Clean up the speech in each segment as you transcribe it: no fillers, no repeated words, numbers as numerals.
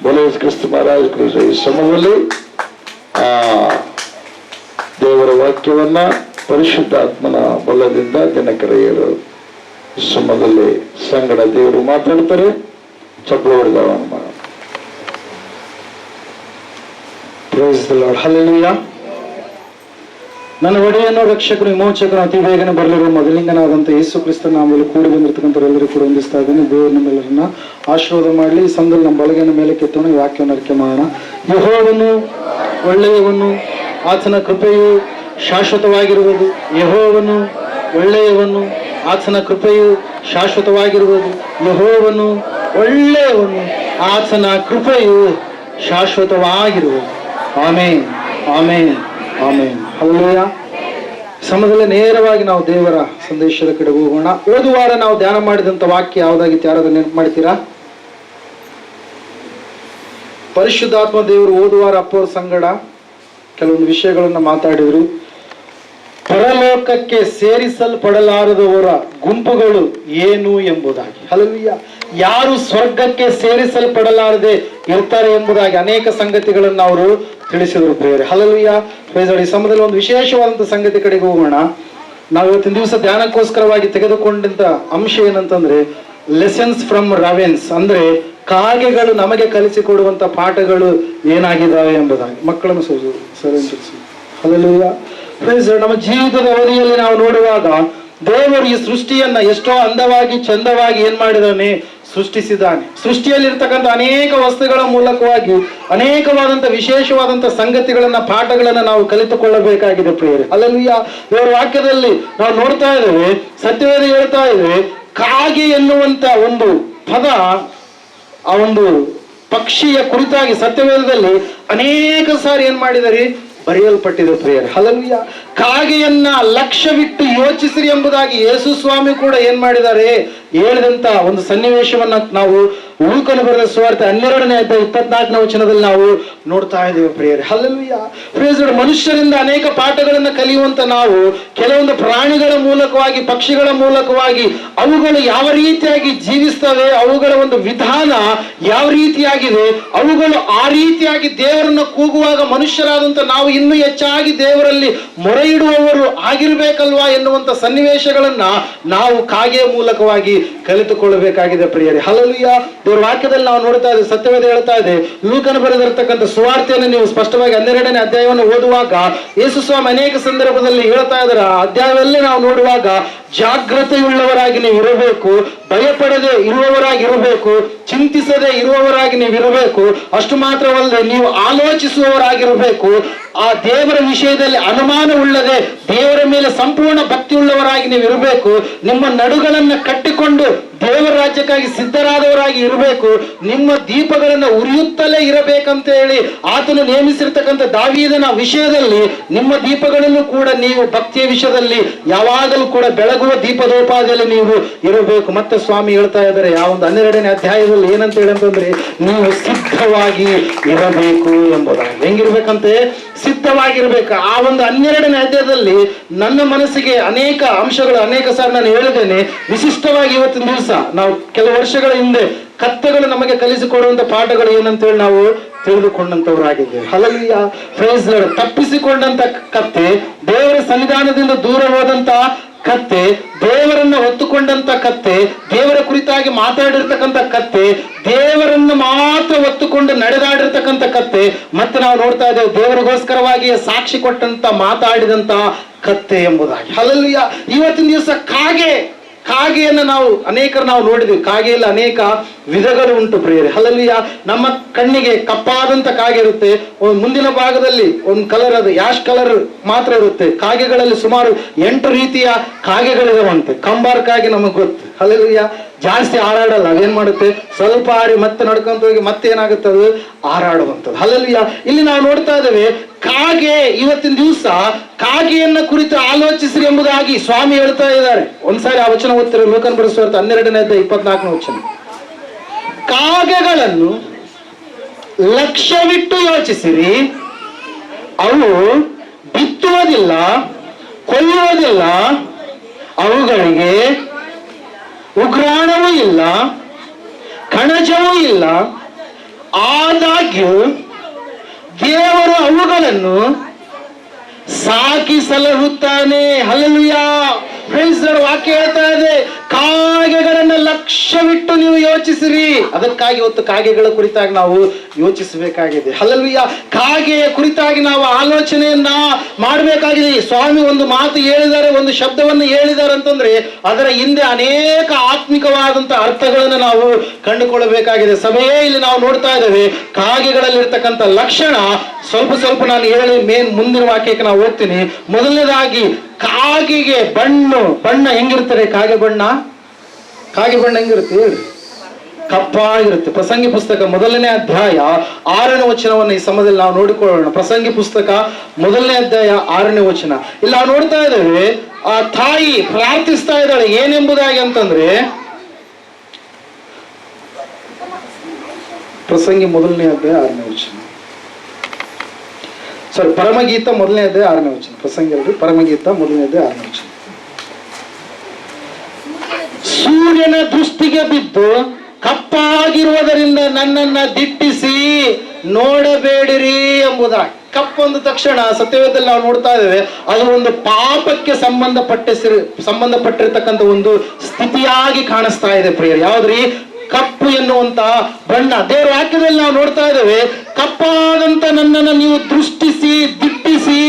ಬೋಲೋ ಕ್ರಿಸ್ತ ಮಹಾರಾಜ. ಈ ಸಮಯದಲ್ಲಿ ದೇವರ ವಾಕ್ಯವನ್ನ ಪರಿಶುದ್ಧಾತ್ಮನ ಬಲದಿಂದ ದಿನಕರೆಯರು ಸಮಯದಲ್ಲಿ ಸಂಗಡ ದೇವರು ಮಾತಾಡ್ತಾರೆ. ಚಪ್ಪಲು ಹೊಡೆದವನ ಪ್ರೈಸ್ ದಿ ಲಾರ್ಡ್. ಹಲ್ಲೆಲೂಯಾ. ನನ್ನ ಒಡೆಯನು ರಕ್ಷಕನು ವಿಮೋಚಕನು ಅತಿ ಬೇಗನೆ ಬರಲಿರುವ ಮೊದಲಿಂಗನಾದಂಥ ಯೇಸು ಕ್ರಿಸ್ತನ ನಾಮದಲ್ಲಿ ಕೂಡಿ ಬಂದಿರತಕ್ಕಂಥವರೆಲ್ಲರೂ ಕೂಡ ಹೊಂದಿಸ್ತಾ ಇದ್ದೀನಿ. ದೇವರು ನಮ್ಮೆಲ್ಲರನ್ನ ಆಶೀರ್ವಾದ ಮಾಡಲಿ. ಈ ಸಂದರ್ಭದಲ್ಲಿ ನಮ್ಮ ಬಳಗೆಯನ್ನು ಮೇಲೆ ಕೆತ್ತೋಣ, ವಾಕ್ಯವನ್ನು ಅರಿಕೆ ಮಾಡೋಣ. ಯೆಹೋವನು ಒಳ್ಳೆಯವನು, ಆತನ ಕೃಪೆಯು ಶಾಶ್ವತವಾಗಿರುವುದು. ಯೆಹೋವನು ಒಳ್ಳೆಯವನು, ಆತನ ಕೃಪೆಯು ಶಾಶ್ವತವಾಗಿರುವುದು. ಯೆಹೋವನು ಒಳ್ಳೆಯವನು, ಆತನ ಕೃಪೆಯು ಶಾಶ್ವತವಾಗಿರುವುದು. ಆಮೇನ್, ಆಮೇನ್, ಆಮೇನ್. ಹಲ್ಲೆಲೂಯಾ. ಸಮಯದಲ್ಲಿ ನೇರವಾಗಿ ನಾವು ದೇವರ ಸಂದೇಶದ ಕಡೆ ಹೋಗೋಣ. ಓದುವಾರ ನಾವು ಧ್ಯಾನ ಮಾಡಿದಂಥ ವಾಕ್ಯ ಯಾವುದಾಗಿತ್ತು? ಯಾರಾದ್ರೂ ನೆನಪು ಮಾಡ್ತೀರಾ? ಪರಿಶುದ್ಧಾತ್ಮ ದೇವರು ಓದುವಾರ ಅಪ್ಪೋರ ಸಂಗಡ ಕೆಲವೊಂದು ವಿಷಯಗಳನ್ನ ಮಾತಾಡಿದ್ರು. ಪರಲೋಕಕ್ಕೆ ಸೇರಿಸಲ್ಪಡಲಾರದವರ ಗುಂಪುಗಳು ಏನು ಎಂಬುದಾಗಿ. ಹಲ್ಲೆಲೂಯಾ. ಯಾರು ಸ್ವರ್ಗಕ್ಕೆ ಸೇರಿಸಲ್ಪಡಲಾರದೆ ಇರ್ತಾರೆ ಎಂಬುದಾಗಿ ಅನೇಕ ಸಂಗತಿಗಳನ್ನು ಅವರು ತಿಳಿಸಿದರು ಪ್ರಿಯರೇ. ಹಲ್ಲೆಲೂಯಾ. ಈ ಸಮಯದಲ್ಲಿ ಒಂದು ವಿಶೇಷವಾದಂತಹ ಸಂಗತಿ ಕಡೆಗೆ ಹೋಗೋಣ. ನಾವು ಇವತ್ತಿನ ದಿವಸ ಧ್ಯಾನಕ್ಕೋಸ್ಕರವಾಗಿ ತೆಗೆದುಕೊಂಡಂತ ಅಂಶ ಏನಂತಂದ್ರೆ ಲೆಸನ್ಸ್ ಫ್ರಮ್ ರಾವೆನ್ಸ್, ಅಂದ್ರೆ ಕಾಗೆಗಳು ನಮಗೆ ಕಲಿಸಿಕೊಡುವಂತ ಪಾಠಗಳು ಏನಾಗಿದ್ದಾವೆ ಎಂಬುದಾಗಿ. ಮಕ್ಕಳನ್ನು ಹಲ್ಲೆಲೂಯಾ. ನಮ್ಮ ಜೀವಿತದ ಅವಧಿಯಲ್ಲಿ ನಾವು ನೋಡುವಾಗ ದೇವರು ಈ ಸೃಷ್ಟಿಯನ್ನ ಎಷ್ಟೋ ಅಂದವಾಗಿ ಚಂದವಾಗಿ ಏನ್ ಮಾಡಿದಾನೆ? ಸೃಷ್ಟಿಸಿದ್ದಾನೆ. ಸೃಷ್ಟಿಯಲ್ಲಿರ್ತಕ್ಕಂಥ ಅನೇಕ ವಸ್ತುಗಳ ಮೂಲಕವಾಗಿ ಅನೇಕವಾದಂಥ ವಿಶೇಷವಾದಂಥ ಸಂಗತಿಗಳನ್ನ ಪಾಠಗಳನ್ನ ನಾವು ಕಲಿತುಕೊಳ್ಳಬೇಕಾಗಿದೆ ಪ್ರಿಯರೇ. ಹಲ್ಲೆಲೂಯಾ. ದೇವರ ವಾಕ್ಯದಲ್ಲಿ ನಾವು ನೋಡ್ತಾ ಇದ್ದೇವೆ, ಸತ್ಯವೇದ ಹೇಳ್ತಾ ಇದ್ದೇವೆ, ಕಾಗೆ ಎನ್ನುವಂತ ಒಂದು ಪದ ಆ ಒಂದು ಪಕ್ಷಿಯ ಕುರಿತಾಗಿ ಸತ್ಯವೇದದಲ್ಲಿ ಅನೇಕ ಸಾರಿ ಏನ್ ಮಾಡಿದಾರೆ? ಬರೆಯಲ್ಪಟ್ಟಿದೆ ಪ್ರಿಯರೇ. ಹಲ್ಲೆಲೂಯಾ. ಕಾಗೆಯನ್ನ ಲಕ್ಷ್ಯವಿಟ್ಟು ಯೋಚಿಸಿರಿ ಎಂಬುದಾಗಿ ಯೇಸು ಸ್ವಾಮಿ ಕೂಡ ಏನ್ ಮಾಡಿದ್ದಾರೆ? ಹೇಳಿದಂತ ಒಂದು ಸನ್ನಿವೇಶವನ್ನ ನಾವು ಲೂಕನು ಬರೆದ ಸುವಾರ್ತೆ 12ನೇ ಅಧ್ಯಾಯ 24ನೇ ವಚನದಲ್ಲಿ ನಾವು ನೋಡ್ತಾ ಇದ್ದೇವೆ ಪ್ರಿಯರೇ. ಹಲ್ಲೆಲೂಯಾ. ಪ್ರಿಯರೇ, ಮನುಷ್ಯರಿಂದ ಅನೇಕ ಪಾಠಗಳನ್ನ ಕಲಿಯುವಂತ ನಾವು ಕೆಲವೊಂದು ಪ್ರಾಣಿಗಳ ಮೂಲಕವಾಗಿ, ಪಕ್ಷಿಗಳ ಮೂಲಕವಾಗಿ ಅವುಗಳು ಯಾವ ರೀತಿಯಾಗಿ ಜೀವಿಸ್ತವೆ, ಅವುಗಳ ಒಂದು ವಿಧಾನ ಯಾವ ರೀತಿಯಾಗಿದೆ, ಅವುಗಳು ಆ ರೀತಿಯಾಗಿ ದೇವರನ್ನ ಕೂಗುವಾಗ ಮನುಷ್ಯರಾದಂತ ನಾವು ಇನ್ನೂ ಹೆಚ್ಚಾಗಿ ದೇವರಲ್ಲಿ ಮೊರೆ ಇಡುವವರು ಆಗಿರ್ಬೇಕಲ್ವಾ ಎನ್ನುವಂತ ಸನ್ನಿವೇಶಗಳನ್ನ ನಾವು ಕಾಗೆಯ ಮೂಲಕವಾಗಿ ಕಲಿತುಕೊಳ್ಳಬೇಕಾಗಿದೆ ಪ್ರಿಯರೇ. ಹಲ್ಲೆಲೂಯಾ. ದೇವರ ವಾಕ್ಯದಲ್ಲಿ ನಾವು ನೋಡ್ತಾ ಇದ್ದೇವೆ, ಸತ್ಯವೇದ ಹೇಳ್ತಾ ಇದೆ, ಲೂಕನು ಬರೆದಿರತಕ್ಕಂಥ ಸುವಾರ್ತೆಯನ್ನು ನೀವು ಸ್ಪಷ್ಟವಾಗಿ 12ನೇ ಅಧ್ಯಾಯವನ್ನು ಓದುವಾಗ ಯೇಸು ಸ್ವಾಮಿ ಅನೇಕ ಸಂದರ್ಭದಲ್ಲಿ ಹೇಳ್ತಾ ಇದ್ದಾರೆ. ಆ ಅಧ್ಯಾಯದಲ್ಲಿ ನಾವು ನೋಡುವಾಗ ಜಾಗೃತೆಯುಳ್ಳವರಾಗಿ ನೀವು ಇರಬೇಕು, ಭಯಪಡದೆ ಇರುವವರಾಗಿರಬೇಕು, ಚಿಂತಿಸದೆ ಇರುವವರಾಗಿ ನೀವು ಇರಬೇಕು. ಅಷ್ಟು ಮಾತ್ರವಲ್ಲದೆ ನೀವು ಆಲೋಚಿಸುವವರಾಗಿರಬೇಕು. ಆ ದೇವರ ವಿಷಯದಲ್ಲಿ ಅನುಮಾನವುಳ್ಳದೆ ದೇವರ ಮೇಲೆ ಸಂಪೂರ್ಣ ಭಕ್ತಿ ಉಳ್ಳವರಾಗಿ ನೀವು ಇರಬೇಕು. ನಿಮ್ಮ ನಡುಗಳನ್ನ ಕಟ್ಟಿಕೊಂಡು ದೇವರ ರಾಜ್ಯಕ್ಕಾಗಿ ಸಿದ್ಧರಾದವರಾಗಿ ಇರಬೇಕು. ನಿಮ್ಮ ದೀಪಗಳನ್ನ ಉರಿಯುತ್ತಲೇ ಇರಬೇಕಂತ ಹೇಳಿ ಆತನು ನೇಮಿಸಿರ್ತಕ್ಕಂಥ ದಾವೀದನ ವಿಷಯದಲ್ಲಿ ನಿಮ್ಮ ದೀಪಗಳನ್ನು ಕೂಡ ನೀವು ಭಕ್ತಿಯ ವಿಷಯದಲ್ಲಿ ಯಾವಾಗಲೂ ಕೂಡ ಬೆಳಗುವ ದೀಪದೋಪಾದಿಯಲ್ಲಿ ನೀವು ಇರಬೇಕು. ಮತ್ತೆ ಸ್ವಾಮಿ ಹೇಳ್ತಾ ಇದ್ದಾರೆ ಆ ಒಂದು 12ನೇ ಅಧ್ಯಾಯದಲ್ಲಿ ಏನಂತ ಹೇಳಂತಂದ್ರೆ, ನೀವು ಸಿದ್ಧವಾಗಿ ಇರಬೇಕು ಎಂಬುದಾಗಿ. ಹೆಂಗಿರ್ಬೇಕಂತೆ? ಸಿದ್ಧವಾಗಿರ್ಬೇಕು. ಆ ಒಂದು 12ನೇ ಅಧ್ಯಾಯದಲ್ಲಿ ನನ್ನ ಮನಸ್ಸಿಗೆ ಅನೇಕ ಅಂಶಗಳು ಅನೇಕ ಸಾರಿ ನಾನು ಹೇಳಿದ್ದೇನೆ. ವಿಶಿಷ್ಟವಾಗಿ ಇವತ್ತಿನ ದಿವಸ ನಾವು ಕೆಲವು ವರ್ಷಗಳ ಹಿಂದೆ ಕತ್ತೆಗಳು ನಮಗೆ ಕಲಿಸಿಕೊಡುವಂತ ಪಾಠಗಳು ಏನಂತೇಳಿ ನಾವು ತಿಳಿದುಕೊಂಡಂತವರಾಗಿದ್ದೇವೆ. ಹಲ್ಲೆಲೂಯಾ. Praise Lord. ತಪ್ಪಿಸಿಕೊಂಡಂತ ಕತ್ತೆ, ದೇವರ ಸನ್ನಿಧಾನದಿಂದ ದೂರ ಹೋದಂತ ಕತ್ತೆ, ದೇವರನ್ನ ಹೊತ್ತುಕೊಂಡಂತ ಕತ್ತೆ, ದೇವರ ಕುರಿತಾಗಿ ಮಾತಾಡಿರ್ತಕ್ಕಂಥ ಕತ್ತೆ, ದೇವರನ್ನು ಮಾತ್ರ ಹೊತ್ತುಕೊಂಡು ನಡೆದಾಡಿರ್ತಕ್ಕಂಥ ಕತ್ತೆ, ಮತ್ತೆ ನಾವು ನೋಡ್ತಾ ಇದ್ದೇವೆ ದೇವರಿಗೋಸ್ಕರವಾಗಿ ಸಾಕ್ಷಿ ಕೊಟ್ಟಂತ ಮಾತಾಡಿದಂತ ಕತ್ತೆ ಎಂಬುದಾಗಿ. ಹಲ್ಲೆಲೂಯಾ. ಇವತ್ತಿನ ದಿವಸ ಕಾಗೆಯನ್ನು ನಾವು ಅನೇಕರು ನಾವು ನೋಡಿದ್ವಿ. ಕಾಗೆಯಲ್ಲಿ ಅನೇಕ ವಿಧಗಳು ಉಂಟು ಪ್ರಿಯರೇ. ಹಲ್ಲೆಲೂಯಾ. ನಮ್ಮ ಕಣ್ಣಿಗೆ ಕಪ್ಪಾದಂತ ಕಾಗೆ ಇರುತ್ತೆ, ಮುಂದಿನ ಭಾಗದಲ್ಲಿ ಒಂದು ಕಲರ್, ಅದು ಯಾಶ್ ಕಲರ್ ಮಾತ್ರ ಇರುತ್ತೆ. ಕಾಗೆಗಳಲ್ಲಿ ಸುಮಾರು 8 ರೀತಿಯ ಕಾಗೆಗಳಿದಾವಂತೆ. ಕಂಬಾರ್ ಕಾಗೆ ನಮಗ್ ಗೊತ್ತು. ಹಲ್ಲೆಲೂಯಾ. ಜಾಸ್ತಿ ಹಾರಾಡಲ್ಲ, ಅದೇನ್ ಮಾಡುತ್ತೆ? ಸ್ವಲ್ಪ ಹಾರಿ ಮತ್ತೆ ನಡ್ಕೊಂತ ಹೋಗಿ ಮತ್ತೆ ಏನಾಗುತ್ತೆ? ಅದು ಹಾರಾಡುವಂಥದ್ದು. ಹಲ್ಲೆಲೂಯಾ. ಇಲ್ಲಿ ನಾವು ನೋಡ್ತಾ ಇದ್ದೇವೆ, ಕಾಗೆ ಇವತ್ತಿನ ದಿವಸ ಕಾಗೆಯನ್ನ ಕುರಿತು ಆಲೋಚಿಸಿರಿ ಎಂಬುದಾಗಿ ಸ್ವಾಮಿ ಹೇಳ್ತಾ ಇದ್ದಾರೆ. ಒಂದ್ಸಾರಿ ಆ ವಚನ ಓದ್ತಿರೋ, ಲೂಕನು ಬರೆದ ಸುವಾರ್ತೆ 12ನೇ ಅಧ್ಯಾಯ 24ನೇ ವಚನ. ಕಾಗೆಗಳನ್ನು ಲಕ್ಷ್ಯವಿಟ್ಟು ಯೋಚಿಸಿರಿ, ಅವು ಬಿತ್ತುವುದಿಲ್ಲ, ಕೊಯ್ಯುವುದಿಲ್ಲ, ಅವುಗಳಿಗೆ ಉಗ್ರಾಣವೂ ಇಲ್ಲ, ಕಣಜವೂ ಇಲ್ಲ, ಆದ ಆದಾಗ್ಯೂ ದೇವರು ಅವುಗಳನ್ನು ಸಾಕಿ ಸಲಹುತ್ತಾನೆ. ಹಲ್ಲೆಲೂಯಾ. Praise the Lord. ವಾಕ್ಯ ಹೇಳ್ತಾ ಇದೆ, ಕಾಗೆಗಳನ್ನ ಲಕ್ಷ್ಯವಿಟ್ಟು ನೀವು ಯೋಚಿಸಿರಿ. ಅದಕ್ಕಾಗಿ ಇವತ್ತು ಕಾಗೆಗಳ ಕುರಿತಾಗಿ ನಾವು ಯೋಚಿಸಬೇಕಾಗಿದೆ. ಹಲ್ಲೆಲೂಯಾ. ಕಾಗೆಯ ಕುರಿತಾಗಿ ನಾವು ಆಲೋಚನೆಯನ್ನ ಮಾಡಬೇಕಾಗಿದೆ. ಸ್ವಾಮಿ ಒಂದು ಮಾತು ಹೇಳಿದ್ದಾರೆ, ಒಂದು ಶಬ್ದವನ್ನು ಹೇಳಿದ್ದಾರೆ ಅಂತಂದ್ರೆ ಅದರ ಹಿಂದೆ ಅನೇಕ ಆತ್ಮಿಕವಾದಂತ ಅರ್ಥಗಳನ್ನು ನಾವು ಕಂಡುಕೊಳ್ಳಬೇಕಾಗಿದೆ. ಸಭೆಯೇ ಇಲ್ಲಿ ನಾವು ನೋಡ್ತಾ ಇದ್ದೇವೆ ಕಾಗೆಗಳಲ್ಲಿರ್ತಕ್ಕಂಥ ಲಕ್ಷಣ ಸ್ವಲ್ಪ ನಾನು ಹೇಳಿ ಮುಂದಿನ ವಾಕ್ಯಕ್ಕೆ ನಾವು ಹೋಗ್ತೀನಿ. ಮೊದಲನೇದಾಗಿ ಕಾಗೆಗೆ ಬಣ್ಣ ಹೆಂಗಿರ್ತಾರೆ? ಕಾಗೆ ಬಣ್ಣ ಹೆಂಗಿರುತ್ತೆ ಹೇಳಿ? ಕಪ್ಪಾಗಿರುತ್ತೆ. ಪ್ರಸಂಗಿ ಪುಸ್ತಕ 1ನೇ ಅಧ್ಯಾಯ 6ನೇ ವಚನವನ್ನು ಈ ಸಮಯದಲ್ಲಿ ನಾವು ನೋಡಿಕೊಳ್ಳೋಣ. ಪ್ರಸಂಗಿ ಪುಸ್ತಕ 1ನೇ ಅಧ್ಯಾಯ 6ನೇ ವಚನ. ಇಲ್ಲಿ ನಾವು ನೋಡ್ತಾ ಇದ್ದೇವೆ, ಆ ತಾಯಿ ಪ್ರಾರ್ಥಿಸ್ತಾ ಇದ್ದಾಳೆ ಏನೆಂಬುದಾಗಿ ಅಂತಂದ್ರೆ, ಪ್ರಸಂಗಿ 1ನೇ ಅಧ್ಯಾಯ 6ನೇ ವಚನ, ಪರಮಗೀತ 1ನೇ ಅಧ್ಯಾಯ 6ನೇ ವಚನ. ಪ್ರಸಂಗಿ ಅಲ್ರಿ, ಪರಮಗೀತ 1ನೇ ಅಧ್ಯಾಯ 6ನೇ ವಚನ. ಸೂರ್ಯನ ದೃಷ್ಟಿಗೆ ಬಿದ್ದು ಕಪ್ಪಾಗಿರುವುದರಿಂದ ನನ್ನನ್ನ ದಿಟ್ಟಿಸಿ ನೋಡಬೇಡಿರಿ ಎಂಬುದಾಗಿ. ಕಪ್ಪು ಅಂದ ತಕ್ಷಣ ಸತ್ಯವೇದದಲ್ಲಿ ನಾವು ನೋಡ್ತಾ ಇದ್ದೇವೆ, ಅದು ಒಂದು ಪಾಪಕ್ಕೆ ಸಂಬಂಧಪಟ್ಟಿರ್ತಕ್ಕಂಥ ಒಂದು ಸ್ಥಿತಿಯಾಗಿ ಕಾಣಿಸ್ತಾ ಇದೆ ಪ್ರಿಯರು. ಯಾವ್ದ್ರಿ? ಕಪ್ಪು ಎನ್ನುವಂತ ಬಣ್ಣ. ದೇವರ ವಾಕ್ಯದಲ್ಲಿ ನಾವು ನೋಡ್ತಾ ಇದ್ದೇವೆ, ಕಪ್ಪಾದಂತ ನನ್ನನ್ನು ನೀವು ದೃಷ್ಟಿಸಿ ದಿಟ್ಟಿಸಿ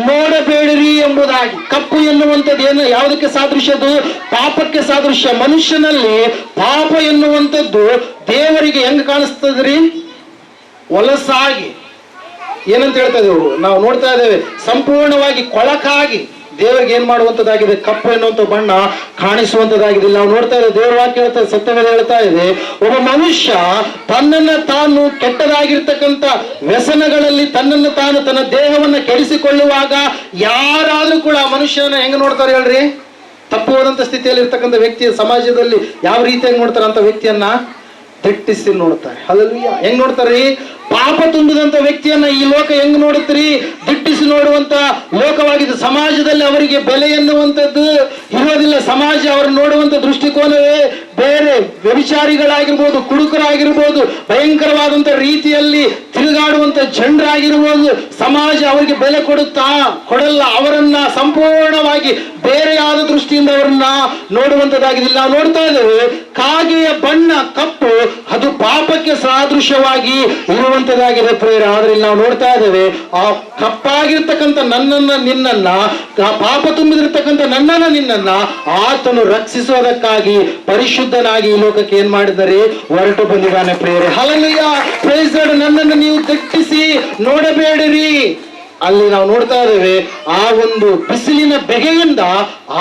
ನೋಡಬೇಡಿರಿ ಎಂಬುದಾಗಿ. ಕಪ್ಪು ಎನ್ನುವಂಥದ್ದು ಏನು? ಯಾವುದಕ್ಕೆ ಸಾದೃಶ್ಯದು? ಪಾಪಕ್ಕೆ ಸಾದೃಶ್ಯ. ಮನುಷ್ಯನಲ್ಲಿ ಪಾಪ ಎನ್ನುವಂಥದ್ದು ದೇವರಿಗೆ ಹೆಂಗ್ ಕಾಣಿಸ್ತದ್ರಿ? ಹೊಲಸಾಗಿ, ಏನಂತ ಹೇಳ್ತಾ ಇದ್ದೇವೆ ನಾವು ನೋಡ್ತಾ ಇದ್ದೇವೆ, ಸಂಪೂರ್ಣವಾಗಿ ಕೊಳಕಾಗಿ ದೇವರಿಗೆ ಏನ್ ಮಾಡುವಂತದ್ದಾಗಿದೆ? ಕಪ್ಪು ಎನ್ನುವಂತ ಬಣ್ಣ ಕಾಣಿಸುವಂತದ್ದಾಗಿದೆ. ನಾವು ನೋಡ್ತಾ ಇದ್ದೇವೆ, ದೇವರ ವಾಕ್ಯ ಹೇಳ್ತಾ ಇದೆ, ಸತ್ಯವೇದ ಹೇಳ್ತಾ ಇದೆ, ಒಬ್ಬ ಮನುಷ್ಯ ತನ್ನನ್ನ ತಾನು ಕೆಟ್ಟದಾಗಿರ್ತಕ್ಕಂಥ ವ್ಯಸನಗಳಲ್ಲಿ ತನ್ನನ್ನು ತಾನು ತನ್ನ ದೇಹವನ್ನ ಕೆಡಿಸಿಕೊಳ್ಳುವಾಗ ಯಾರಾದ್ರೂ ಕೂಡ ಆ ಮನುಷ್ಯನ ಹೆಂಗ್ ನೋಡ್ತಾರೆ ಹೇಳ್ರಿ? ತಪ್ಪು ಹೋದಂತ ಸ್ಥಿತಿಯಲ್ಲಿ ಇರ್ತಕ್ಕಂಥ ವ್ಯಕ್ತಿಯ ಸಮಾಜದಲ್ಲಿ ಯಾವ ರೀತಿಯಾಗಿ ನೋಡ್ತಾರೆ ಅಂತ ವ್ಯಕ್ತಿಯನ್ನ ದಿಟ್ಟಿಸಿ ನೋಡ್ತಾರೆ. ಹಲ್ಲೆಲೂಯಾ. ಹೆಂಗ್ ನೋಡ್ತಾರ್ರಿ? ಪಾಪ ತುಂಬಿದಂತ ವ್ಯಕ್ತಿಯನ್ನ ಈ ಲೋಕ ಹೆಂಗ್ ನೋಡುತ್ತೀರಿ? ದಿಟ್ಟಿಸಿ ನೋಡುವಂತ ಲೋಕವಾಗಿದೆ. ಸಮಾಜದಲ್ಲಿ ಅವರಿಗೆ ಬೆಲೆ ಎನ್ನುವಂಥದ್ದು ಇರೋದಿಲ್ಲ. ಸಮಾಜ ಅವರು ನೋಡುವಂತ ದೃಷ್ಟಿಕೋನವೇ ಬೇರೆ. ವ್ಯಭಿಚಾರಿಗಳಾಗಿರ್ಬೋದು, ಕುಡುಕರಾಗಿರ್ಬೋದು, ಭಯಂಕರವಾದಂತ ರೀತಿಯಲ್ಲಿ ತಿರುಗಾಡುವಂತ ಜನರಾಗಿರ್ಬೋದು, ಸಮಾಜ ಅವರಿಗೆ ಬೆಲೆ ಕೊಡಲ್ಲ. ಅವರನ್ನ ಸಂಪೂರ್ಣವಾಗಿ ಬೇರೆಯಾದ ದೃಷ್ಟಿಯಿಂದ ಅವರನ್ನ ನೋಡುವಂತದ್ದಾಗಿದೆ. ನಾವು ನೋಡ್ತಾ ಇದ್ದೇವೆ, ಕಾಗೆಯ ಬಣ್ಣ ಕಪ್ಪು, ಅದು ಪಾಪಕ್ಕೆ ಸಾದೃಶ್ಯವಾಗಿ ಇರುವಂತದ್ದಾಗಿದೆ ಪ್ರೇರ. ಆದ್ರೆ ಇಲ್ಲಿ ನಾವು ನೋಡ್ತಾ ಇದ್ದೇವೆ, ಆ ಕಪ್ಪಾಗಿರ್ತಕ್ಕಂಥ ನನ್ನನ್ನ ನಿನ್ನನ್ನ, ಆ ಪಾಪ ತುಂಬಿದಿರ್ತಕ್ಕಂಥ ನನ್ನನ್ನ ನಿನ್ನನ್ನ ಆತನು ರಕ್ಷಿಸೋದಕ್ಕಾಗಿ ಪರಿಶುದ್ಧನಾಗಿ ಈ ಲೋಕಕ್ಕೆ ಏನ್ ಮಾಡಿದರೆ? ಹೊರಟು ಬಂದಿದ್ದಾನೆ ಪ್ರೇರೆ. ಹಲ್ಲೆಲೂಯಾ. Praise the Lord. ನನ್ನನ್ನು ನೀವು ದಿಟ್ಟಿಸಿ ನೋಡಬೇಡಿರಿ. ಅಲ್ಲಿ ನಾವು ನೋಡ್ತಾ ಇದ್ದೇವೆ, ಆ ಒಂದು ಬಿಸಿಲಿನ ಬೆಗೆಯಿಂದ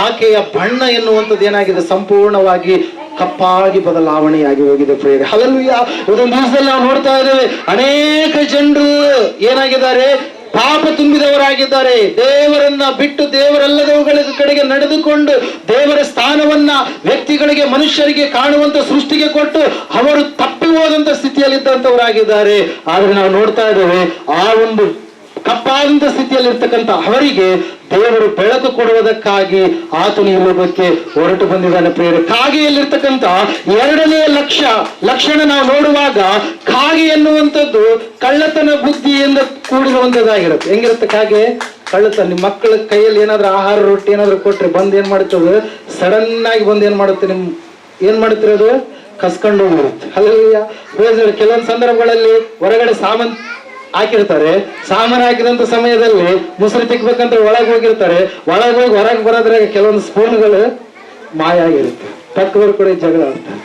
ಆಕೆಯ ಬಣ್ಣ ಎನ್ನುವಂಥದ್ದು ಏನಾಗಿದೆ? ಸಂಪೂರ್ಣವಾಗಿ ಕಪ್ಪಾಗಿ ಬದಲಾವಣೆಯಾಗಿ ಹೋಗಿದೆ ಪ್ರೇರೆ. ಹಲ್ಲೆಲೂಯಾ. ಇದೊಂದು ದಿವಸದಲ್ಲಿ ನಾವು ನೋಡ್ತಾ ಇದ್ದೇವೆ, ಅನೇಕ ಜನರು ಏನಾಗಿದ್ದಾರೆ? ಪಾಪ ತುಂಬಿದವರಾಗಿದ್ದಾರೆ. ದೇವರನ್ನ ಬಿಟ್ಟು ದೇವರಲ್ಲದವುಗಳ ಕಡೆಗೆ ನಡೆದುಕೊಂಡು ದೇವರ ಸ್ಥಾನವನ್ನ ವ್ಯಕ್ತಿಗಳಿಗೆ, ಮನುಷ್ಯರಿಗೆ ಕಾಣುವಂತ ಸೃಷ್ಟಿಗೆ ಕೊಟ್ಟು ಅವರು ತಪ್ಪಿ ಹೋದಂತ ಸ್ಥಿತಿಯಲ್ಲಿದ್ದಂಥವರಾಗಿದ್ದಾರೆ. ಆದ್ರೆ ನಾವು ನೋಡ್ತಾ ಇದ್ದೇವೆ, ಆ ಒಂದು ಕಪ್ಪಾದಂತ ಸ್ಥಿತಿಯಲ್ಲಿ ಇರ್ತಕ್ಕಂಥ ಅವರಿಗೆ ದೇವರು ಬೆಳಕು ಕೊಡುವುದಕ್ಕಾಗಿ ಆತನು ಈ ಲೋಕಕ್ಕೆ ಹೊರಟು ಬಂದಿದ್ದಾನೆ ಪ್ರೇರೆ. ಕಾಗೆಯಲ್ಲಿರ್ತಕ್ಕಂಥ 2ನೇ ಲಕ್ಷಣ ನಾವು ನೋಡುವಾಗ, ಕಾಗೆ ಎನ್ನುವಂಥದ್ದು ಕಳ್ಳತನ ಬುದ್ಧಿಯಿಂದ ಕೂಡಿರುವಂತದ್ದಾಗಿರುತ್ತೆ. ಹೆಂಗಿರುತ್ತೆ ಕಾಗೆ? ಕಳ್ಳತನ. ನಿಮ್ಮ ಮಕ್ಕಳ ಕೈಯಲ್ಲಿ ಏನಾದ್ರೂ ಆಹಾರ, ರೊಟ್ಟಿ ಏನಾದ್ರೂ ಕೊಟ್ರೆ ಬಂದ್ ಏನ್ ಮಾಡುತ್ತದೆ? ಸಡನ್ ಆಗಿ ಬಂದ್ ಏನ್ ಮಾಡುತ್ತೆ? ಏನ್ ಮಾಡುತ್ತಿರೋದು? ಕಸ್ಕೊಂಡು ಹೋಗಿರುತ್ತೆ. ಹಲ್ಲೆಲೂಯಾ. ಕೆಲವೊಂದು ಸಂದರ್ಭಗಳಲ್ಲಿ ಹೊರಗಡೆ ಹಾಕಿರ್ತಾರೆ. ಸಾಮಾನು ಹಾಕಿದಂತ ಸಮಯದಲ್ಲಿ ಮುಸುರಿ ತಿಕ್ಬೇಕಂತ ಒಳಗೆ ಹೋಗಿರ್ತಾರೆ. ಒಳಗೆ ಹೋಗಿ ಹೊರಗೆ ಬರೋದ್ರಾಗ ಕೆಲವೊಂದು ಸ್ಪೂನ್ಗಳು ಮಾಯ ಆಗಿರುತ್ತೆ. ಪಕ್ಕದವ್ರು ಕೂಡ ಜಗಳ ಆಡ್ತಾರೆ.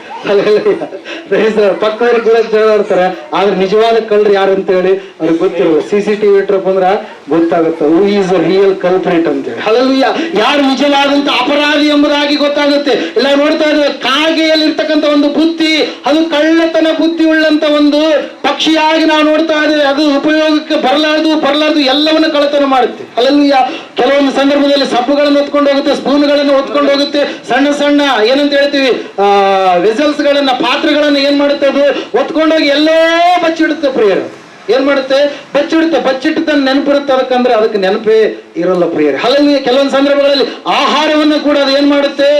ಪಕ್ಕದವ್ರು ಕೂಡ ಜಗಳ ಆಡ್ತಾರೆ. ಆದ್ರೆ ನಿಜವಾದ ಕಳ್ಳರು ಯಾರು ಅಂತ ಹೇಳಿ ಅವ್ರಿಗೆ ಗೊತ್ತಿರೋದು. CCTV ಇಟ್ರಪ್ಪ ಅಂದ್ರ ಗೊತ್ತಾಗುತ್ತೆ, who is a real culprit ಅಂತ ಹೇಳಿ. ಹಲ್ಲೆಲೂಯಾ. ಯಾರು ನಿಜವಾದಂತ ಅಪರಾಧಿ ಎಂಬುದಾಗಿ ಗೊತ್ತಾಗುತ್ತೆ. ಇಲ್ಲ ನೋಡ್ತಾ ಇದ್ದೇವೆ, ಕಾಗೆಯಲ್ಲಿರ್ತಕ್ಕಂಥ ಒಂದು ಬುದ್ಧಿ, ಅದು ಕಳ್ಳತನ ಬುದ್ಧಿ ಉಳ್ಳಂತ ಒಂದು ಪಕ್ಷಿಯಾಗಿ ನಾವು ನೋಡ್ತಾ ಇದ್ದೇವೆ. ಅದು ಉಪಯೋಗಕ್ಕೆ ಬರಲಾರ್ದು ಎಲ್ಲವನ್ನ ಕಳ್ಳತನ ಮಾಡುತ್ತೆ. ಹಲ್ಲೆಲೂಯಾ. ಕೆಲವೊಂದು ಸಂದರ್ಭದಲ್ಲಿ ಸಬ್ಬುಗಳನ್ನು ಹೊತ್ಕೊಂಡು ಹೋಗುತ್ತೆ, ಸ್ಪೂನ್ಗಳನ್ನು ಹೊತ್ಕೊಂಡು ಹೋಗುತ್ತೆ, ಸಣ್ಣ ಸಣ್ಣ ಏನಂತ ಹೇಳ್ತೀವಿ ವೆಸಲ್ಸ್ ಗಳನ್ನ, ಪಾತ್ರೆಗಳನ್ನ ಏನ್ ಮಾಡುತ್ತೆ? ಅದು ಹೊತ್ಕೊಂಡೋಗಿ ಎಲ್ಲೋ ಬಚ್ಚಿಡುತ್ತೆ ಪ್ರಿಯರು. ಏನ್ ಮಾಡುತ್ತೆ? ಬಚ್ಚಿಟ್ಟು ನೆನಪಿರುತ್ತೆ. ಅದಕ್ಕಂದ್ರೆ ಅದಕ್ಕೆ ನೆನಪೇ ಇರಲ್ಲ ಪ್ರಿಯರೇ. ಹಲ್ಲೆಲೂಯಾ. ಕೆಲವೊಂದು ಸಂದರ್ಭಗಳಲ್ಲಿ ಆಹಾರವನ್ನು ಕೂಡ ಅದು ಏನ್ ಮಾಡುತ್ತೆ?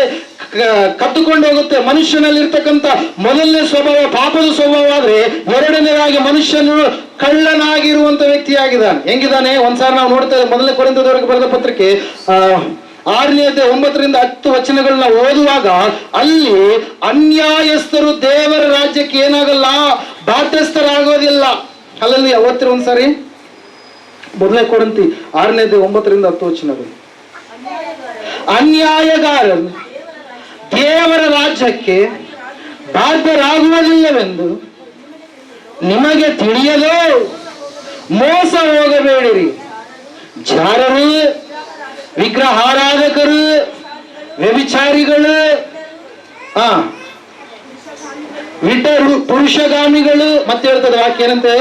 ಕತ್ತುಕೊಂಡು ಹೋಗುತ್ತೆ. ಮನುಷ್ಯನಲ್ಲಿರ್ತಕ್ಕಂಥ ಮೊದಲನೇ ಸ್ವಭಾವ ಪಾಪದ ಸ್ವಭಾವ ಆದ್ರೆ, ಎರಡನೇದಾಗಿ ಮನುಷ್ಯನು ಕಳ್ಳನಾಗಿರುವಂತ ವ್ಯಕ್ತಿಯಾಗಿದ್ದಾನೆ. ಹೆಂಗಿದ್ದಾನೆ? ಒಂದ್ಸಾರಿ ನಾವು ನೋಡ್ತಾ ಇದ್ದೇವೆ, ಮೊದಲನೇ ಕೊರಿಂಥದವರಿಗೆ ಬರೆದ ಪತ್ರಿಕೆ 6ನೇ ಅಧ್ಯಾಯ 9-10 ವಚನಗಳನ್ನ ಓದುವಾಗ, ಅಲ್ಲಿ ಅನ್ಯಾಯಸ್ಥರು ದೇವರ ರಾಜ್ಯಕ್ಕೆ ಏನಾಗಲ್ಲ, ಬಾಧ್ಯಸ್ಥರಾಗೋದಿಲ್ಲ. ಅಲ್ಲಲ್ಲಿ ಓದ್ತಿರ ಒಂದ್ಸಾರಿ, ಮೊದಲನೇ ಕೊರಿಂಥಿ 6ನೇ ಅಧ್ಯಾಯ 9-10 ವಚನಗಳು. ಅನ್ಯಾಯಗಾರರು ದೇವರ ರಾಜ್ಯಕ್ಕೆ ಬಾಧ್ಯರಾಗುವುದಿಲ್ಲವೆಂದು ನಿಮಗೆ ತಿಳಿಯಲು ಮೋಸ ಹೋಗಬೇಡಿರಿ. ಜಾರರು, ವಿಗ್ರಹಾರಾಧಕರು, ವ್ಯಭಿಚಾರಿಗಳು, ಪುರುಷಗಾಮಿಗಳು, ಮತ್ತೆ ಹೇಳ್ತದೆ ವಾಕ್ಯ ಏನಂತೆ,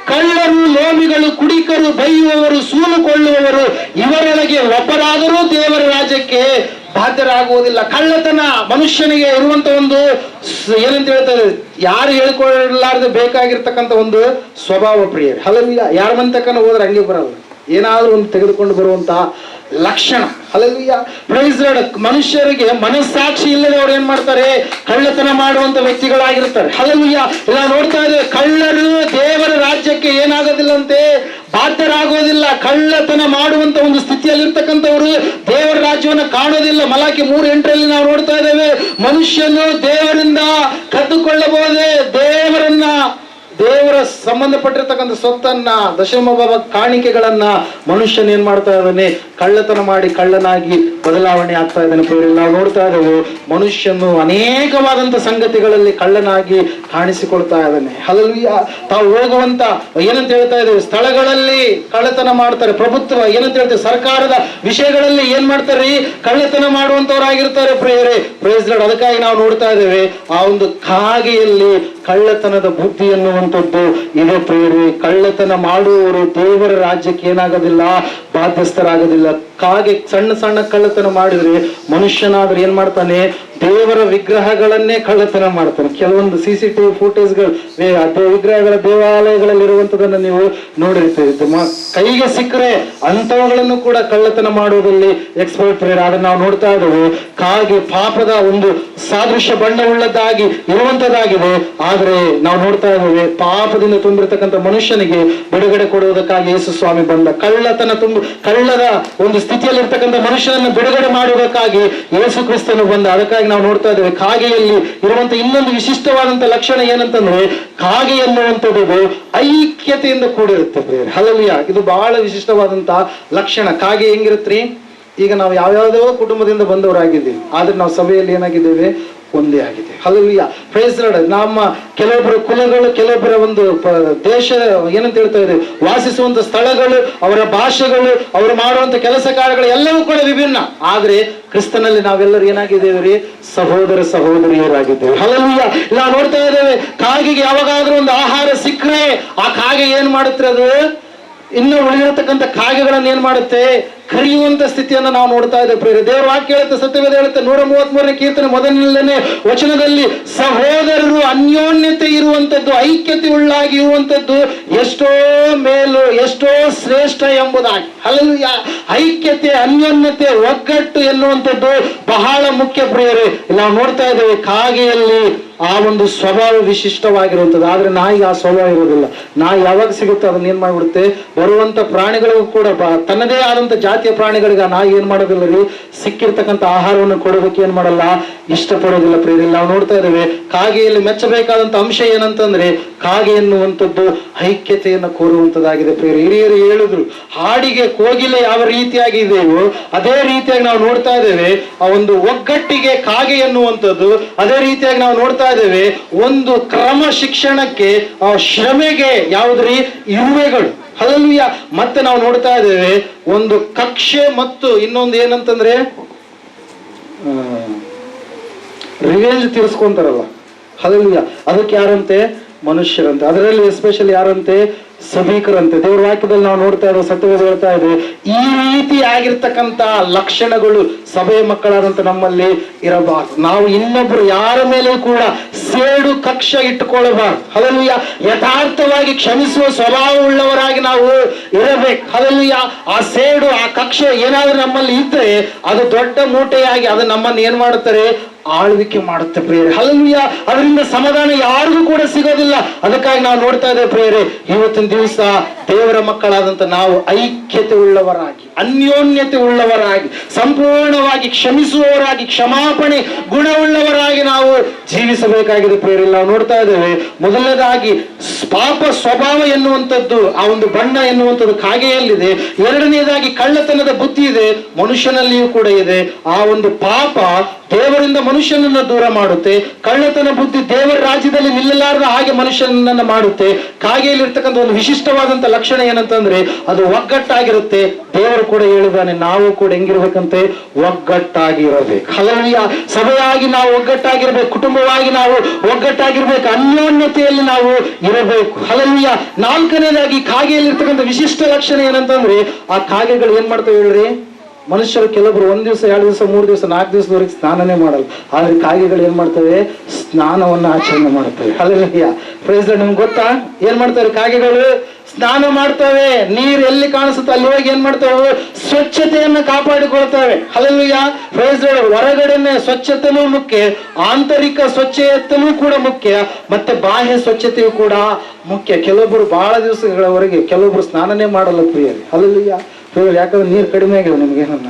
ಕಳ್ಳರು, ಲೋಭಿಗಳು, ಕುಡಿಕರು, ಬೈಯುವವರು, ಸೂಲುಕೊಳ್ಳುವವರು, ಇವರೊಳಗೆ ಒಬ್ಬರಾದರೂ ದೇವರ ರಾಜ್ಯಕ್ಕೆ ಬಾಧ್ಯರಾಗುವುದಿಲ್ಲ. ಕಳ್ಳತನ ಮನುಷ್ಯನಿಗೆ ಇರುವಂತ ಒಂದು ಏನಂತ ಹೇಳ್ತಾರೆ, ಯಾರು ಹೇಳ್ಕೊಳ್ಳಲಾರದೆ ಬೇಕಾಗಿರ್ತಕ್ಕಂಥ ಒಂದು ಸ್ವಭಾವ ಪ್ರಿಯ. ಹಲವಿಲ್ಲ, ಯಾರ ಮಂತಕನ ಹೋದ್ರೆ ಹಂಗೆ ಬರಲ್ಲ, ಏನಾದ್ರೂ ಒಂದು ತೆಗೆದುಕೊಂಡು ಬರುವಂತ ಲಕ್ಷಣ. ಹಲವಿಲ್ಲ, ಪ್ರೈಸ್ ಲಾರ್ಡ್. ಮನುಷ್ಯರಿಗೆ ಮನಸ್ಸಾಕ್ಷಿ ಇಲ್ಲದವ್ರು ಏನ್ ಮಾಡ್ತಾರೆ, ಕಳ್ಳತನ ಮಾಡುವಂತ ವ್ಯಕ್ತಿಗಳಾಗಿರ್ತಾರೆ. ಹಲವಿಲ್ಲ, ಇಲ್ಲ ನೋಡ್ತಾ ಇದ್ದೇವೆ, ಕಳ್ಳರು ದೇವರ ರಾಜ್ಯಕ್ಕೆ ಏನಾಗೋದಿಲ್ಲಂತೆ, ಬಾಧ್ಯರಾಗೋದಿಲ್ಲ. ಕಳ್ಳತನ ಮಾಡುವಂತ ಒಂದು ಸ್ಥಿತಿಯಲ್ಲಿರ್ತಕ್ಕಂಥವ್ರು ದೇವರ ರಾಜ್ಯವನ್ನು ಕಾಣೋದಿಲ್ಲ. ಮಲಾಕಿ 3:8 ನಾವು ನೋಡ್ತಾ ಇದ್ದೇವೆ, ಮನುಷ್ಯನು ದೇವರಿಂದ ಕದ್ದುಕೊಳ್ಳಬಹುದೇ, ದೇವರ ಸಂಬಂಧಪಟ್ಟಿರ್ತಕ್ಕಂಥ ಸ್ವತ್ತನ್ನ, ದಶಮ ಭಾಗ ಕಾಣಿಕೆಗಳನ್ನ ಮನುಷ್ಯನ ಏನ್ ಮಾಡ್ತಾ ಇದ್ದಾನೆ, ಕಳ್ಳತನ ಮಾಡಿ ಕಳ್ಳನಾಗಿ ಬದಲಾವಣೆ ಆಗ್ತಾ ಇದ್ದಾನೆ. ನಾವು ನೋಡ್ತಾ ಇದ್ದೇವೆ, ಮನುಷ್ಯನು ಅನೇಕವಾದಂತ ಸಂಗತಿಗಳಲ್ಲಿ ಕಳ್ಳನಾಗಿ ಕಾಣಿಸಿಕೊಳ್ತಾ ಇದ್ದಾನೆ. ಹಲವಿಯ, ತಾವು ಹೋಗುವಂತ ಏನಂತ ಹೇಳ್ತಾ ಇದ್ದೇವೆ, ಸ್ಥಳಗಳಲ್ಲಿ ಕಳ್ಳತನ ಮಾಡ್ತಾರೆ. ಪ್ರಭುತ್ವ ಏನಂತ ಹೇಳ್ತೇವೆ, ಸರ್ಕಾರದ ವಿಷಯಗಳಲ್ಲಿ ಏನ್ ಮಾಡ್ತಾರೆ, ಕಳ್ಳತನ ಮಾಡುವಂತವರಾಗಿರ್ತಾರೆ ಪ್ರಿಯರೇ. Praise Lord. ಅದಕ್ಕಾಗಿ ನಾವು ನೋಡ್ತಾ ಇದ್ದೇವೆ, ಆ ಒಂದು ಕಾಗೆಯಲ್ಲಿ ಕಳ್ಳತನದ ಬುದ್ಧಿ ಎನ್ನುವಂಥದ್ದು ಇದೆ ಪ್ರಿಯರೇ. ಕಳ್ಳತನ ಮಾಡುವವರು ದೇವರ ರಾಜ್ಯಕ್ಕೆ ಏನಾಗೋದಿಲ್ಲ, ಬಾಧ್ಯಸ್ಥರಾಗೋದಿಲ್ಲ. ಕಾಗೆ ಸಣ್ಣ ಸಣ್ಣ ಕಳ್ಳತನ ಮಾಡಿದ್ರೆ, ಮನುಷ್ಯನಾದ್ರೆ ಏನ್ ಮಾಡ್ತಾನೆ, ದೇವರ ವಿಗ್ರಹಗಳನ್ನೇ ಕಳ್ಳತನ ಮಾಡ್ತಾನೆ. ಕೆಲವೊಂದು CCTV ಫುಟೇಜ್ಗಳು ವಿಗ್ರಹಗಳ ದೇವಾಲಯಗಳಲ್ಲಿ ಇರುವಂತದನ್ನ ನೀವು ನೋಡಿರ್ತೀರಿ. ಕೈಗೆ ಸಿಕ್ಕರೆ ಅಂಥವುಗಳನ್ನು ಕೂಡ ಕಳ್ಳತನ ಮಾಡುವುದಲ್ಲಿ ಎಕ್ಸ್ಪರ್ಟ್ ಪ್ರೇಯರ್. ಅದನ್ನ ನಾವು ನೋಡ್ತಾ ಇದ್ದೇವೆ. ಕಾಗೆ ಪಾಪದ ಒಂದು ಸಾದೃಶ್ಯ ಬಣ್ಣವುಳ್ಳದ್ದಾಗಿ ಇರುವಂತದ್ದಾಗಿದೆ. ಆದ್ರೆ ನಾವು ನೋಡ್ತಾ ಇದ್ದೇವೆ, ಪಾಪದಿಂದ ತುಂಬಿರ್ತಕ್ಕಂಥ ಮನುಷ್ಯನಿಗೆ ಬಿಡುಗಡೆ ಕೊಡುವುದಕ್ಕಾಗಿ ಯೇಸು ಸ್ವಾಮಿ ಬಂದ. ಕಳ್ಳದ ಒಂದು ಸ್ಥಿತಿಯಲ್ಲಿರ್ತಕ್ಕಂಥ ಮನುಷ್ಯನನ್ನು ಬಿಡುಗಡೆ ಮಾಡುವುದಕ್ಕಾಗಿ ಯೇಸು ಕ್ರಿಸ್ತನು ಬಂದ. ಅದಕ್ಕಾಗಿ ನಾವು ನೋಡ್ತಾ ಇದ್ದೇವೆ, ಕಾಗೆಯಲ್ಲಿ ಇರುವಂತ ಇನ್ನೊಂದು ವಿಶಿಷ್ಟವಾದಂತ ಲಕ್ಷಣ ಏನಂತಂದ್ರೆ, ಕಾಗೆ ಎನ್ನುವಂಥದ್ದು ಐಕ್ಯತೆಯಿಂದ ಕೂಡಿರುತ್ತೆ ಪ್ರಿಯರೇ. ಹಲಲಿಯ, ಇದು ಬಹಳ ವಿಶಿಷ್ಟವಾದಂತ ಲಕ್ಷಣ. ಕಾಗೆ ಹೆಂಗಿರುತ್ತ್ರಿ, ಈಗ ನಾವು ಯಾವ್ಯಾವುದೋ ಕುಟುಂಬದಿಂದ ಬಂದವರಾಗಿದ್ದೀವಿ, ಆದ್ರೆ ನಾವು ಸಭೆಯಲ್ಲಿ ಏನಾಗಿದ್ದೇವೆ, ಒಂದೇ ಆಗಿದೆ. ಹಲಲಿಯ, ಪ್ರೈಸ್ ಲಾರ್ಡ್. ನಮ್ಮ ಕೆಲವೊಬ್ಬರ ಕುಲಗಳು, ಕೆಲವೊಬ್ಬರ ಒಂದು ದೇಶ ಏನಂತ ಹೇಳ್ತಾ ಇದೆ, ವಾಸಿಸುವಂತ ಸ್ಥಳಗಳು, ಅವರ ಭಾಷೆಗಳು, ಅವರು ಮಾಡುವಂತ ಕೆಲಸ ಕಾರ್ಯಗಳು ಎಲ್ಲವೂ ಕೂಡ ವಿಭಿನ್ನ. ಆದ್ರೆ ಕ್ರಿಸ್ತನಲ್ಲಿ ನಾವೆಲ್ಲರೂ ಏನಾಗಿದ್ದೇವೆ, ಸಹೋದರ ಸಹೋದರಿಯರಾಗಿದ್ದೇವೆ. ಹಲಲಿಯ, ನಾವು ನೋಡ್ತಾ ಇದ್ದೇವೆ, ಕಾಗೆಗೆ ಯಾವಾಗಾದ್ರೂ ಒಂದು ಆಹಾರ ಸಿಕ್ಕರೆ ಆ ಕಾಗೆ ಏನ್ ಮಾಡುತ್ತೆ, ಅದು ಇನ್ನು ಉಳಿದಿರತಕ್ಕಂಥ ಕಾಗೆಗಳನ್ನ ಏನ್ ಮಾಡುತ್ತೆ, ಕರೆಯುವಂತ ಸ್ಥಿತಿಯನ್ನು ನಾವು ನೋಡ್ತಾ ಇದ್ದೇವೆ ಪ್ರಿಯರೇ. ದೇವರ ವಾಕ್ಯ ಹೇಳುತ್ತೆ, ಸತ್ಯವೇದ ಹೇಳುತ್ತೆ, 133ನೇ ಕೀರ್ತನೆ 1ನೇ ವಚನದಲ್ಲಿ, ಸಹೋದರರು ಅನ್ಯೋನ್ಯತೆ ಇರುವಂತದ್ದು, ಐಕ್ಯತೆ ಉಳ್ಳಾಗಿ ಇರುವಂತದ್ದು ಎಷ್ಟೋ ಮೇಲು, ಎಷ್ಟೋ ಶ್ರೇಷ್ಠ ಎಂಬುದಾಗಿ. ಹಲ್ಲೆಲೂಯಾ. ಐಕ್ಯತೆ, ಅನ್ಯೋನ್ಯತೆ, ಒಗ್ಗಟ್ಟು ಎನ್ನುವಂಥದ್ದು ಬಹಳ ಮುಖ್ಯ ಪ್ರಿಯರೇ. ನಾವು ನೋಡ್ತಾ ಇದ್ದೇವೆ, ಕಾಗೆಯಲ್ಲಿ ಆ ಒಂದು ಸ್ವಭಾವ ವಿಶಿಷ್ಟವಾಗಿರುವಂಥದ್ದು. ಆದ್ರೆ ನಾಯಿ ಆ ಸ್ವಭಾವ ಇರೋದಿಲ್ಲ. ನಾಯಿ ಯಾವಾಗ ಸಿಗುತ್ತೆ ಅದನ್ನ ಏನ್ ಮಾಡ್ಬಿಡುತ್ತೆ, ಬರುವಂತ ಪ್ರಾಣಿಗಳಿಗೂ ಕೂಡ ತನ್ನದೇ ಆದಂತ ಜಾತಿಯ ಪ್ರಾಣಿಗಳಿಗೆ ಆ ನಾಯಿ ಏನ್ ಮಾಡೋದಿಲ್ಲ ರೀ, ಸಿಕ್ಕಿರ್ತಕ್ಕಂಥ ಆಹಾರವನ್ನು ಕೊಡೋದಕ್ಕೆ ಏನ್ ಮಾಡಲ್ಲ, ಇಷ್ಟಪಡೋದಿಲ್ಲ ಪ್ರಿಯರೇ. ನಾವು ನೋಡ್ತಾ ಇದ್ದೇವೆ, ಕಾಗೆಯಲ್ಲಿ ಮೆಚ್ಚಬೇಕಾದಂತ ಅಂಶ ಏನಂತಂದ್ರೆ, ಕಾಗೆ ಎನ್ನುವಂಥದ್ದು ಐಕ್ಯತೆಯನ್ನು ಕೋರುವಂತದ್ದಾಗಿದೆ ಪ್ರಿಯರೇ. ಹಿರಿಯರು ಹೇಳಿದ್ರು, ಹಾಡಿಗೆ ಕೋಗಿಲೆ ಯಾವ ರೀತಿಯಾಗಿ ಇದೆಯೋ ಅದೇ ರೀತಿಯಾಗಿ ನಾವು ನೋಡ್ತಾ ಇದ್ದೇವೆ ಆ ಒಂದು ಒಗ್ಗಟ್ಟಿಗೆ ಕಾಗೆ ಎನ್ನುವಂಥದ್ದು. ಅದೇ ರೀತಿಯಾಗಿ ನಾವು ನೋಡ್ತಾ ಇದ್ದೇವೆ ಒಂದು ಕ್ರಮ ಶಿಕ್ಷಣಕ್ಕೆ, ಶ್ರಮೆಗೆ ಯಾವುದ್ರಿ, ಇರುವೆಗಳು. ಹಲ್ಲೆಲೂಯ. ಮತ್ತೆ ನಾವು ನೋಡ್ತಾ ಇದ್ದೇವೆ ಒಂದು ಕಕ್ಷೆ ಮತ್ತು ಇನ್ನೊಂದು ಏನಂತಂದ್ರೆ ರಿವೆಂಜ್ ತೀರಿಸ್ಕೊಂತಾರಲ್ಲ. ಹಲ್ಲೆಲೂಯ. ಅದಕ್ಕೆ ಯಾರಂತೆ, ಮನುಷ್ಯರಂತೆ. ಅದರಲ್ಲಿ ಎಸ್ಪೆಷಲಿ ಯಾರಂತೆ? ಸಭಿಕರಂತೆ. ದೇವರ ವಾಕ್ಯದಲ್ಲಿ ನಾವು ನೋಡ್ತಾ ಇರೋ ಸತ್ಯವೇದ ಹೇಳ್ತಾ ಇದೆ, ಈ ರೀತಿ ಆಗಿರ್ತಕ್ಕಂತ ಲಕ್ಷಣಗಳು ಸಭೆಯ ಮಕ್ಕಳಾದಂತ ನಮ್ಮಲ್ಲಿ ಇರಬಾರ್ದು. ನಾವು ಇನ್ನೊಬ್ರು ಯಾರ ಮೇಲೆ ಕೂಡ ಸೇಡು ಕಕ್ಷ ಇಟ್ಟುಕೊಳ್ಳಬಾರ್ದು. ಹಲ್ಲೆಲೂಯಾ. ಯಥಾರ್ಥವಾಗಿ ಕ್ಷಮಿಸುವ ಸ್ವಭಾವವುಳ್ಳವರಾಗಿ ನಾವು ಇರಬೇಕು. ಹಲ್ಲೆಲೂಯಾ. ಆ ಸೇಡು, ಆ ಕಕ್ಷೆ ಏನಾದ್ರೂ ನಮ್ಮಲ್ಲಿ ಇದ್ರೆ ಅದು ದೊಡ್ಡ ಮೂಟೆಯಾಗಿ ಅದು ನಮ್ಮನ್ನು ಏನ್ ಮಾಡುತ್ತಾರೆ? ಆಳ್ವಿಕೆ ಮಾಡುತ್ತೆ ಪ್ರಿಯರೇ. ಹಲ್ಲೆಲೂಯಾ. ಅದರಿಂದ ಸಮಾಧಾನ ಯಾರಿಗೂ ಕೂಡ ಸಿಗೋದಿಲ್ಲ. ಅದಕ್ಕಾಗಿ ನಾವು ನೋಡ್ತಾ ಇದ್ದೇವೆ ಪ್ರಿಯರೇ, ಇವತ್ತಿನ ದಿವಸ ದೇವರ ಮಕ್ಕಳಾದಂತ ನಾವು ಐಕ್ಯತೆ ಉಳ್ಳವರಾಗಿ, ಅನ್ಯೋನ್ಯತೆ ಉಳ್ಳವರಾಗಿ, ಸಂಪೂರ್ಣವಾಗಿ ಕ್ಷಮಿಸುವವರಾಗಿ, ಕ್ಷಮಾಪಣೆ ಗುಣವುಳ್ಳವರಾಗಿ ನಾವು ಜೀವಿಸಬೇಕಾಗಿದೆ ಪ್ರಿಯರೇ. ನಾವು ನೋಡ್ತಾ ಇದ್ದೇವೆ, ಮೊದಲನೇದಾಗಿ ಪಾಪ ಸ್ವಭಾವ ಎನ್ನುವಂಥದ್ದು, ಆ ಒಂದು ಬಣ್ಣ ಎನ್ನುವಂಥದ್ದು ಕಾಗೆಯಲ್ಲಿದೆ. ಎರಡನೇದಾಗಿ ಕಳ್ಳತನದ ಬುದ್ಧಿ ಇದೆ, ಮನುಷ್ಯನಲ್ಲಿಯೂ ಕೂಡ ಇದೆ. ಆ ಒಂದು ಪಾಪ ದೇವರಿಂದ ಮನುಷ್ಯನನ್ನ ದೂರ ಮಾಡುತ್ತೆ. ಕಳ್ಳತನ ಬುದ್ಧಿ ದೇವರ ರಾಜ್ಯದಲ್ಲಿ ನಿಲ್ಲಲಾರದ ಹಾಗೆ ಮನುಷ್ಯನನ್ನ ಮಾಡುತ್ತೆ. ಕಾಗೆಯಲ್ಲಿರ್ತಕ್ಕಂಥ ಒಂದು ವಿಶಿಷ್ಟವಾದಂತ ಲಕ್ಷಣ ಏನಂತಂದ್ರೆ ಅದು ಒಗ್ಗಟ್ಟಾಗಿರುತ್ತೆ. ದೇವರು ಕೂಡ ಹೇಳಿದಾನೆ, ನಾವು ಕೂಡ ಹೆಂಗಿರ್ಬೇಕಂತೆ? ಒಗ್ಗಟ್ಟಾಗಿರಬೇಕು. ಹಲ್ಲೆಲೂಯಾ. ಸಭೆಯಾಗಿ ನಾವು ಒಗ್ಗಟ್ಟಾಗಿರ್ಬೇಕು, ಕುಟುಂಬವಾಗಿ ನಾವು ಒಗ್ಗಟ್ಟಾಗಿರ್ಬೇಕು, ಅನ್ಯೋನ್ಯತೆಯಲ್ಲಿ ನಾವು ಇರಬೇಕು. ಹಲ್ಲೆಲೂಯಾ. ನಾಲ್ಕನೇದಾಗಿ ಕಾಗೆಯಲ್ಲಿರ್ತಕ್ಕಂಥ ವಿಶಿಷ್ಟ ಲಕ್ಷಣ ಏನಂತಂದ್ರೆ, ಆ ಕಾಗೆಗಳು ಏನ್ ಮಾಡ್ತವೆ ಹೇಳ್ರಿ? ಮನುಷ್ಯರು ಕೆಲವೊಬ್ರು 1 ದಿವಸ, 2 ದಿವಸ, 3 ದಿವಸ, 4 ದಿವಸದವರೆಗೆ ಸ್ನಾನನೇ ಮಾಡಲ್ಲ. ಆದ್ರೆ ಕಾಗೆಗಳು ಏನ್ ಮಾಡ್ತವೆ? ಸ್ನಾನವನ್ನ ಆಚರಣೆ ಮಾಡ್ತವೆ. ಹಲ್ಲೆಲೂಯಾ. Praise Lord. ನಿಮ್ಗೆ ಗೊತ್ತಾ ಏನ್ ಮಾಡ್ತಾರೆ ಕಾಗೆಗಳು? ಸ್ನಾನ ಮಾಡ್ತವೆ. ನೀರು ಎಲ್ಲಿ ಕಾಣಿಸುತ್ತೆ ಅಲ್ಲಿ ಹೋಗಿ ಏನ್ ಮಾಡ್ತವೆ? ಸ್ವಚ್ಛತೆಯನ್ನ ಕಾಪಾಡಿಕೊಳ್ತವೆ. ಹಲ್ಲೆಲೂಯಾ. Praise lord. ಹೊರಗಡೆನೆ ಸ್ವಚ್ಛತೆನೂ ಮುಖ್ಯ, ಆಂತರಿಕ ಸ್ವಚ್ಛತೆಯೂ ಕೂಡ ಮುಖ್ಯ, ಮತ್ತೆ ಬಾಹ್ಯ ಸ್ವಚ್ಛತೆಯೂ ಕೂಡ ಮುಖ್ಯ. ಕೆಲವೊಬ್ರು ಬಹಳ ದಿವಸಗಳವರೆಗೆ ಕೆಲವೊಬ್ರು ಸ್ನಾನನೇ ಮಾಡಲ್ಲ ಪ್ರಿಯರೇ. ಹಲ್ಲೆಲೂಯಾ. ಯಾಕಂದ್ರೆ ನೀರು ಕಡಿಮೆ ಆಗಿಲ್ಲ ನಿಮ್ಗೇನನ್ನ?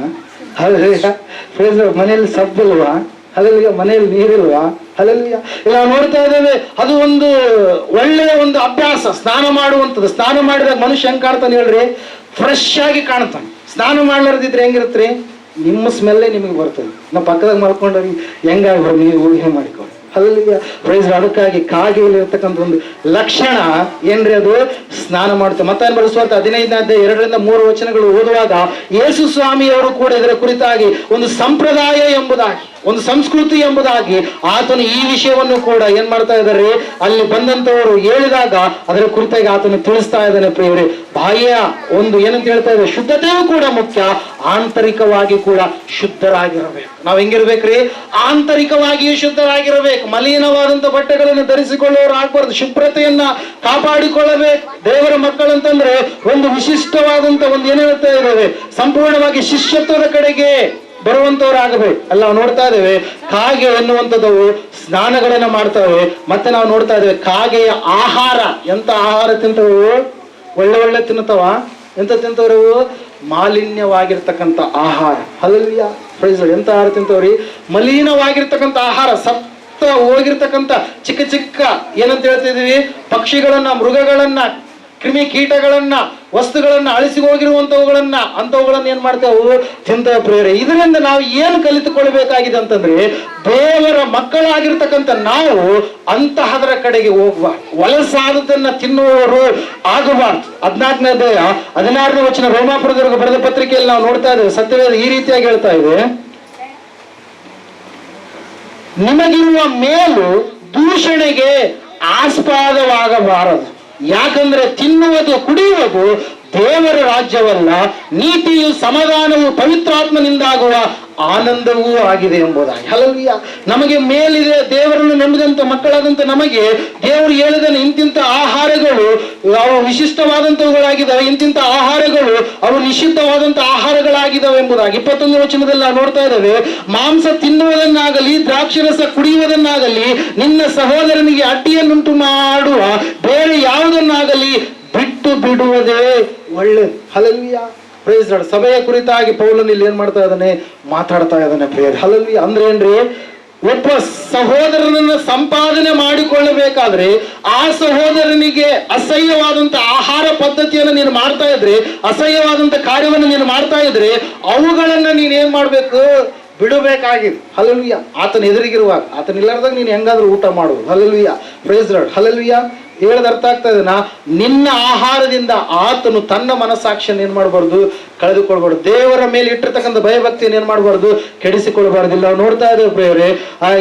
ಹಲ್ಲೆಲೂಯಾ. Praise lord. ಮನೆಯಲ್ಲಿ ಸಬ್ಬಿಲ್ವಾ? ಹಲ್ಲೆಲೂಯಾ. ಮನೆಯಲ್ಲಿ ನೀರಿಲ್ವಾ? ಹಲ್ಲೆಲೂಯಾ. ಇಲ್ಲ, ನೋಡ್ತಾ ಇದ್ದೇವೆ, ಅದು ಒಂದು ಒಳ್ಳೆಯ ಒಂದು ಅಭ್ಯಾಸ ಸ್ನಾನ ಮಾಡುವಂಥದ್ದು. ಸ್ನಾನ ಮಾಡಿದಾಗ ಮನುಷ್ಯ ಹೆಂಗ್ ಕಾಣ್ತಾನೆ ಹೇಳ್ರಿ? ಫ್ರೆಶ್ ಆಗಿ ಕಾಣ್ತಾನೆ. ಸ್ನಾನ ಮಾಡ್ಲಾರ್ದಿದ್ರೆ ಹೆಂಗಿರುತ್ತೆ? ನಿಮ್ಮ ಸ್ಮೆಲ್ಲೇ ನಿಮಗೆ ಬರ್ತದೆ. ನಾವು ಪಕ್ಕದಾಗ ಮಲ್ಕೊಂಡ್ರಿ ಹೆಂಗಾಗ್ಬೋದು, ನೀವು ಊಹೆ ಮಾಡಿಕೊಳ್ಳಿ. ಹಲ್ಲೆಲೂಯಾ. Praise Lord. ಅದಕ್ಕಾಗಿ ಕಾಗೆಯಲ್ಲಿ ಇರ್ತಕ್ಕಂಥ ಒಂದು ಲಕ್ಷಣ ಏನ್ರಿ? ಅದು ಸ್ನಾನ ಮಾಡುತ್ತೆ. ಮತ್ತೆ ಬರೆಸುವಂತ 15ನೇ ಅಧ್ಯಾಯ 2-3 ವಚನಗಳು ಓದುವಾಗ ಯೇಸು ಸ್ವಾಮಿಯವರು ಕೂಡ ಇದರ ಕುರಿತಾಗಿ ಒಂದು ಸಂಪ್ರದಾಯ ಎಂಬುದಾಗಿ, ಒಂದು ಸಂಸ್ಕೃತಿ ಎಂಬುದಾಗಿ ಆತನು ಈ ವಿಷಯವನ್ನು ಕೂಡ ಏನ್ ಮಾಡ್ತಾ ಇದ್ದಾರೆ? ಅಲ್ಲಿ ಬಂದಂತವರು ಹೇಳಿದಾಗ ಅದರ ಕುರಿತಾಗಿ ಆತನು ತಿಳಿಸ್ತಾ ಇದ್ದಾನೆ ಪ್ರಿಯರೇ. ಬಾಹ್ಯ ಒಂದು ಏನಂತ ಹೇಳ್ತಾ ಇದ್ದಾರೆ? ಶುದ್ಧತೆಯೂ ಕೂಡ ಮುಖ್ಯ, ಆಂತರಿಕವಾಗಿ ಕೂಡ ಶುದ್ಧರಾಗಿರಬೇಕು. ನಾವ್ ಹೆಂಗಿರ್ಬೇಕ್ರಿ? ಆಂತರಿಕವಾಗಿಯೂ ಶುದ್ಧರಾಗಿರಬೇಕು. ಮಲಿನವಾದಂತ ಬಟ್ಟೆಗಳನ್ನು ಧರಿಸಿಕೊಳ್ಳುವವರು ಆಗ್ಬಾರ್ದು. ಶುಭ್ರತೆಯನ್ನ ಕಾಪಾಡಿಕೊಳ್ಳಬೇಕು. ದೇವರ ಮಕ್ಕಳಂತಂದ್ರೆ ಒಂದು ವಿಶಿಷ್ಟವಾದಂತ ಒಂದು ಏನ್ ಹೇಳ್ತಾ ಇದ್ದೇವೆ? ಸಂಪೂರ್ಣವಾಗಿ ಶಿಷ್ಯತ್ವದ ಕಡೆಗೆ ಬರುವಂತವರಾಗಬೇಕು. ಅಲ್ಲ, ನಾವು ನೋಡ್ತಾ ಇದ್ದೇವೆ ಕಾಗೆ ಎನ್ನುವಂಥದ್ದು ಸ್ನಾನಗಳನ್ನ ಮಾಡ್ತವೆ. ಮತ್ತೆ ನಾವು ನೋಡ್ತಾ ಇದ್ದೇವೆ ಕಾಗೆಯ ಆಹಾರ, ಎಂತ ಆಹಾರ ತಿಂತವು? ಒಳ್ಳೆ ತಿನ್ನುತ್ತವ. ಎಂತ ತಿಂತವ್ರವು? ಮಾಲಿನ್ಯವಾಗಿರ್ತಕ್ಕಂಥ ಆಹಾರ. ಹಲ್ಲೆಲೂಯಾ. Praise Lord. ಎಂತ ಆಹಾರ ತಿಂತವ್ರಿ? ಮಲಿನವಾಗಿರ್ತಕ್ಕಂಥ ಆಹಾರ, ಸತ್ತ ಹೋಗಿರ್ತಕ್ಕಂಥ ಚಿಕ್ಕ ಚಿಕ್ಕ ಏನಂತ ಹೇಳ್ತಾ ಇದೀವಿ? ಪಕ್ಷಿಗಳನ್ನ, ಮೃಗಗಳನ್ನ, ಕ್ರಿಮಿ ಕೀಟಗಳನ್ನ, ವಸ್ತುಗಳನ್ನ, ಅಳಿಸಿ ಹೋಗಿರುವಂತವುಗಳನ್ನ, ಅಂತವುಗಳನ್ನ ಏನ್ ಮಾಡ್ತೇವೆ? ತಿಂತೇವೆ ಪ್ರಿಯರೇ. ಇದರಿಂದ ನಾವು ಏನು ಕಲಿತುಕೊಳ್ಬೇಕಾಗಿದೆ ಅಂತಂದ್ರೆ, ದೇವರ ಮಕ್ಕಳಾಗಿರ್ತಕ್ಕಂಥ ನಾವು ಅಂತಹದರ ಕಡೆಗೆ ಹೋಗ್ಬಾರ್ದು. ವಲಸಾದದನ್ನ ತಿನ್ನುವವರು ಆಗಬಾರ್ದು. 14ನೇ ಅಧ್ಯಾಯ 16ನೇ ವಚನ ರೋಮಾಪುರದವರೆಗೆ ಬರೆದ ಪತ್ರಿಕೆಯಲ್ಲಿ ನಾವು ನೋಡ್ತಾ ಇದ್ದೇವೆ. ಸತ್ಯವೇದ ಈ ರೀತಿಯಾಗಿ ಹೇಳ್ತಾ ಇದೆ, ನಿಮಗಿರುವ ಮೇಲು ದೂಷಣೆಗೆ ಆಸ್ಪದವಾಗಬಾರದು. ಯಾಕಂದ್ರೆ ತಿನ್ನುವುದು ಕುಡಿಯುವುದು ದೇವರ ರಾಜ್ಯವಲ್ಲ, ನೀತಿಯು ಸಮಾಧಾನವು ಪವಿತ್ರಾತ್ಮನಿಂದಾಗುವ ಆನಂದವೂ ಆಗಿದೆ ಎಂಬುದಾಗಿ. ಹಲ್ಲೆಲೂಯಾ. ನಮಗೆ ಮೇಲಿದೆ, ದೇವರನ್ನು ನಂಬಿದಂತ ಮಕ್ಕಳಾದಂತ ನಮಗೆ ದೇವರು ಹೇಳಿದನು, ಇಂತಿಂತ ಆಹಾರಗಳು ಅವು ವಿಶಿಷ್ಟವಾದಂತವುಗಳಾಗಿದ್ದಾವೆ, ಇಂತಿಂತ ಆಹಾರಗಳು ಅವು ನಿಷಿದ್ಧವಾದಂತ ಆಹಾರಗಳಾಗಿದ್ದಾವೆ ಎಂಬುದಾಗಿ 21ನೇ ವಚನದಲ್ಲಿ ನಾವು ನೋಡ್ತಾ ಇದ್ದೇವೆ. ಮಾಂಸ ತಿನ್ನುವುದನ್ನಾಗಲಿ ದ್ರಾಕ್ಷರಸ ಕುಡಿಯುವುದನ್ನಾಗಲಿ ನಿನ್ನ ಸಹೋದರನಿಗೆ ಅಡ್ಡಿಯನ್ನುಂಟು ಮಾಡುವ ಬೇರೆ ಯಾವುದನ್ನಾಗಲಿ ಬಿಟ್ಟು ಬಿಡುವುದೇ ಒಳ್ಳೆಯದು. ಹಲ್ಲೆಲೂಯಾ. Praise Lord. ಸಭೆಯ ಕುರಿತಾಗಿ ಪೌಲನು ಇಲ್ಲಿ ಏನ್ ಮಾಡ್ತಾ ಇದ್ದಾನೆ? ಮಾತಾಡ್ತಾ ಇದ್ದಾನೆ ಪ್ರಿಯರೇ. ಹಲ್ಲೆಲೂಯಾ. ಅಂದ್ರೆ ಏನ್ರಿ? ಒಬ್ಬ ಸಹೋದರನನ್ನ ಸಂಪಾದನೆ ಮಾಡಿಕೊಳ್ಳಬೇಕಾದ್ರೆ ಆ ಸಹೋದರನಿಗೆ ಅಸಹ್ಯವಾದಂತ ಆಹಾರ ಪದ್ಧತಿಯನ್ನು ನೀನು ಮಾಡ್ತಾ ಇದ್ರೆ, ಅಸಹ್ಯವಾದಂತ ಕಾರ್ಯವನ್ನು ನೀನು ಮಾಡ್ತಾ ಇದ್ರೆ, ಅವುಗಳನ್ನ ನೀನ್ ಏನ್ ಮಾಡ್ಬೇಕು? ಬಿಡಬೇಕಾಗಿದೆ. ಹಲ್ಲೆಲೂಯಾ. ಆತನ ಎದುರಿಗಿರುವಾಗ, ಆತನ ಇಲ್ಲಾರ್ದಾಗ ನೀನು ಹೆಂಗಾದ್ರೂ ಊಟ ಮಾಡುವುದು. ಹಲ್ಲೆಲೂಯಾ. Praise Lord. ಹಲ್ಲೆಲೂಯಾ. ಹೇಳದ ಅರ್ಥ ಆಗ್ತಾ ಇದೆನಾ? ನಿನ್ನ ಆಹಾರದಿಂದ ಆತನು ತನ್ನ ಮನಸ್ಸಾಕ್ಷಿಯನ್ನು ಏನ್ ಮಾಡಬಾರ್ದು, ಕಳೆದುಕೊಳ್ಬಾರ್ದು. ದೇವರ ಮೇಲೆ ಇಟ್ಟಿರ್ತಕ್ಕಂಥ ಭಯಭಕ್ತಿಯನ್ನು ಏನ್ ಮಾಡಬಾರ್ದು, ಕೆಡಿಸಿಕೊಳ್ಬಾರ್ದಿಲ್ಲ. ನಾವು ನೋಡ್ತಾ ಇದ್ದೇವೆ ಪ್ರಿಯರೇ,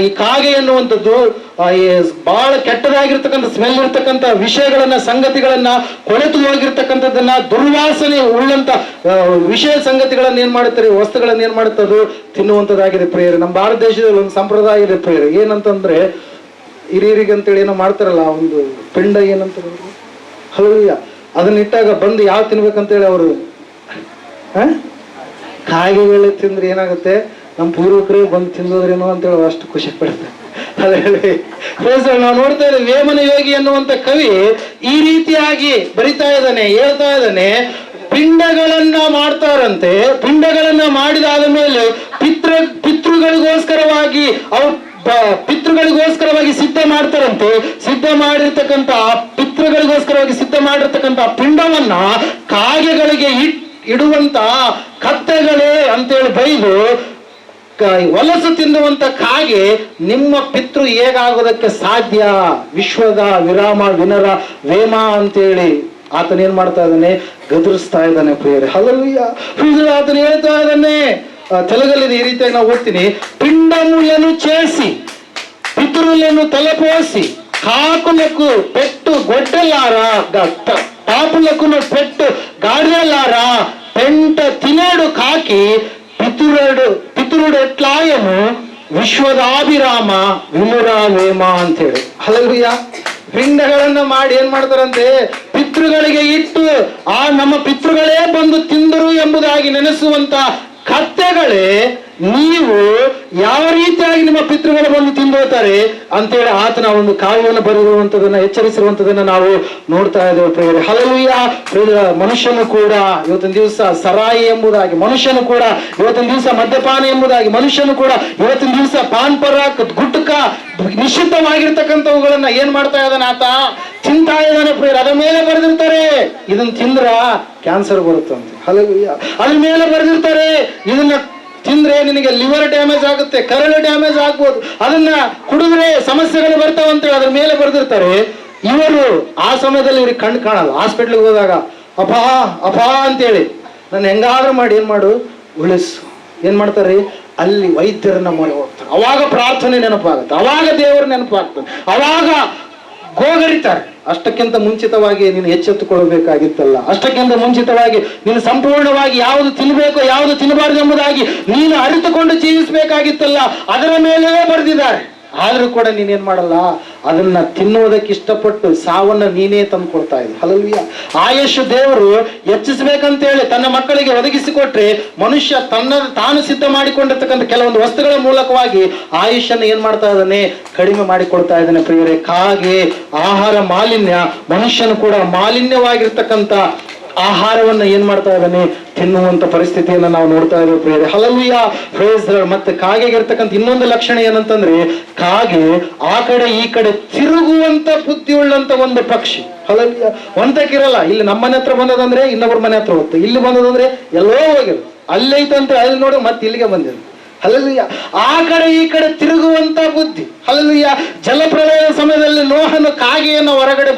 ಈ ಕಾಗೆ ಎನ್ನುವಂಥದ್ದು ಬಹಳ ಕೆಟ್ಟದಾಗಿರ್ತಕ್ಕಂಥ ಸ್ಮೆಲ್ ಇರ್ತಕ್ಕಂಥ ವಿಷಯಗಳನ್ನ, ಸಂಗತಿಗಳನ್ನ, ಕೊಳೆತು ಹೋಗಿರ್ತಕ್ಕಂಥದ್ದನ್ನ, ದುರ್ವಾಸನೆ ಉಳ್ಳಂತ ವಿಷಯ ಸಂಗತಿಗಳನ್ನ ಏನ್ ಮಾಡುತ್ತಾರೆ, ವಸ್ತುಗಳನ್ನ ಏನ್ ಮಾಡುತ್ತದು, ತಿನ್ನುವಂಥದ್ದಾಗಿದೆ ಪ್ರಿಯರೇ. ನಮ್ಮ ಭಾರತ ದೇಶದಲ್ಲಿ ಒಂದು ಸಂಪ್ರದಾಯ ಇದೆ ಪ್ರಿಯರೇ. ಏನಂತಂದ್ರೆ ಹಿರಿಯರಿಗೆ ಅಂತೇಳಿ ಏನೋ ಮಾಡ್ತಾರಲ್ಲ, ಒಂದು ಪಿಂಡ ಏನಂತಾರೆ ಹಲವಿಯ, ಅದನ್ನ ಇಟ್ಟಾಗ ಬಂದು ಯಾವ ತಿನ್ಬೇಕಂತೇಳಿ ಅವರು ಕಾಗೆಗಳೇ ತಿಂದ್ರೆ ಏನಾಗುತ್ತೆ, ನಮ್ಮ ಪೂರ್ವಕರೇ ಬಂದು ತಿನ್ನೋದ್ರೇನೋ ಅಂತೇಳಿ ಅಷ್ಟು ಖುಷಿ ಪಡ್ತಾರೆ. ನಾವು ನೋಡ್ತಾ ಇದ್ದೇವೆ, ವೇಮನ ಯೋಗಿ ಅನ್ನುವಂತ ಕವಿ ಈ ರೀತಿಯಾಗಿ ಬರಿತಾ ಇದ್ದಾನೆ, ಹೇಳ್ತಾ ಇದ್ದಾನೆ, ಪಿಂಡಗಳನ್ನ ಮಾಡ್ತಾರಂತೆ. ಪಿಂಡಗಳನ್ನ ಮಾಡಿದಾದ ಮೇಲೆ ಪಿತೃಗಳಿಗೋಸ್ಕರವಾಗಿ ಅವ್ರು ಪಿತೃಗಳಿಗೋಸ್ಕರವಾಗಿ ಸಿದ್ಧ ಮಾಡ್ತಾರಂತೆ. ಸಿದ್ಧ ಮಾಡಿರ್ತಕ್ಕಂಥ ಪಿತೃಗಳಿಗೋಸ್ಕರವಾಗಿ ಸಿದ್ಧ ಮಾಡಿರ್ತಕ್ಕಂಥ ಪಿಂಡವನ್ನ ಕಾಗೆಗಳಿಗೆ ಇಡುವಂತ ಕತ್ತೆಗಳೇ ಅಂತೇಳಿ ಬೈದು ಹೊಲಸು ತಿನ್ನುವಂತ ಕಾಗೆ ನಿಮ್ಮ ಪಿತೃ ಹೇಗಾಗೋದಕ್ಕೆ ಸಾಧ್ಯ, ವಿಶ್ವದ ವಿರಾಮ ವಿನರ ವೇಮ ಅಂತೇಳಿ ಆತನ ಏನ್ ಮಾಡ್ತಾ ಇದ್ದಾನೆ, ಗದರಿಸ್ತಾ ಇದ್ದಾನೆ ಪ್ರಿಯರೇ. ಹಲ್ಲೆಲೂಯಾ. ಆತನ ಹೇಳ್ತಾ ಇದ್ದಾನೆ, ತೆಲುಗಲ್ಲಿದೆ ಈ ರೀತಿಯಾಗಿ ನಾವು ಓದ್ತೀನಿ, పిండములను చేసి పితరులను తలపోసి కాకులకు పెట్టు గొడ్డలారా పాపులకు పెట్టు గాడిదలారా పెంట తినేడు కాకి ಪಿತೃಡು ಎಟ್ಲಾಯನು ವಿಶ್ವದಾಭಿರಾಮ ವಿನುರಾವೇಮ ಅಂತೇಳಿ. ಹಲ್ಲೆಲೂಯಾ. ಪಿಂಡಗಳನ್ನ ಮಾಡಿ ಏನ್ ಮಾಡ್ತಾರಂತೆ, ಪಿತೃಗಳಿಗೆ ಇಟ್ಟು ಆ ನಮ್ಮ ಪಿತೃಗಳೇ ಬಂದು ತಿಂದರು ಎಂಬುದಾಗಿ ನೆನೆಸುವಂತ ಕತ್ತೆಗಳೇ ನೀವು ಯಾವ ರೀತಿಯಾಗಿ ನಿಮ್ಮ ಪಿತೃಗಳು ಬಂದು ತಿಂದೋತಾರೆ ಅಂತೇಳಿ ಆತನ ಒಂದು ಕಾವ್ಯವನ್ನು ಬರೆದಿರುವಂತದನ್ನ, ಎಚ್ಚರಿಸಿರುವಂತದನ್ನ ನಾವು ನೋಡ್ತಾ ಇದ್ದೇವೆ ಪ್ರಿಯರೇ. ಹಲ್ಲೆಲೂಯಾ. ಮನುಷ್ಯನು ಕೂಡ ಇವತ್ತಿನ ದಿವಸ ಸರಾಯಿ ಎಂಬುದಾಗಿ, ಮನುಷ್ಯನು ಕೂಡ ಇವತ್ತಿನ ದಿವಸ ಮದ್ಯಪಾನ ಎಂಬುದಾಗಿ, ಮನುಷ್ಯನು ಕೂಡ ಇವತ್ತಿನ ದಿವಸ ಪಾನ್ ಪರಾಕ್ ಗುಟ್ಕ ನಿಷಿದ್ಧವಾಗಿರ್ತಕ್ಕಂಥವುಗಳನ್ನ ಏನ್ ಮಾಡ್ತಾ ಇದ್ದಾನೆ, ಆತ ತಿಂತಾ ಇದ್ದಾನೆ ಪ್ರಿಯರೇ. ಅದ್ರ ಮೇಲೆ ಬರೆದಿರ್ತಾರೆ, ಇದನ್ನ ತಿಂದ್ರ ಕ್ಯಾನ್ಸರ್ ಬರುತ್ತಂತೆ. ಹಲ್ಲೆಲೂಯಾ. ಅದ್ರ ಮೇಲೆ ಬರೆದಿರ್ತಾರೆ, ಇದನ್ನ ತಿಂದ್ರೆ ನಿನಗೆ ಲಿವರ್ ಡ್ಯಾಮೇಜ್ ಆಗುತ್ತೆ, ಕರಳು ಡ್ಯಾಮೇಜ್ ಆಗ್ಬೋದು, ಅದನ್ನ ಕುಡಿದ್ರೆ ಸಮಸ್ಯೆಗಳು ಬರ್ತಾವಂತೇಳಿ ಅದ್ರ ಮೇಲೆ ಬರೆದಿರ್ತಾರೆ. ಇವರು ಆ ಸಮಯದಲ್ಲಿ ಇವ್ರಿಗೆ ಕಣ್ಣು ಕಾಣಲ್ಲ. ಹಾಸ್ಪಿಟ್ಲಿಗೆ ಹೋದಾಗ ಅಪಾ ಅಂತೇಳಿ ನಾನು ಹೆಂಗಾದ್ರೂ ಮಾಡಿ ಏನ್ ಮಾಡು, ಉಳಿಸು. ಏನ್ ಮಾಡ್ತಾರೆ, ಅಲ್ಲಿ ವೈದ್ಯರನ್ನ ಮೊರೆ ಹೋಗ್ತಾರೆ. ಅವಾಗ ಪ್ರಾರ್ಥನೆ ನೆನಪಾಗುತ್ತೆ, ಅವಾಗ ದೇವರು ನೆನಪಾಗ್ತದೆ, ಅವಾಗ ಗೋಗರಿತಾರೆ. ಅಷ್ಟಕ್ಕಿಂತ ಮುಂಚಿತವಾಗಿ ನೀನು ಎಚ್ಚೆತ್ತುಕೊಳ್ಳಬೇಕಾಗಿತ್ತಲ್ಲ, ಅಷ್ಟಕ್ಕಿಂತ ಮುಂಚಿತವಾಗಿ ನೀನು ಸಂಪೂರ್ಣವಾಗಿ ಯಾವುದು ತಿನ್ನಬೇಕು ಯಾವುದು ತಿನ್ನಬಾರದು ಎಂಬುದಾಗಿ ನೀನು ಅರಿತುಕೊಂಡು ಜೀವಿಸಬೇಕಾಗಿತ್ತಲ್ಲ. ಅದರ ಮೇಲೆ ಬರೆದಿದ್ದಾರೆ. ಆದ್ರೂ ಕೂಡ ನೀನೇನ್ ಮಾಡಲ್ಲ, ಅದನ್ನ ತಿನ್ನುವುದಕ್ಕೆ ಇಷ್ಟಪಟ್ಟು ಸಾವನ್ನ ನೀನೇ ತಂದು ಕೊಡ್ತಾ ಇದ್ದ. ಹಲ್ಲೆಲೂಯಾ. ಆಯುಷ್ ದೇವರು ಹೆಚ್ಚಿಸ್ಬೇಕಂತೇಳಿ ತನ್ನ ಮಕ್ಕಳಿಗೆ ಒದಗಿಸಿಕೊಟ್ರೆ, ಮನುಷ್ಯ ತಾನು ಸಿದ್ಧ ಮಾಡಿಕೊಂಡಿರ್ತಕ್ಕಂಥ ಕೆಲವೊಂದು ವಸ್ತುಗಳ ಮೂಲಕವಾಗಿ ಆಯುಷನ್ನು ಏನ್ ಮಾಡ್ತಾ ಇದ್ದಾನೆ, ಕಡಿಮೆ ಮಾಡಿಕೊಳ್ತಾ ಇದ್ದಾನೆ ಪ್ರಿಯರೇ. ಕಾಗೆ ಆಹಾರ ಮಾಲಿನ್ಯ, ಮನುಷ್ಯನು ಕೂಡ ಮಾಲಿನ್ಯವಾಗಿರ್ತಕ್ಕಂಥ ಆಹಾರವನ್ನ ಏನ್ ಮಾಡ್ತಾ ಇದ್ದಾನೆ, ತಿನ್ನುವಂತ ಪರಿಸ್ಥಿತಿಯನ್ನ ನಾವು ನೋಡ್ತಾ ಇದ್ದೇವೆ ಪ್ರಿಯರೇ. ಹಲ್ಲೆಲೂಯಾ. Praise the Lord. ಮತ್ತೆ ಕಾಗೆಗೆ ಇರ್ತಕ್ಕಂಥ ಇನ್ನೊಂದು ಲಕ್ಷಣ ಏನಂತಂದ್ರೆ, ಕಾಗೆ ಆ ಕಡೆ ಈ ಕಡೆ ತಿರುಗುವಂತ ಬುದ್ಧಿ ಉಳ್ಳಂತ ಒಂದು ಪಕ್ಷಿ. ಹಲ್ಲೆಲೂಯಾ. ಒಂದಕ್ಕಿರಲ್ಲ, ಇಲ್ಲಿ ನಮ್ಮ ಮನೆ ಹತ್ರ ಬಂದದಂದ್ರೆ ಇನ್ನೊಬ್ಬರ ಮನೆ ಹತ್ರ ಹೋಗುತ್ತೆ, ಇಲ್ಲಿ ಬಂದದಂದ್ರೆ ಎಲ್ಲೋ ಹೋಗಿರು, ಅಲ್ಲೈತಂದ್ರೆ ಅಲ್ಲಿ ನೋಡಿ ಮತ್ತೆ ಇಲ್ಲಿಗೆ ಬಂದಿದೆ. ಹಲ್ಲೆಲೂಯಾ. ಆ ಕಡೆ ಈ ಕಡೆ ತಿರುಗುವಂತ ಬುದ್ಧಿ. ಹಲ್ಲೆಲೂಯಾ. ಜಲಪ್ರಳಯದ ಸಮಯದಲ್ಲಿ ನೋಹನು ಕಾಗೆಯನ್ನು ಹೊರಗಡೆ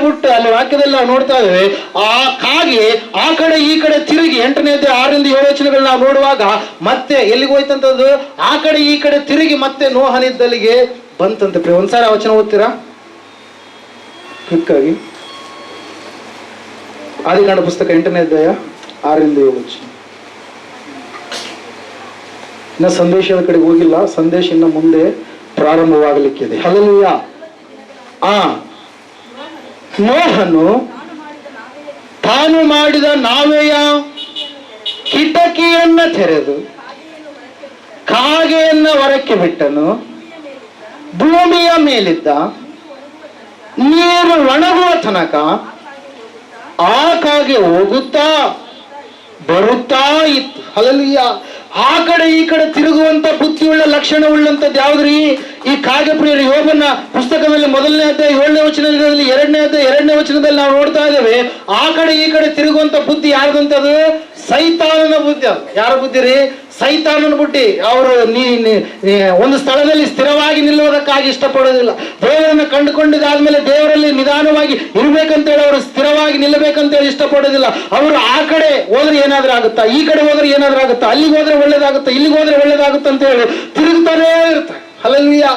ಬಿಟ್ಟು ಅಲ್ಲಿ ವಾಕ್ಯದಲ್ಲಿ ನಾವು ನೋಡ್ತಾ ಇದ್ದೇವೆ, ಆ ಕಾಗೆ ಆ ಕಡೆ ಈ ಕಡೆ ತಿರುಗಿ 8ನೇ ಅಧ್ಯಾಯ 6ರಿಂದ 7 ವಚನಗಳು ನಾವು ನೋಡುವಾಗ ಮತ್ತೆ ಎಲ್ಲಿಗೆ ಹೋಯ್ತಂತದ್ದು, ಆ ಕಡೆ ಈ ಕಡೆ ತಿರುಗಿ ಮತ್ತೆ ನೋಹನಿದ್ದಲ್ಲಿಗೆ ಬಂತಂತೆ. ಒಂದ್ಸಾರಿ ಆ ವಚನ ಓದ್ತೀರಾ ಕ್ವಿಕ್ಕಾಗಿ? ಆದಿಕಾಂಡ ಪುಸ್ತಕ 8ನೇ ಅಧ್ಯಾಯ 6ರಿಂದ 7 ವಚನ. ಇನ್ನ ಸಂದೇಶದ ಕಡೆ ಹೋಗಿಲ್ಲ, ಸಂದೇಶ ಇನ್ನ ಮುಂದೆ ಪ್ರಾರಂಭವಾಗಲಿಕ್ಕಿದೆ. ಹಲ್ಲೆಲೂಯಾ. ನೋಹನು ತಾನು ಮಾಡಿದ ನಾವೆಯ ಕಿಟಕಿಯನ್ನ ತೆರೆದು ಕಾಗೆಯನ್ನ ಹೊರಕ್ಕೆ ಬಿಟ್ಟನು. ಭೂಮಿಯ ಮೇಲಿದ್ದ ನೀರು ಒಣಗುವ ತನಕ ಆ ಕಾಗೆ ಹೋಗುತ್ತಾ ಬರುತ್ತಾ ಇತ್ತು. ಹಲ್ಲೆಲೂಯಾ. ಆ ಕಡೆ ಈ ಕಡೆ ತಿರುಗುವಂತ ಬುದ್ಧಿಯುಳ್ಳ ಲಕ್ಷಣ ಉಳ್ಳಂತದ್ದು ಯಾವ್ದ್ರಿ? ಈ ಕಾಗೆ ಪ್ರಿಯರು. ಯೋಬನ ಪುಸ್ತಕದಲ್ಲಿ 1ನೇ ಅಧ್ಯಾಯ 7ನೇ ವಚನದಲ್ಲಿ 2ನೇ ಅಧ್ಯಾಯ 2ನೇ ವಚನದಲ್ಲಿ ನಾವು ನೋಡ್ತಾ ಇದ್ದೇವೆ, ಆ ಕಡೆ ಈ ಕಡೆ ತಿರುಗುವಂತ ಬುದ್ಧಿ ಯಾರ್ದಂತದು? ಸೈತಾನನ ಬುದ್ಧಿ ಅದು. ಯಾರ ಬುದ್ಧಿ ರೀ? ಸೈತಾನನ ಬುದ್ಧಿ. ಅವರು ಒಂದು ಸ್ಥಳದಲ್ಲಿ ಸ್ಥಿರವಾಗಿ ನಿಲ್ಲುವುದಕ್ಕಾಗಿ ಇಷ್ಟಪಡೋದಿಲ್ಲ. ದೇವರನ್ನು ಕಂಡುಕೊಂಡಿದ್ದಾದ್ಮೇಲೆ ದೇವರಲ್ಲಿ ನಿಧಾನವಾಗಿ ಇರ್ಬೇಕಂತೇಳಿ ಅವರು ಸ್ಥಿರವಾಗಿ ನಿಲ್ಲಬೇಕಂತೇಳಿ ಇಷ್ಟಪಡೋದಿಲ್ಲ. ಅವರು ಆ ಕಡೆ ಹೋದ್ರೆ ಏನಾದ್ರೂ ಆಗುತ್ತಾ, ಈ ಕಡೆ ಹೋದ್ರೆ ಏನಾದ್ರೂ ಆಗುತ್ತಾ, ಅಲ್ಲಿಗೆ ಹೋದ್ರೆ ಒಳ್ಳೇದಾಗುತ್ತಾ, ಇಲ್ಲಿಗೆ ಹೋದ್ರೆ ಒಳ್ಳೇದಾಗುತ್ತಾ ಅಂತ ಹೇಳಿ ತಿರುಗ್ತಾನೇ ಇರ್ತಾರೆ. ಹಲ್ಲೆಲೂಯಾ.